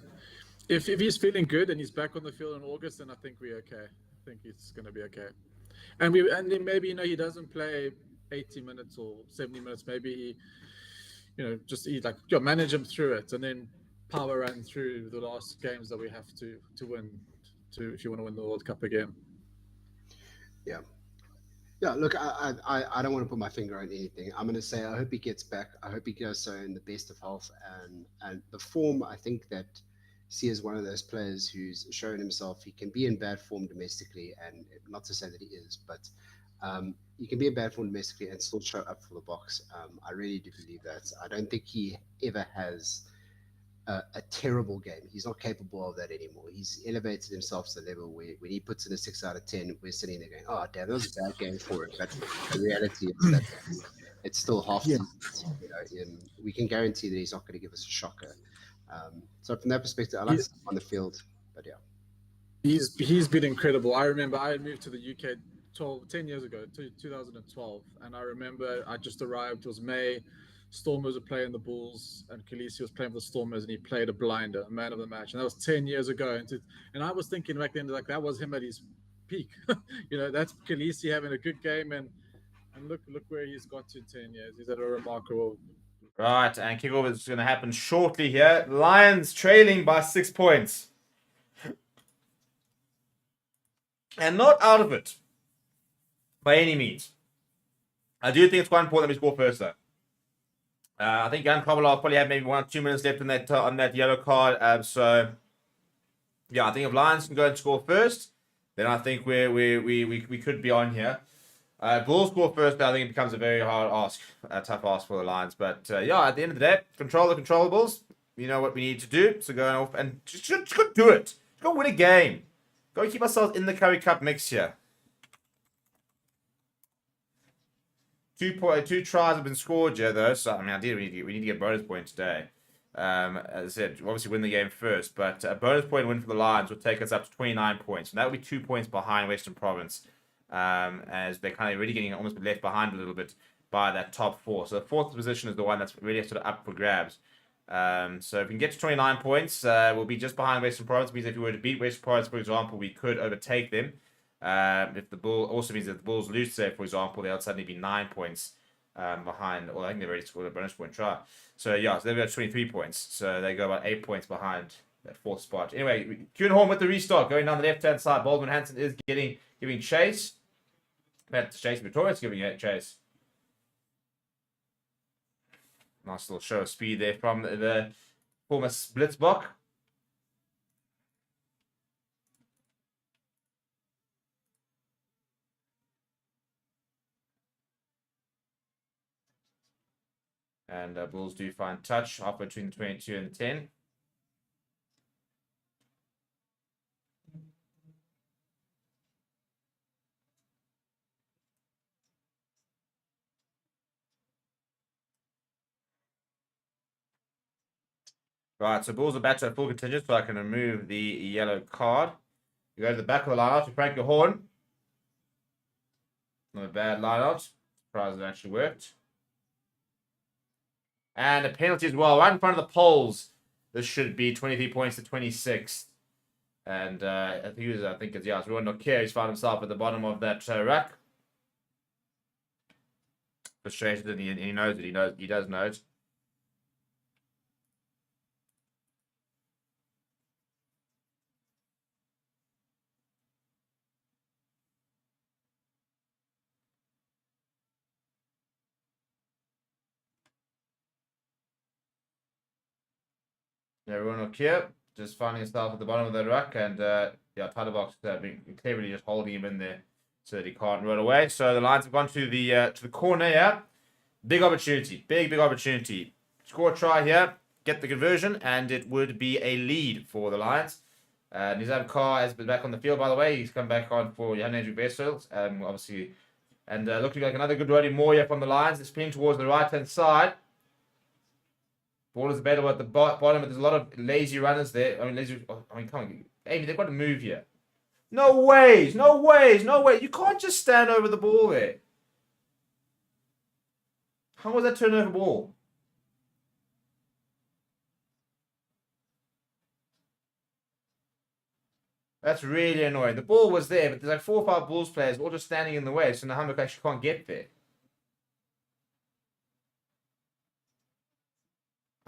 If he's feeling good and he's back on the field in August, then I think we're okay. I think it's going to be okay. And then maybe he doesn't play 80 minutes or 70 minutes. Maybe he manage him through it and then power run through the last games that we have to win if you want to win the World Cup again. yeah. Yeah, look, I don't want to put my finger on anything. I'm going to say I hope he gets back. I hope he goes so in the best of health and the form. I think that C is one of those players who's shown himself. He can be in bad form domestically, and not to say that he is, but he can be in bad form domestically and still show up for the box. I really do believe that. I don't think he ever has a terrible game. He's not capable of that anymore. He's elevated himself to the level where when he puts in a 6 out of 10, we're sitting there going, "Oh, damn, that was a bad game for him." But the reality is that it's still half Yeah. decent. We can guarantee that he's not going to give us a shocker. So from that perspective, I like to see him on the field. But yeah, He's been incredible. I remember I moved to the UK 10 years ago, 2012, and I remember I just arrived. It was May. Stormers were playing the Bulls, and Kolisi was playing for the Stormers, and he played a blinder, a man of the match, and that was 10 years ago. And I was thinking back then, like that was him at his peak. That's Kolisi having a good game, and look where he's got to 10 years. He's at a remarkable. Right, and kickoff is going to happen shortly here. Lions trailing by 6 points. And not out of it by any means. I do think it's quite important that we score first, though. I think Jan Kovalov probably had maybe 1 or 2 minutes left on that yellow card. So, yeah, I think if Lions can go and score first, then I think we could be on here. Bulls score first, but I think it becomes a very hard ask, a tough ask for the Lions. But yeah, at the end of the day, control the controllables. You know what we need to do. So go off and just go do it. Just go win a game. Go keep ourselves in the Currie Cup mix here. 2 tries have been scored here, though. So, I mean, ideally, we need to get a bonus point today. As I said, obviously win the game first. But a bonus point win for the Lions would take us up to 29 points. And that would be 2 points behind Western Province. As they're kind of really getting almost left behind a little bit by that top 4. So the 4th position is the one that's really sort of up for grabs. So if we can get to 29 points, we'll be just behind Western Province. It means if we were to beat Western Province, for example, we could overtake them. If the Bull also means that if the Bulls lose today, for example, they'll suddenly be 9 points behind. Well, I think they've already scored a bonus point try. So yeah, so they've got 23 points. So they go about 8 points behind that 4th spot. Anyway, Kuhnhorn with the restart going down the left-hand side. Baldwin Hansen is giving chase. That's Chase Victoria's giving it chase. Nice little show of speed there from the former Blitzbok. And Bulls do find touch halfway between the 22 and the 10. Right, so Bulls are back to a full contingent, so I can remove the yellow card. You go to the back of the lineout to Frank Horn. Not a bad lineout. Surprised it actually worked. And a penalty as well, right in front of the poles. This should be 23 points to 26. And I think it's Ruan Nokia. He's found himself at the bottom of that rack. Frustrated, and he knows it. He does know it. Ruan Nokia just finding himself at the bottom of the rack, and title box being cleverly just holding him in there so that he can't run away. So the Lions have gone to the corner here. Big opportunity. Big opportunity. Score a try here. Get the conversion. And it would be a lead for the Lions. Nizam Carr has been back on the field, by the way. He's come back on for Jan Andrew Vessels. Obviously. And looking like another good Roddy Moore here from the Lions. It's spinning towards the right-hand side. Ball is available at the bottom, but there's a lot of lazy runners there. Come on. Amy, they've got to move here. No ways. You can't just stand over the ball there. How was that turnover ball? That's really annoying. The ball was there, but there's like 4 or 5 Bulls players all just standing in the way, so Nahamuk actually can't get there.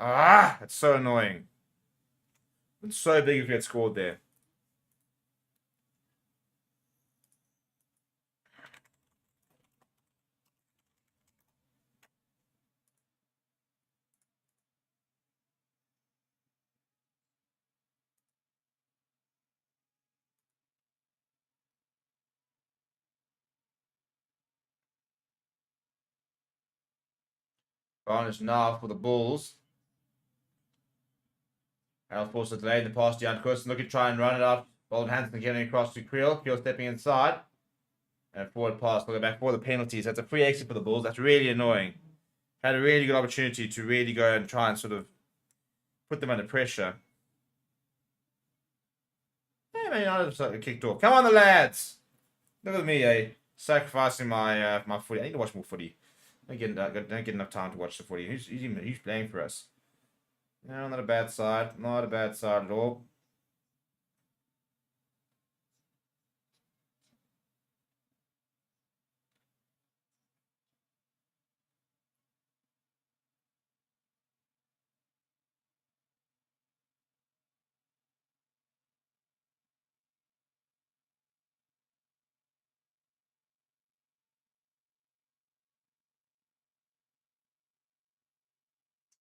That's so annoying. It's so big if we had scored there. Varnish now for the Bulls. And of course, delayed the pass to Jan Kursen. Looking to try and run it up. Bolden Hansen getting across to Creel. Creel stepping inside. And forward pass. Looking back for the penalties. That's a free exit for the Bulls. That's really annoying. Had a really good opportunity to really go and try and sort of put them under pressure. Hey, man, I just kicked off. Come on, the lads. Look at me, sacrificing my my footy. I need to watch more footy. Don't get enough time to watch the footy. Who's playing for us? No, not a bad side. Not a bad side at all.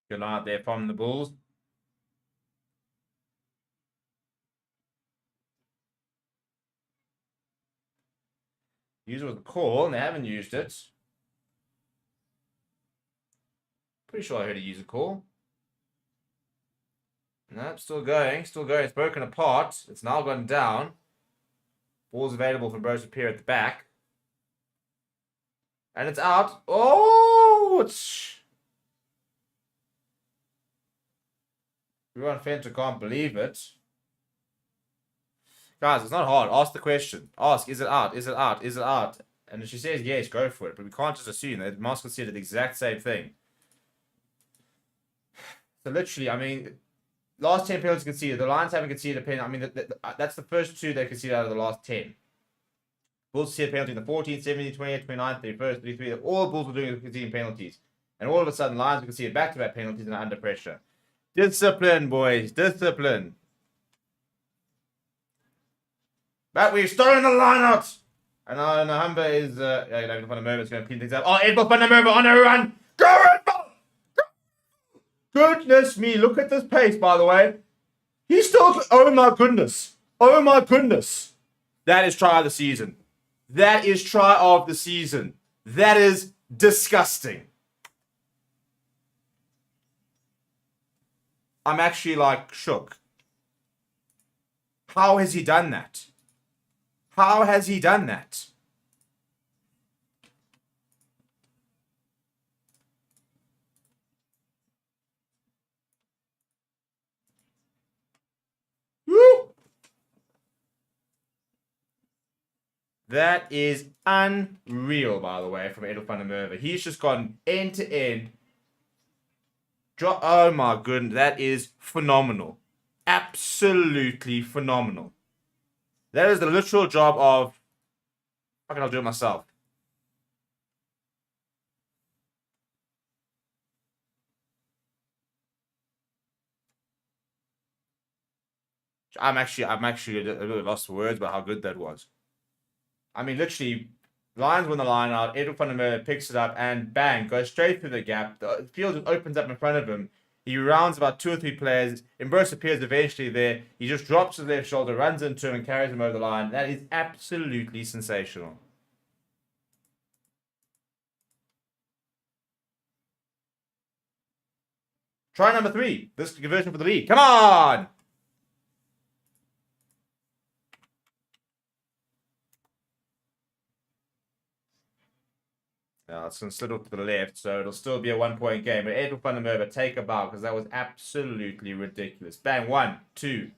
Good line out there from the Bulls. Use it with a call, and they haven't used it. Pretty sure I heard he use a call. Nope, still going. It's broken apart. It's now gone down. Ball's available for Bros Appear at the back. And it's out. Oh! Everyone Fenter can't believe it. Guys, it's not hard. Ask the question. Ask, is it out? Is it out? Is it out? And if she says yes, go for it. But we can't just assume that Moss considered the exact same thing. So literally, I mean, last 10 penalties conceded. The Lions haven't conceded a penalty. I mean, that's the first 2 they conceded out of the last 10. Bulls conceded a penalty in the 14, 17, 28, 29, 31st, 33. All the Bulls were doing was conceding penalties. And all of a sudden, Lions were conceded back-to-back penalties and are under pressure. Discipline, boys. Discipline. But we've stolen the line out. And Nahamba is, David van der Merwe is going to clean things up. Oh, Edward van der Merwe on a run. Go, Edward! Goodness me, look at this pace, by the way. He's still, oh my goodness. Oh my goodness. That is try of the season. That is try of the season. That is disgusting. I'm actually like shook. How has he done that? How has he done that? Woo! That is unreal, by the way, from Edel van der Merwe. He's just gone end to end. Oh my goodness, that is phenomenal. Absolutely phenomenal. That is the literal job of... How can I do it myself? I'm actually a little lost for words about how good that was. I mean, literally, Lions win the line out. Edwin van der Merwe picks it up and bang, goes straight through the gap. The field just opens up in front of him. He rounds about 2 or 3 players. Ambrose appears eventually there. He just drops his left shoulder, runs into him, and carries him over the line. That is absolutely sensational. Try number 3. This conversion for the lead. Come on! Now it's going to slid off to the left, so it'll still be a 1-point game. But Edwin van der Merwe, take a bow, because that was absolutely ridiculous. Bang, 1, 2.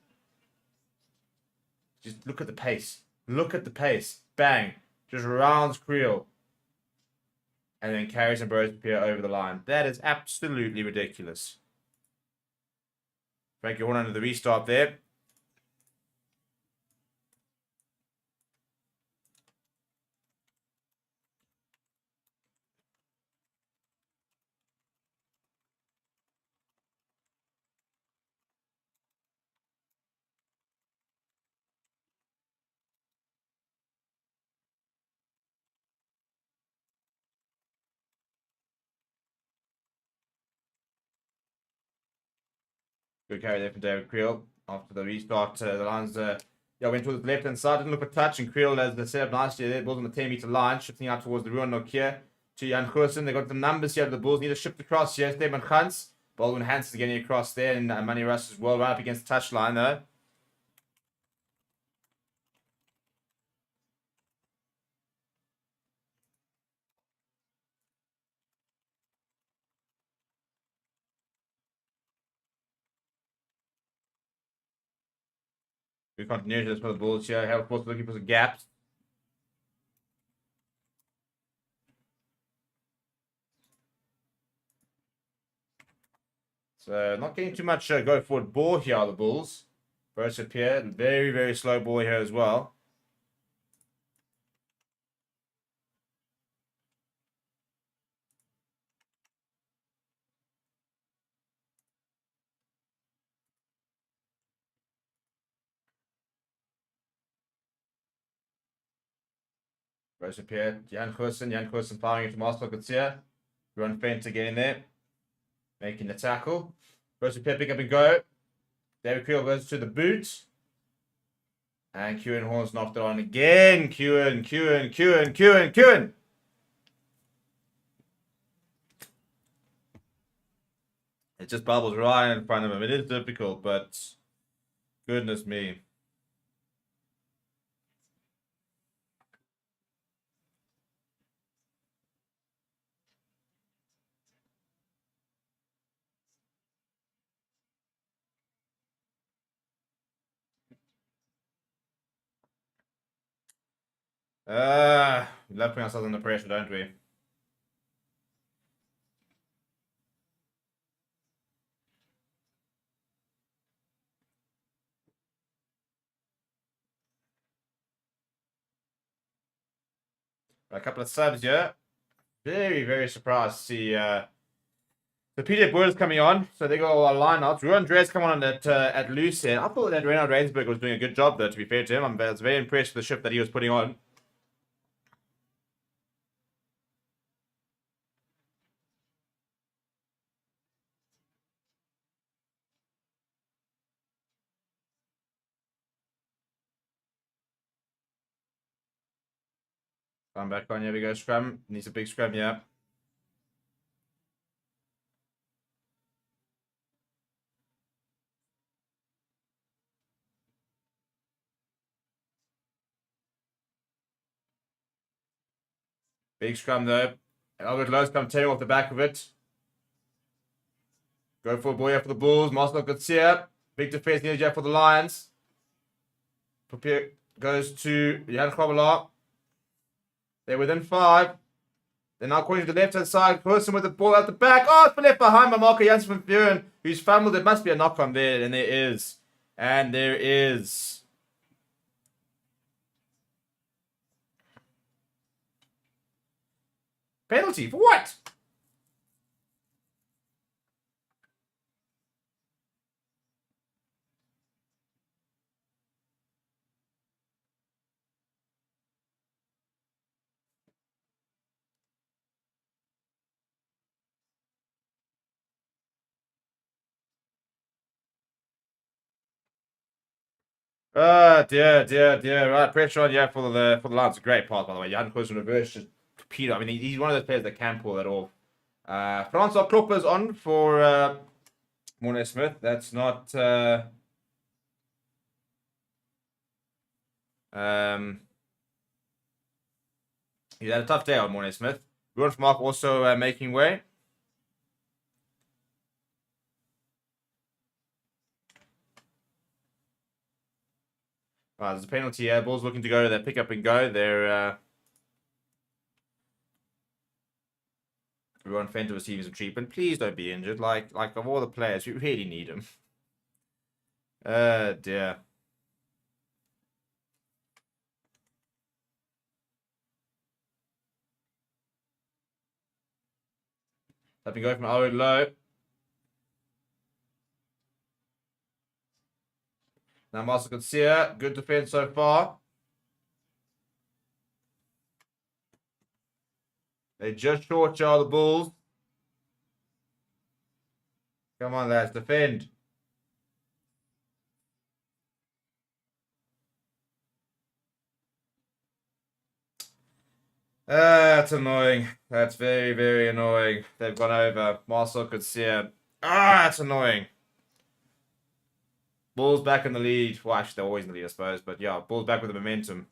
Just look at the pace. Look at the pace. Bang. Just rounds Creel. And then carries Ambrose Pierre over the line. That is absolutely ridiculous. Frankie Horn under the restart there. Good carry there from David Creel. After the restart, the Lions went towards the left-hand side. Didn't look for touch, and Creel has set up nicely there. Bulls on the 10-meter line, shifting out towards the Ruan Nokia to Jan Goosen. They got the numbers here. The Bulls need to shift across here. Steven Gans. Baldwin Hans is getting across there, and Manny Russ as well, right up against the touchline though. Good continuity for the Bulls here. Hell, of course, looking for some gaps. So not getting too much go forward ball here are the Bulls. Burst Pierre, very, very slow ball here as well. Burst Pierre, Jan Goosen firing into Marcel Gutierrez. Run feint to get in there. Making the tackle. Burst Pierre pick up and go. David Creel goes to the boot. And Kieran Horns knocked it on again. Kieran. It just bubbles right in front of him. It is difficult, but goodness me. We love putting ourselves under pressure, don't we? A couple of subs here. Very, very surprised to see the PDF Words coming on. So they got all our lineouts. Ruan Drez come on at loose here. I thought that Reinhard Rainsberg was doing a good job, though, to be fair to him. I was very impressed with the shift that he was putting on. Come back on, here we go, scrum. Needs a big scrum, yeah. Big scrum though. Albert Lowe's come tearing off the back of it. Go for a boy for the Bulls. Marcel Gutierrez. Big defense needed for the Lions. Prepare goes to Jan Kwabola. They're within 5. They're now calling to the left-hand side. Person with the ball at the back. Oh, it's been left behind by Marco Jansen van Vuren, who's fumbled. There must be a knock on there, and there is. And there is. Penalty for what? Dear. Right, pressure on for the Lions. A great pass, by the way. Jan Koos in reverse, just Peter. I mean, he's one of those players that can pull that off. Francois Klopper's on for Morne Smith. That's not. He had a tough day on Morne Smith. Ruan Mark also making way. There's a penalty here. Ball's looking to go to their pick up and go. They're Ruan Fenter receiving some treatment. Please don't be injured. Like of all the players, we really need him. Dear. Let me go from Owen Low. Now Marcel Coetzee, good defense so far. They just short jar the Bulls. Come on, lads, defend. That's annoying. That's very, very annoying. They've gone over. Marcel Coetzee. That's annoying. Bulls back in the lead. Well, actually, they're always in the lead, I suppose. But yeah, Bulls back with the momentum.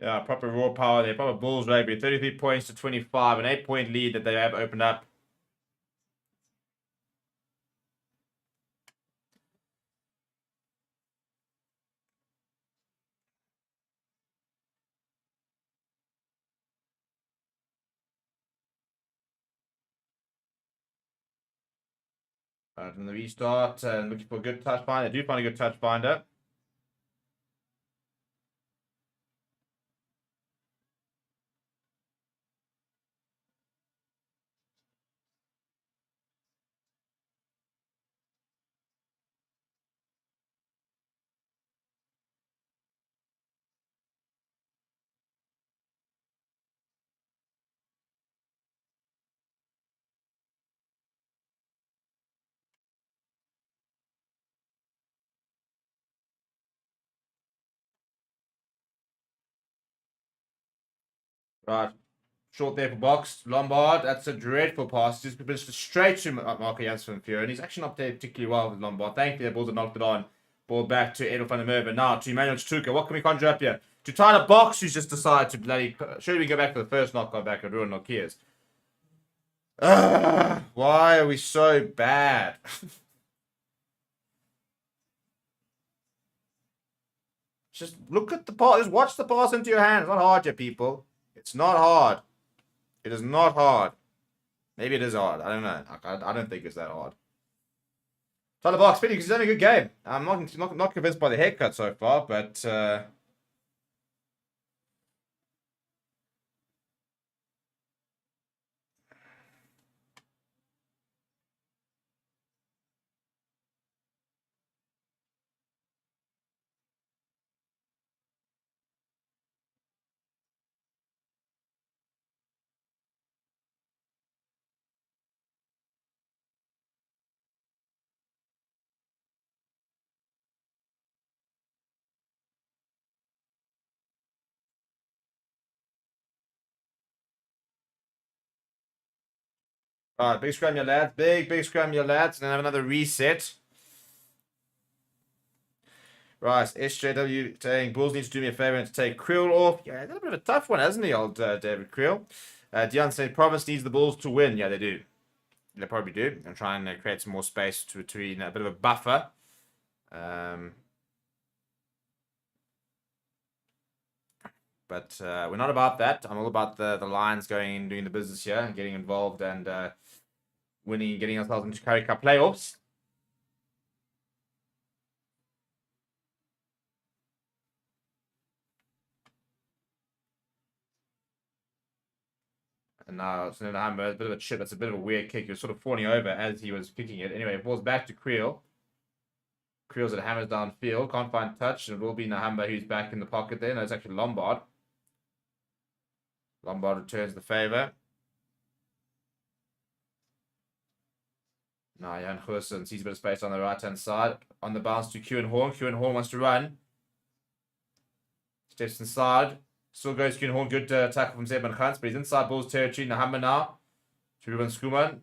Yeah, proper raw power there. Proper Bulls rugby. 33 points to 25. An 8-point lead that they have opened up. From the restart, looking for a good touch finder. They do find a good touch finder. Right. Short there for box. Lombard, that's a dreadful pass. Just been straight to Marco Jansen van Vuren. He's actually not played particularly well with Lombard. Thankfully, the Bulls have knocked it on. Ball back to Edel van der Merwe. Now to Emmanuel Tuka. What can we conjure up here? To tie the box, who's just decided to bloody... Should we go back for the first knockout back and ruin Nokia's? Why are we so bad? Just look at the pass. Just watch the pass into your hands. It's not hard, you people. It's not hard. It is not hard. Maybe it is hard. I don't know. I don't think it's that hard. Tyler Box, because he's having a good game. I'm not convinced by the haircut so far, but All right, big scrum, your lads. Big scrum, your lads. And then have another reset. Right, SJW saying Bulls need to do me a favor and to take Creel off. Yeah, that's a bit of a tough one, hasn't he, old David Creel? Dion saying Province needs the Bulls to win. Yeah, they do. They probably do. And try and create some more space between a bit of a buffer. But we're not about that. I'm all about the Lions going and doing the business here, and getting involved and winning, getting ourselves into Currie Cup playoffs. And now it's a bit of a chip. That's a bit of a weird kick. He was sort of falling over as he was kicking it. Anyway, it falls back to Creel. Creel's at hammers downfield. Can't find touch. And it will be Nahamba who's back in the pocket there. No, it's actually Lombard. Lombard returns the favor. Now Jan Goosen sees a bit of space on the right-hand side. On the bounce to Kewan Horn. Kewan Horn wants to run. Steps inside. Still goes Kewan Horn. Good tackle from Zebman Khans, but he's inside Bulls territory. Nahamba now to Ruben Skuman.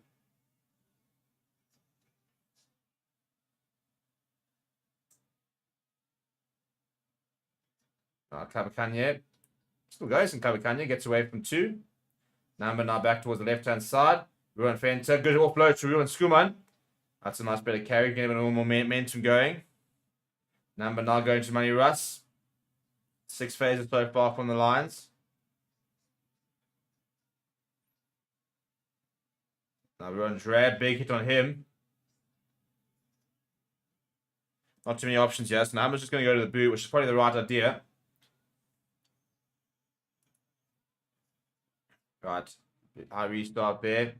Kabakanye. Still goes, and Kabakanye gets away from two. Nahamba now back towards the left-hand side. Ruben Fenter. Good offload to Ruben Skuman. That's a nice bit of carry. Getting a little more momentum going. Nahamba now going to Manny Russ. 6 phases so far from the Lions. Now we're on Drab. Big hit on him. Not too many options here. So Nahamba's just going to go to the boot, which is probably the right idea. Right. High restart there.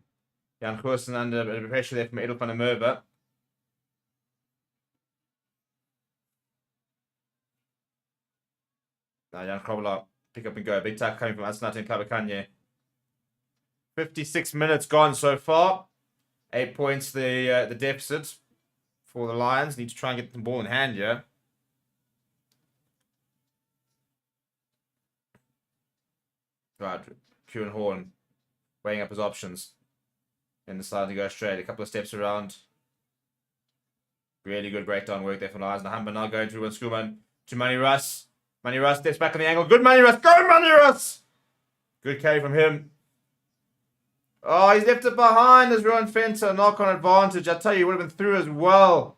Jan Goosen under a bit of pressure there from Edel van der Merwe. Now Jan Krobler, pick up and go. Big tackle coming from Asnat and Kabakanye. 56 minutes gone so far. 8 points the deficit for the Lions. Need to try and get the ball in hand here. Right, Kewan Horn weighing up his options. And deciding to go straight. A couple of steps around. Really good breakdown work there for the Lions. Nahamba now going through Skuman to Manny Russ. Manny Russ steps back on the angle. Good Manny Russ. Go Manny Russ! Good carry from him. Oh, he's left it behind as Ruan Fenter. Knock on advantage. I tell you, he would have been through as well.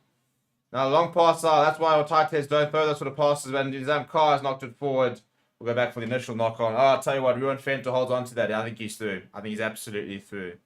Now, long pass out. That's why our tight heads don't throw those sort of passes. When Nizam Carr has knocked it forward, we'll go back for the initial knock on. Oh, I'll tell you what, Ruan Fenter holds on to that. I think he's through. I think he's absolutely through.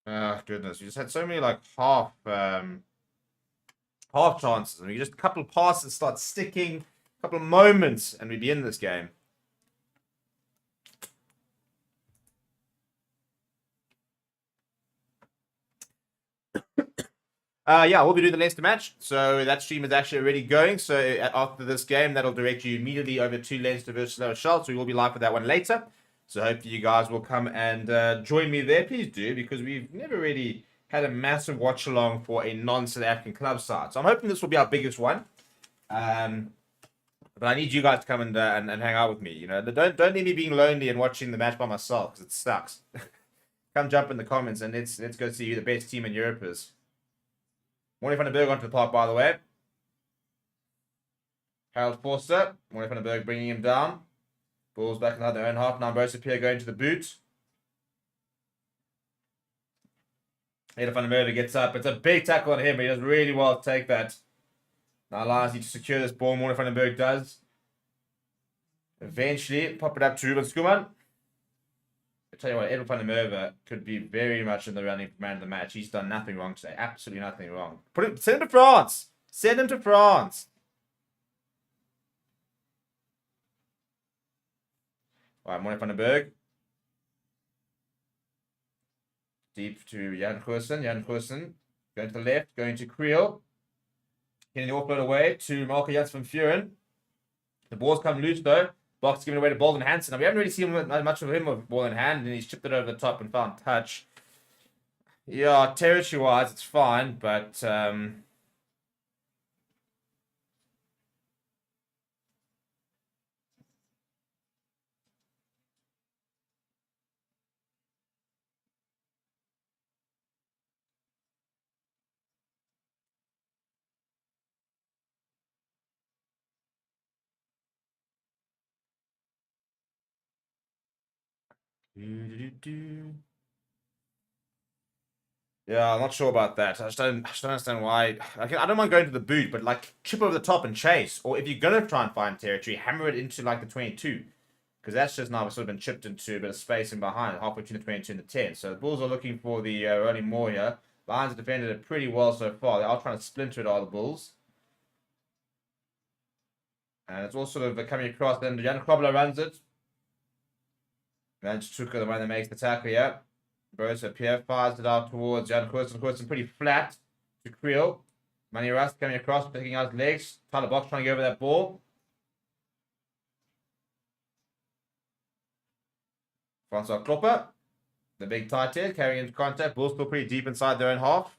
Oh, goodness. You just had so many, like, half chances. I mean, just a couple of passes start sticking, a couple of moments, and we'd be in this game. Yeah, we'll be doing the Leinster match. So that stream is actually already going. So after this game, that'll direct you immediately over to Leinster versus La Rochelle. So we will be live for that one later. So hopefully you guys will come and join me there. Please do, because we've never really had a massive watch along for a non-South African club side. So I'm hoping this will be our biggest one. But I need you guys to come and hang out with me. You know, don't leave me being lonely and watching the match by myself, because it sucks. Come jump in the comments and let's go see who the best team in Europe is. Morning van den Berg onto the park, by the way. Harold Forster. Morning van den Berg bringing him down. Bulls back in their own half. Now Bosa Pierre going to the boot. Edel van der Merwe gets up. It's a big tackle on him, but he does really well to take that. Now Lions need to secure this ball. Morning van den Berg does. Eventually, pop it up to Ruben Skuman. I tell you what, Edwin van der Merwe could be very much in the running for man of the match. He's done nothing wrong today. Absolutely nothing wrong. Send him to France. Send him to France. All right, Monica van den Berg. Deep to Jan Goosen. Jan Goosen going to the left, going to Creel. Getting the offload away to Marco Jans van Vuren. The ball's come loose though. Box giving away to Bolden Hansen. Now, we haven't really seen much of him with ball in hand, and he's chipped it over the top and found touch. Yeah, territory-wise, it's fine, but yeah, I'm not sure about that. I just don't understand why. I don't mind going to the boot, but like chip over the top and chase. Or if you're gonna try and find territory, hammer it into like the 22, because that's just now sort of been chipped into a bit of space in behind, halfway between the 22 and the 10. So the Bulls are looking for the rolling more here. Lions have defended it pretty well so far. They are trying to splinter it, all the Bulls. And it's all sort of coming across. Then Jan Krobler runs it. Managed to the one that makes the tackle, yeah. Bosa Pierre fires it out towards Jan Goosen. Goosen pretty flat to Creel. Manny Rust coming across, picking out his legs. Tyler Box trying to get over that ball. Francois Klopper, the big tight head, carrying into contact. Ball's still pretty deep inside their own half.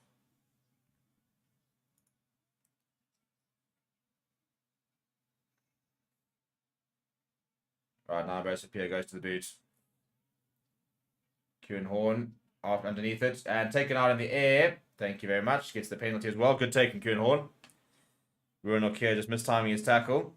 All right, now Bosa Pierre goes to the boot. Kieran Horn off underneath it and taken out in the air. Thank you very much. Gets the penalty as well. Good taking, Kieran Horn. Ruan Okia just mistiming his tackle.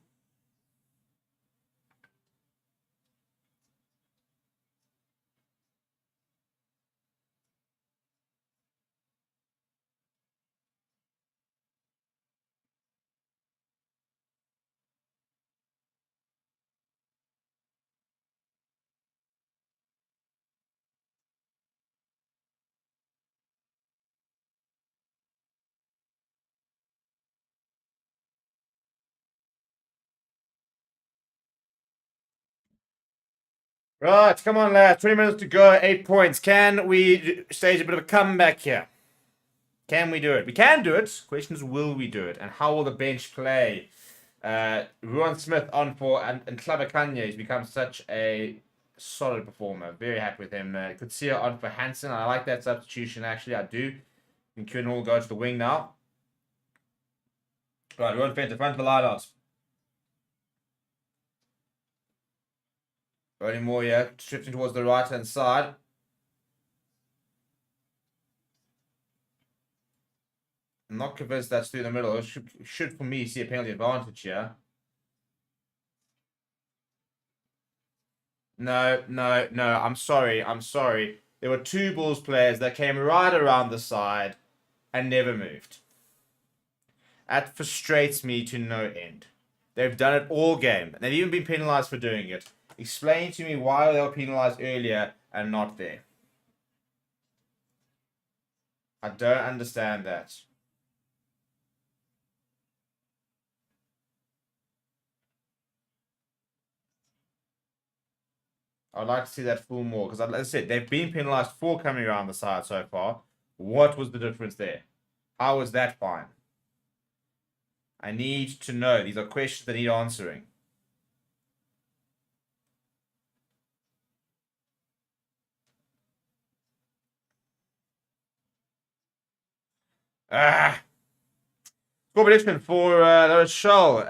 Right, come on, lads. 20 minutes to go. 8 points. Can we stage a bit of a comeback here? Can we do it? We can do it. Question is, will we do it? And how will the bench play? Ruan Smith on for and Klaver Kanye has become such a solid performer. Very happy with him. Kutsia on for Hansen. I like that substitution, actually. I do. And Kuhn will go to the wing now. Right, Ruan Fenter, front of the lineouts. Rolling more, yeah. Shifting towards the right-hand side. I'm not convinced that's through the middle. It should for me, see a penalty advantage here. No. I'm sorry. There were two Bulls players that came right around the side and never moved. That frustrates me to no end. They've done it all game. They've even been penalised for doing it. Explain to me why they were penalised earlier and not there. I don't understand that. I'd like to see that full more because, as I said, they've been penalised for coming around the side so far. What was the difference there? How was that fine? I need to know. These are questions that need answering. Score prediction for La Rochelle.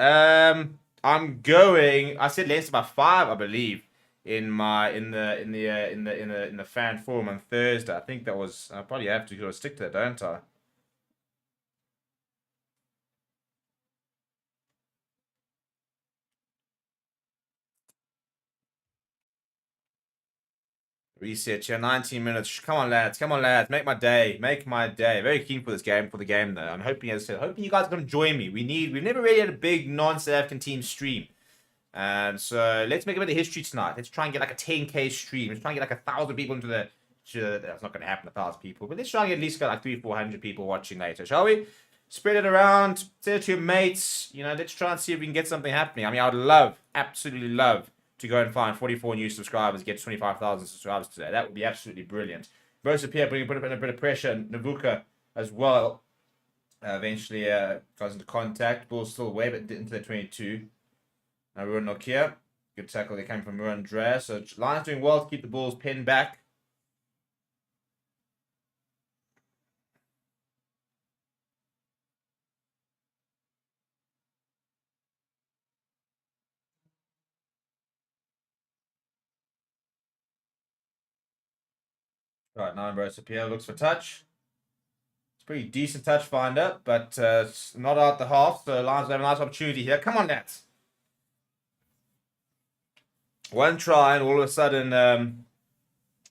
I'm going. I said Leinster by 5, I believe, in the fan forum on Thursday. I think that was. I probably have to sort of stick to that, don't I? Reset here, 19 minutes. Come on, lads. Make my day. Very keen for the game, though. I'm hoping, as I said, you guys are going to join me. We've never really had a big non-South African team stream. So let's make a bit of history tonight. Let's try and get like a 10K stream. Let's try and get like 1,000 people into the... That's not going to happen, 1,000 people. But let's try and get at least like 300-400 people watching later, shall we? Spread it around. Say it to your mates. You know, let's try and see if we can get something happening. I mean, I would love, absolutely love to go and find 44 new subscribers, get 25,000 subscribers today. That would be absolutely brilliant. Versus Pierre put a bit of pressure. Navuka as well. Eventually goes into contact. Ball's still way but into the 22. Now Ruan Nokia. Good tackle. They came from Ruan Andrea. So Lions doing well to keep the Bulls pinned back. Right, now Rosa Pierre looks for touch. It's a pretty decent touch finder, but it's not out the half. So Lions have a nice opportunity here. Come on, lads. One try, and all of a sudden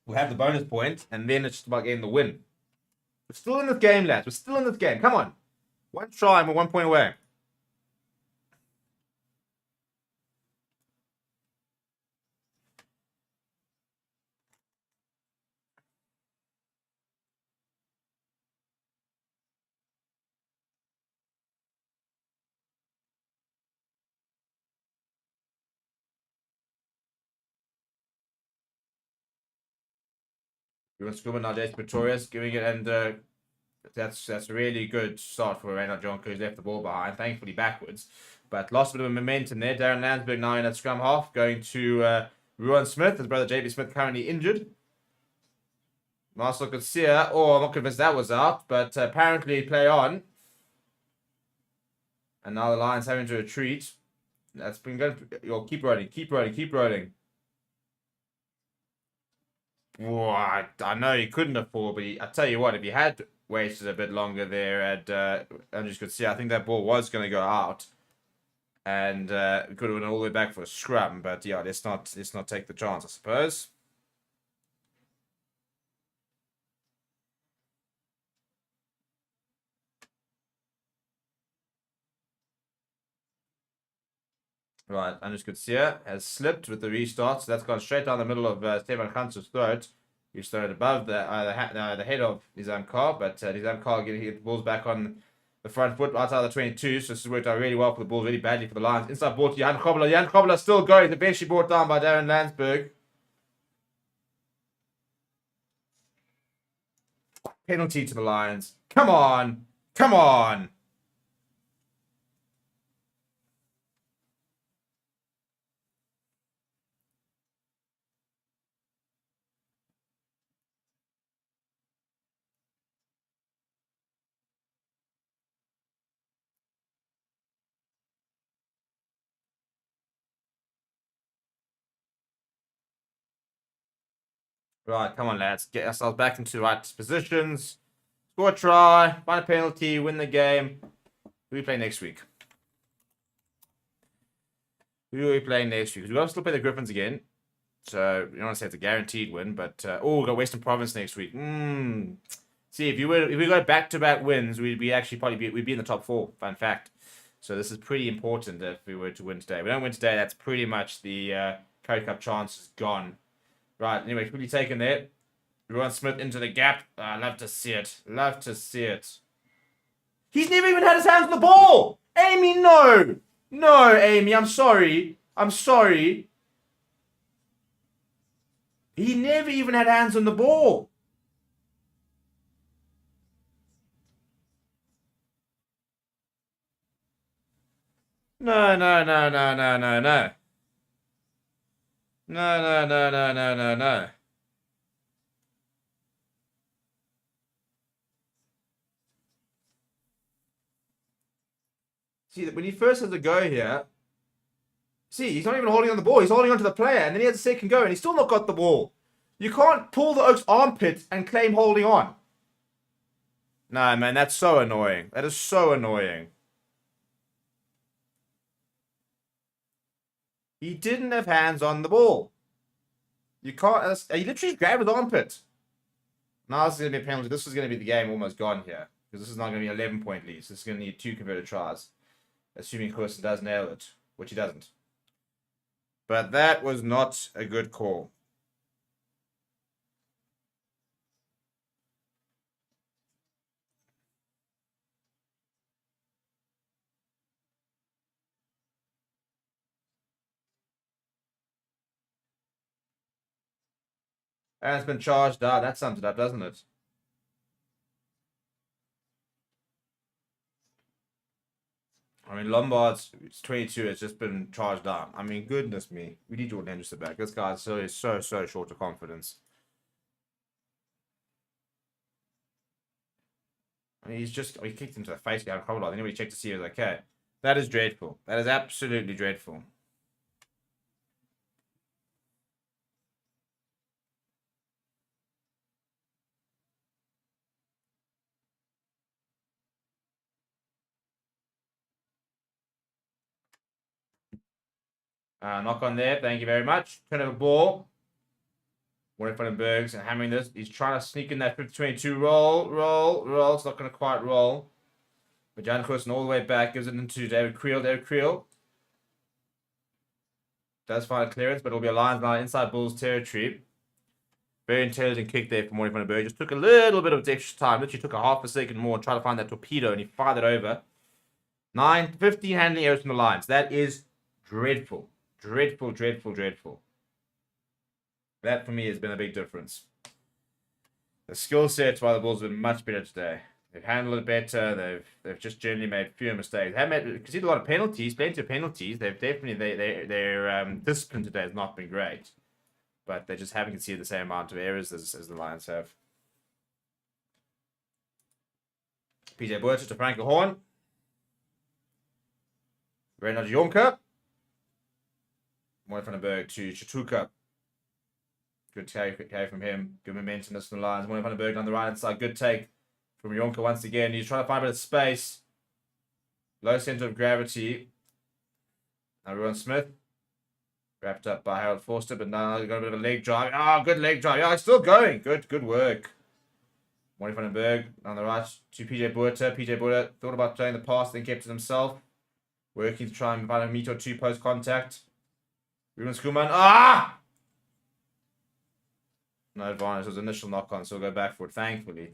we'll have the bonus point, and then it's just about getting the win. We're still in this game, lads. We're still in this game. Come on. One try, and we're 1 point away. Scuba now Jason Pretorius giving it, and that's a really good start for Reynald Jonko, who's left the ball behind, thankfully backwards. But lost a bit of momentum there. Darren Landsberg now in at scrum half, going to Ruan Smith, his brother JB Smith currently injured. Marcel Garcia, I'm not convinced that was out, but apparently play on. And now the Lions having to retreat. That's been good. Keep rolling, keep rolling, keep rolling. Well, I know he couldn't afford, but I tell you what, if he had waited a bit longer there at Andrews could see, I think that ball was going to go out, and we could have went all the way back for a scrum. But yeah, let's not take the chance, I suppose. Right, Andrews could see has slipped with the restart, so that's gone straight down the middle of Stefan Khan's throat. He's thrown above the head of Nizam Kar, but Nizam Kar getting the balls back on the front foot outside the 22, so this has worked out really well for the Bulls, really badly for the Lions. Inside ball to Jan Kobler. Jan Kobler still going, eventually brought down by Darren Landsberg. Penalty to the Lions. Come on! Come on! Right, come on, lads. Get ourselves back into the right positions. Score a try, find a penalty, win the game. Who we play next week? Who are we playing next week? We've got to still play the Griffins again. So, you don't want to say it's a guaranteed win, but... we've got Western Province next week. See, if we got back-to-back wins, we'd be in the top 4, fun fact. So this is pretty important if we were to win today. If we don't win today, that's pretty much the Currie Cup chance is gone. Right, anyway, quickly taken there. Ruan Smith into the gap. Love to see it. Love to see it. He's never even had his hands on the ball! Amy, no! No, Amy, I'm sorry. I'm sorry. He never even had hands on the ball. No, no, no, no, no, no, no. No, no, no, no, no, no, no. See, when he first has a go here, see, he's not even holding on the ball. He's holding on to the player, and then he has a second go, and he's still not got the ball. You can't pull the Oak's armpit and claim holding on. No, man, that's so annoying. That is so annoying. He didn't have hands on the ball. You can't... He literally grabbed his armpit. Now this is going to be a penalty. This is going to be the game almost gone here. Because this is not going to be 11-point leads. This is going to need 2 converted tries. Assuming Curson does nail it. Which he doesn't. But that was not a good call. And it's been charged out. That sums it up, doesn't it? I mean, Lombard's it's 22. It's just been charged down. I mean, goodness me. We need Jordan Henderson back. This guy's so short of confidence. I mean, he kicked him to the face down. Probably. Anybody checked to see he was okay. That is dreadful. That is absolutely dreadful. Knock on there. Thank you very much. Turn of a ball. Warren Bergs and hammering this. He's trying to sneak in that 50-22. Roll. It's not going to quite roll. But Jan Christen all the way back. Gives it into David Creel. Does find a clearance, but it'll be a line inside Bulls territory. Very intelligent kick there from Warren van den Berg. Just took a little bit of extra time. Literally took a half a second more and tried to find that torpedo, and he fired it over. 15 handling errors from the lines. That is dreadful. Dreadful. That, for me, has been a big difference. The skill set by the Bulls have been much better today. They've handled it better. They've just generally made fewer mistakes. They haven't conceded a lot of penalties, plenty of penalties. They've definitely their discipline today has not been great, but they just haven't conceded the same amount of errors as the Lions have. PJ Butcher to Frank Horn. Reynard Jonker. Warren van den Berg to Chatuka. Good take from him. Good momentum in the lines. Warren van den Berg on the right hand side. Good take from Jonker once again. He's trying to find a bit of space. Low center of gravity. Now Rowan Smith. Wrapped up by Harold Forster, but now got a bit of a leg drive. Good leg drive. Yeah, it's still going. Good work. Warren van den Berg on the right to PJ Butcher. PJ Butcher thought about playing the pass, then kept it himself. Working to try and find a meter or two post contact. Ruben Schoolman. No advantage. It was initial knock on, so we'll go back for it. Thankfully.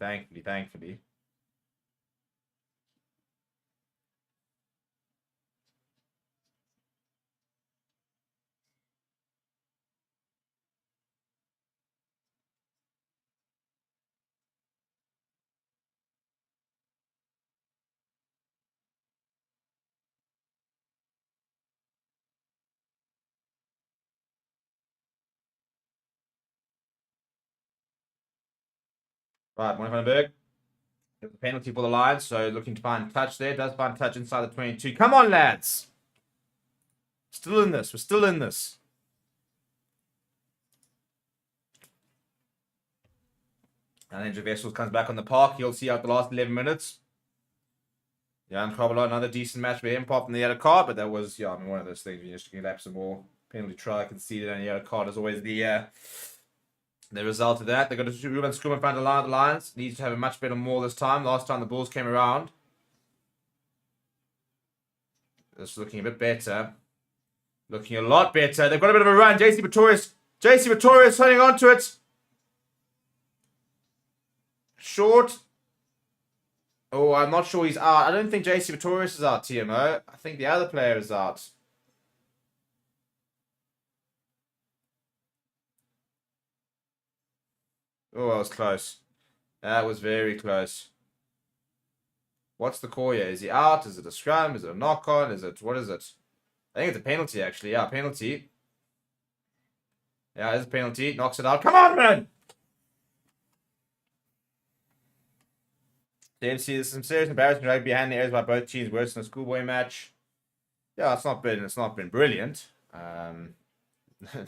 Right, Warren van den Berg. The penalty for the Lions, so looking to find touch there. Does find touch inside the 22. Come on, lads. Still in this. We're still in this. And Andrew Vessels comes back on the park. You'll see out the last 11 minutes. Jan Krabbelaar, another decent match for him, apart from the yellow card, but that was, one of those things you just can lap some more. Penalty try, conceded, and the yellow card is always the result of that. They've got to Ruben Scrum in front of the Lions. Needs to have a much better maul this time. Last time the Bulls came around. It's looking a bit better. Looking a lot better. They've got a bit of a run. JC Pretorius holding on to it. Short. Oh, I'm not sure he's out. I don't think JC Pretorius is out, TMO. I think the other player is out. Oh, that was close. That was very close. What's the call here? Is he out? Is it a scrum? Is it a knock-on? What is it? I think it's a penalty, actually. Yeah, penalty. Yeah, it's a penalty. Knocks it out. Come on, man! DMC, there's some serious embarrassing rugby handling errors by both teams. Worse than a schoolboy match. Yeah, it's not been brilliant.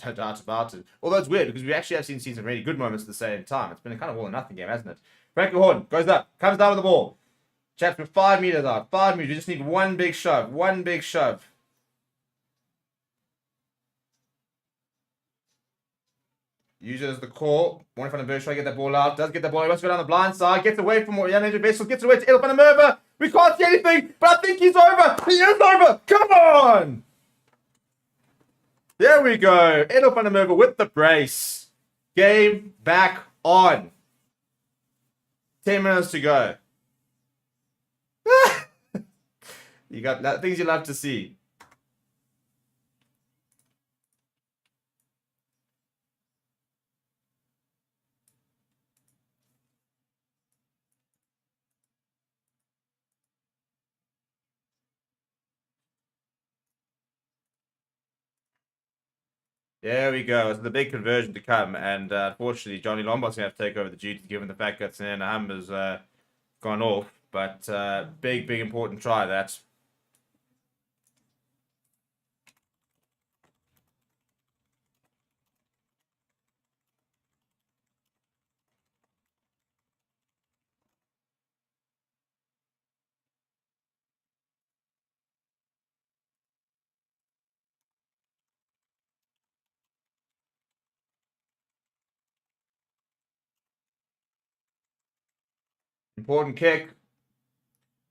No doubt about it. Although it's weird because we actually have seen some really good moments at the same time. It's been a kind of all or nothing game, hasn't it? Frankie Horn goes up, comes down with the ball. Chaps with 5 meters out. 5 meters. We just need one big shove. Use it as the call. Warren van den Berg trying to get that ball out. Does get the ball. He wants to go down the blind side. Gets away from Jan Andrew Vessels. Gets away to Edel van der Merwe. We can't see anything, but I think he's over. He is over. Come on! There we go. Edel van der Merwe with the brace. Game back on. 10 minutes to go. You got things you love to see. There we go. It's the big conversion to come, and unfortunately, Johnny Lombard's going to have to take over the duty, given the fact that Sanana Hum has gone off. But big important try that. Important kick.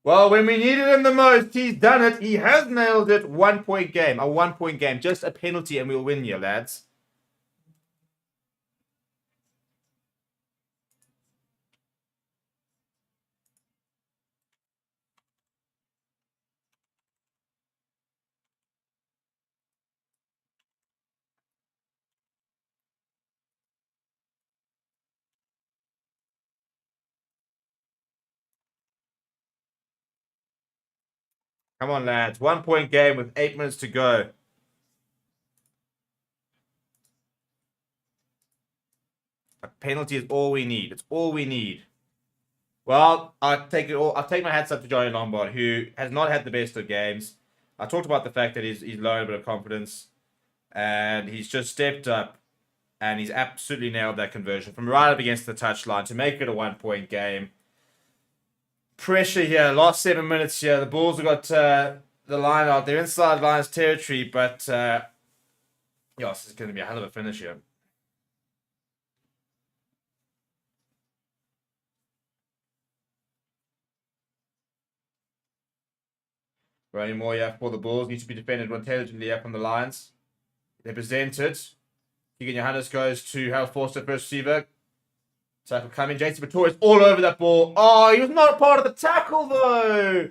Well, when we needed him the most, he's done it. He has nailed it. 1 point game. A 1 point game. Just a penalty and we'll win here, lads. Come on, lads. 1 point game with 8 minutes to go. A penalty is all we need. It's all we need. Well, I'll take my hats up to Johnny Lombard, who has not had the best of games. I talked about the fact that he's low a bit of confidence, and he's just stepped up, and he's absolutely nailed that conversion from right up against the touchline to make it a 1 point game. Pressure here, last 7 minutes here. The Bulls have got the line out. They're inside Lions territory, but this is going to be a hell of a finish here. Running more here for the Bulls. Needs to be defended intelligently here from the Lions. They present it. Keegan Johannes goes to Harold Forster, first receiver. Tackle coming. JC Pretorius all over that ball. Oh, he was not part of the tackle, though.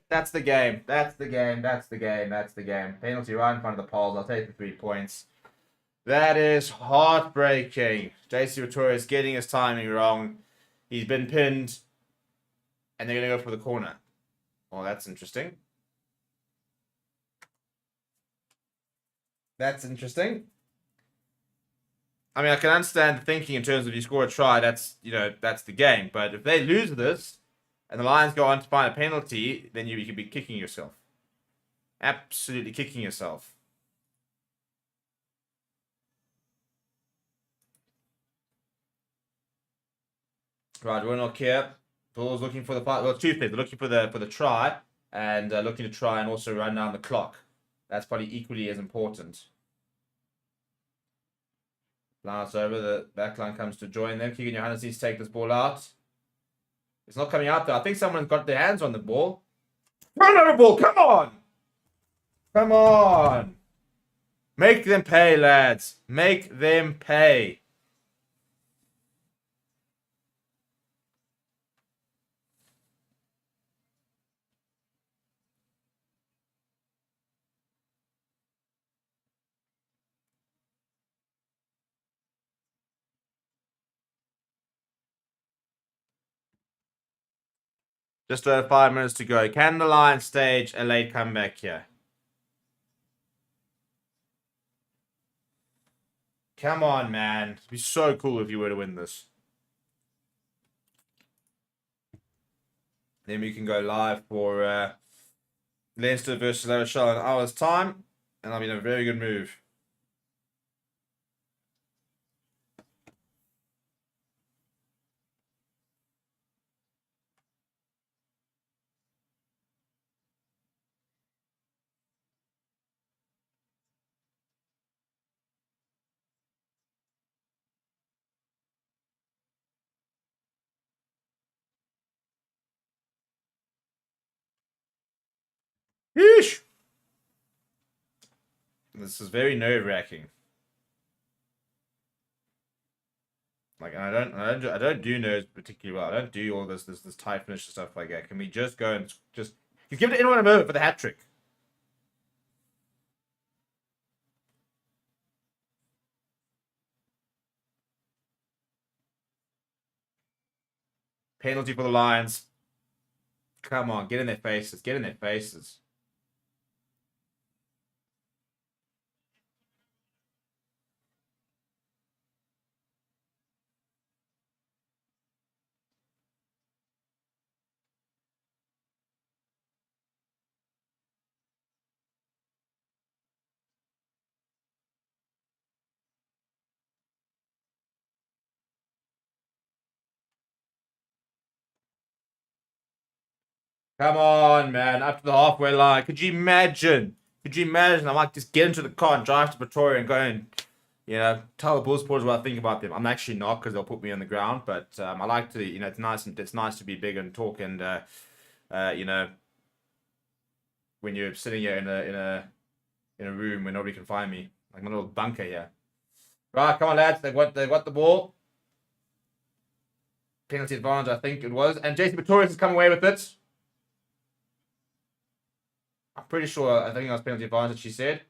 That's the game. That's the game. That's the game. That's the game. Penalty right in front of the poles. I'll take the 3 points. That is heartbreaking. JC Pretorius getting his timing wrong. He's been pinned. And they're going to go for the corner. Well, that's interesting. That's interesting. I mean, I can understand the thinking in terms of you score a try, that's the game. But if they lose this and the Lions go on to find a penalty, then you could be kicking yourself. Absolutely kicking yourself. Right, we're not here. Bulls looking for the fight. Well, two things. They're looking for the try and looking to try and also run down the clock. That's probably equally as important. Lance over, the backline comes to join them. Keegan Johannes needs to take this ball out. It's not coming out though. I think someone's got their hands on the ball. Turnover ball, come on! Come on! Make them pay, lads. Make them pay. Just over 5 minutes to go. Can the Lions stage a late comeback here? Come on, man. It'd be so cool if you were to win this. Then we can go live for Leinster versus La Rochelle in an hour's time. And I'll be in a very good move. Yeesh. This is very nerve-wracking. Like, and I don't do nerves particularly well. I don't do all this tight finish and stuff like that. Can we just go and just give it to anyone a moment for the hat trick? Penalty for the Lions. Come on, get in their faces. Get in their faces. Come on, man. Up to the halfway line. Could you imagine? Could you imagine? I might just get into the car and drive to Pretoria and go and, tell the Bull supporters what I think about them. I'm actually not, because they'll put me on the ground. But I like to, it's nice to be big and talk and, when you're sitting here in a room where nobody can find me, like my little bunker here. Right, come on, lads. They've got the ball. Penalty advantage, I think it was, and JC Pretorius has come away with it. I'm pretty sure. I think that was penalty advantage. She said.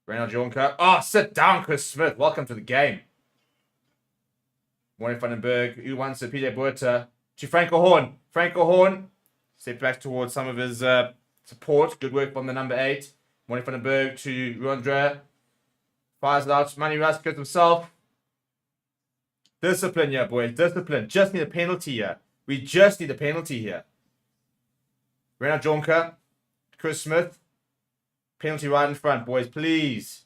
Reynald Jonker. Oh, sit down, Chris Smith. Welcome to the game. Warren Vandenberg. Who wants it? PJ Buerta to Franco Horn. Franco Horn. Step back towards some of his support. Good work from the number 8. Warren Vandenberg to Ruandre. Fires it out to Manny Ruskers himself. Discipline here, boys. Discipline. Just need a penalty here. We just need a penalty here. Reynald Jonker. Chris Smith. Penalty right in front, boys. Please.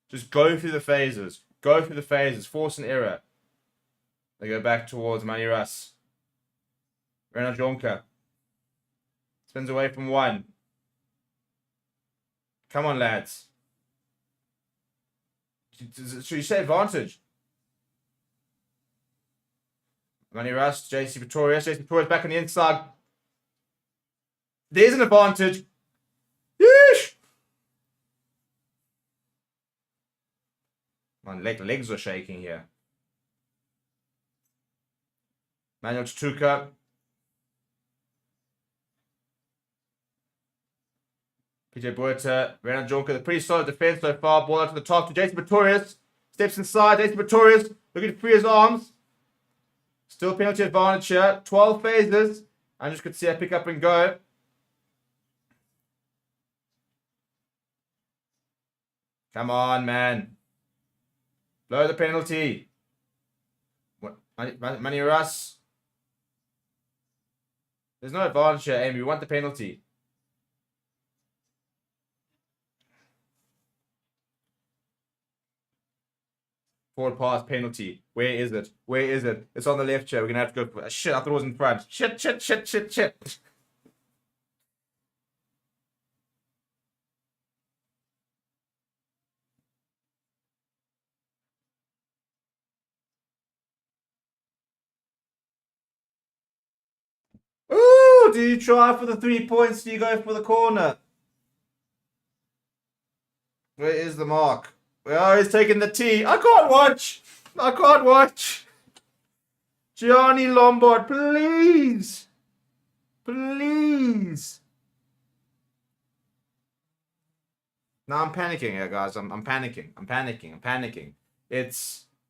Just go through the phases. Go through the phases. Force an error. They go back towards Manny Russ. Reynald Jonker. Spins away from 1. Come on, lads. Should you say advantage? Manny Russ, JC Pretorius. JC Pretorius back on the inside. There's an advantage. Yeesh! My legs are shaking here. Manuel Tutuka. PJ Buerta, Renan Jonker, pretty solid defense so far. Ball out to the top to Jason Pretorius. Steps inside. Jason Pretorius looking to free his arms. Still penalty advantage here. 12 phases. I just could see her pick up and go. Come on, man. Blow the penalty. Manny Russ. There's no advantage here, Amy. We want the penalty. Forward pass penalty. Where is it? Where is it? It's on the left here. We're going to have to go. Shit, I thought it was in front. Shit. Ooh, do you try for the 3 points? Do you go for the corner? Where is the mark? Oh, he's taking the tee. I can't watch. Gianni Lombard, please. Please. No, I'm panicking here, guys. I'm panicking.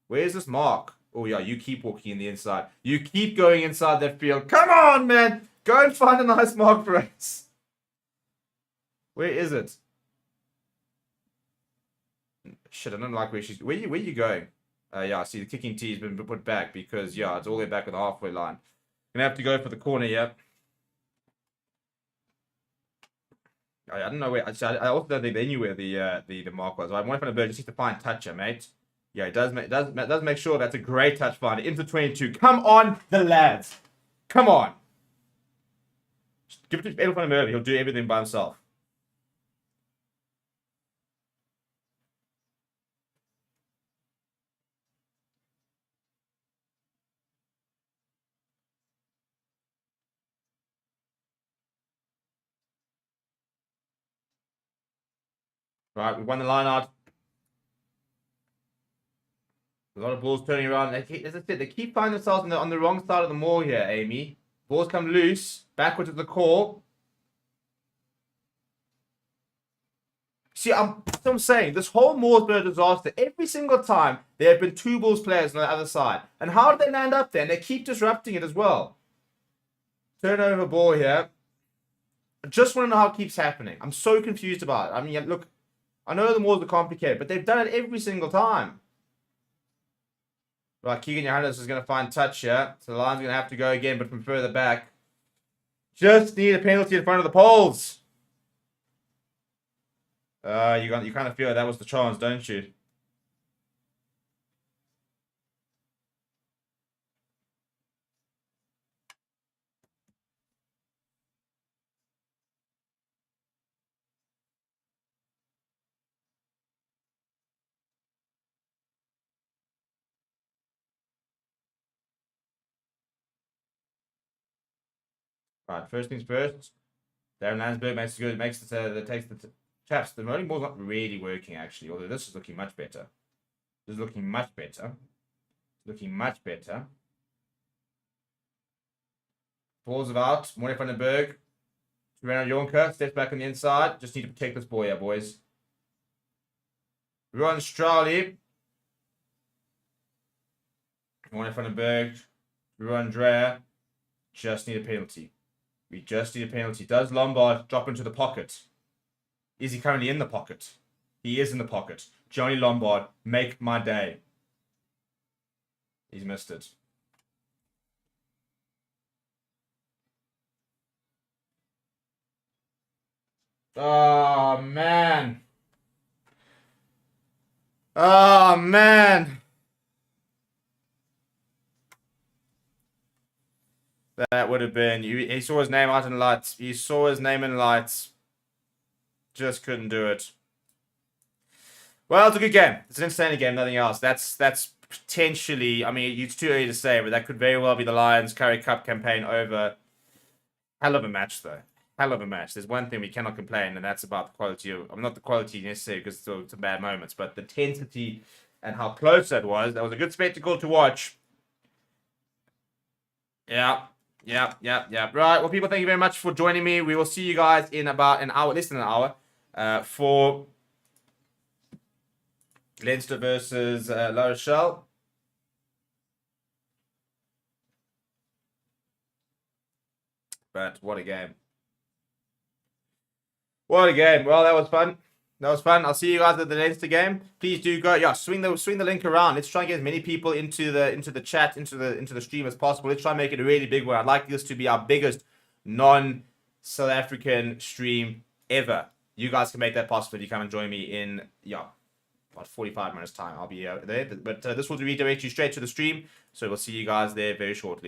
Where's this mark? Oh, yeah, you keep walking in the inside. You keep going inside that field. Come on, man. Go and find a nice mark for us. Where is it? Shit, I don't like where she's... Where you going? Yeah, see, the kicking tee has been put back because, yeah, it's all the way back at the halfway line. Gonna have to go for the corner here. I don't know where... I also don't think they knew where the mark was. I want to just need to find toucher, mate. Yeah, it does make sure that's a great touch finder. Into 22. Come on, the lads. Come on. Just give it to Edel van der Merwe. He'll do everything by himself. Right, we won the line out. A lot of balls turning around. As I said, they keep finding themselves on the wrong side of the maul here, Amy. Balls come loose, backwards to the core. See, I'm saying this whole maul's been a disaster. Every single time there have been 2 Bulls players on the other side. And how did they land up there? And they keep disrupting it as well. Turnover ball here. I just want to know how it keeps happening. I'm so confused about it. I mean, look, I know the mauls are complicated, but they've done it every single time. Right, Keegan Johannes is going to find touch here. So the line's going to have to go again, but from further back. Just need a penalty in front of the poles. You kind of feel like that was the chance, don't you? Right, first things first. Darren Landsberg makes it good. Takes the chaps. The rolling ball's not really working actually, although this is looking much better. This is looking much better. Looking much better. Balls about. Morne van den Berg. Renan Jonker steps back on the inside. Just need to protect this boy here, boys. Ron Strali. Morne van den Berg. Ron Dreyer. Just need a penalty. We just need a penalty. Does Lombard drop into the pocket? Is he currently in the pocket? He is in the pocket. Johnny Lombard, make my day. He's missed it. Oh, man. Oh, man. That would have been... He saw his name out in lights. He saw his name in lights. Just couldn't do it. Well, it's a good game. It's an entertaining game, nothing else. That's potentially... I mean, it's too early to say, but that could very well be the Lions Currie Cup campaign over. Hell of a match, though. Hell of a match. There's one thing we cannot complain, and that's about the quality of... I mean, not the quality necessarily, because it's some bad moments, but the intensity and how close that was. That was a good spectacle to watch. Yeah. Right. Well, people, thank you very much for joining me. We will see you guys in about an hour, less than an hour, for Leinster versus La Rochelle. But what a game. What a game. Well, that was fun. I'll see you guys at the Leinster game. Please do go. Yeah, swing the link around. Let's try and get as many people into the chat, into the stream as possible. Let's try and make it a really big one. I'd like this to be our biggest non-South African stream ever. You guys can make that possible if you come and join me in about 45 minutes time. I'll be there. But this will redirect you straight to the stream. So we'll see you guys there very shortly.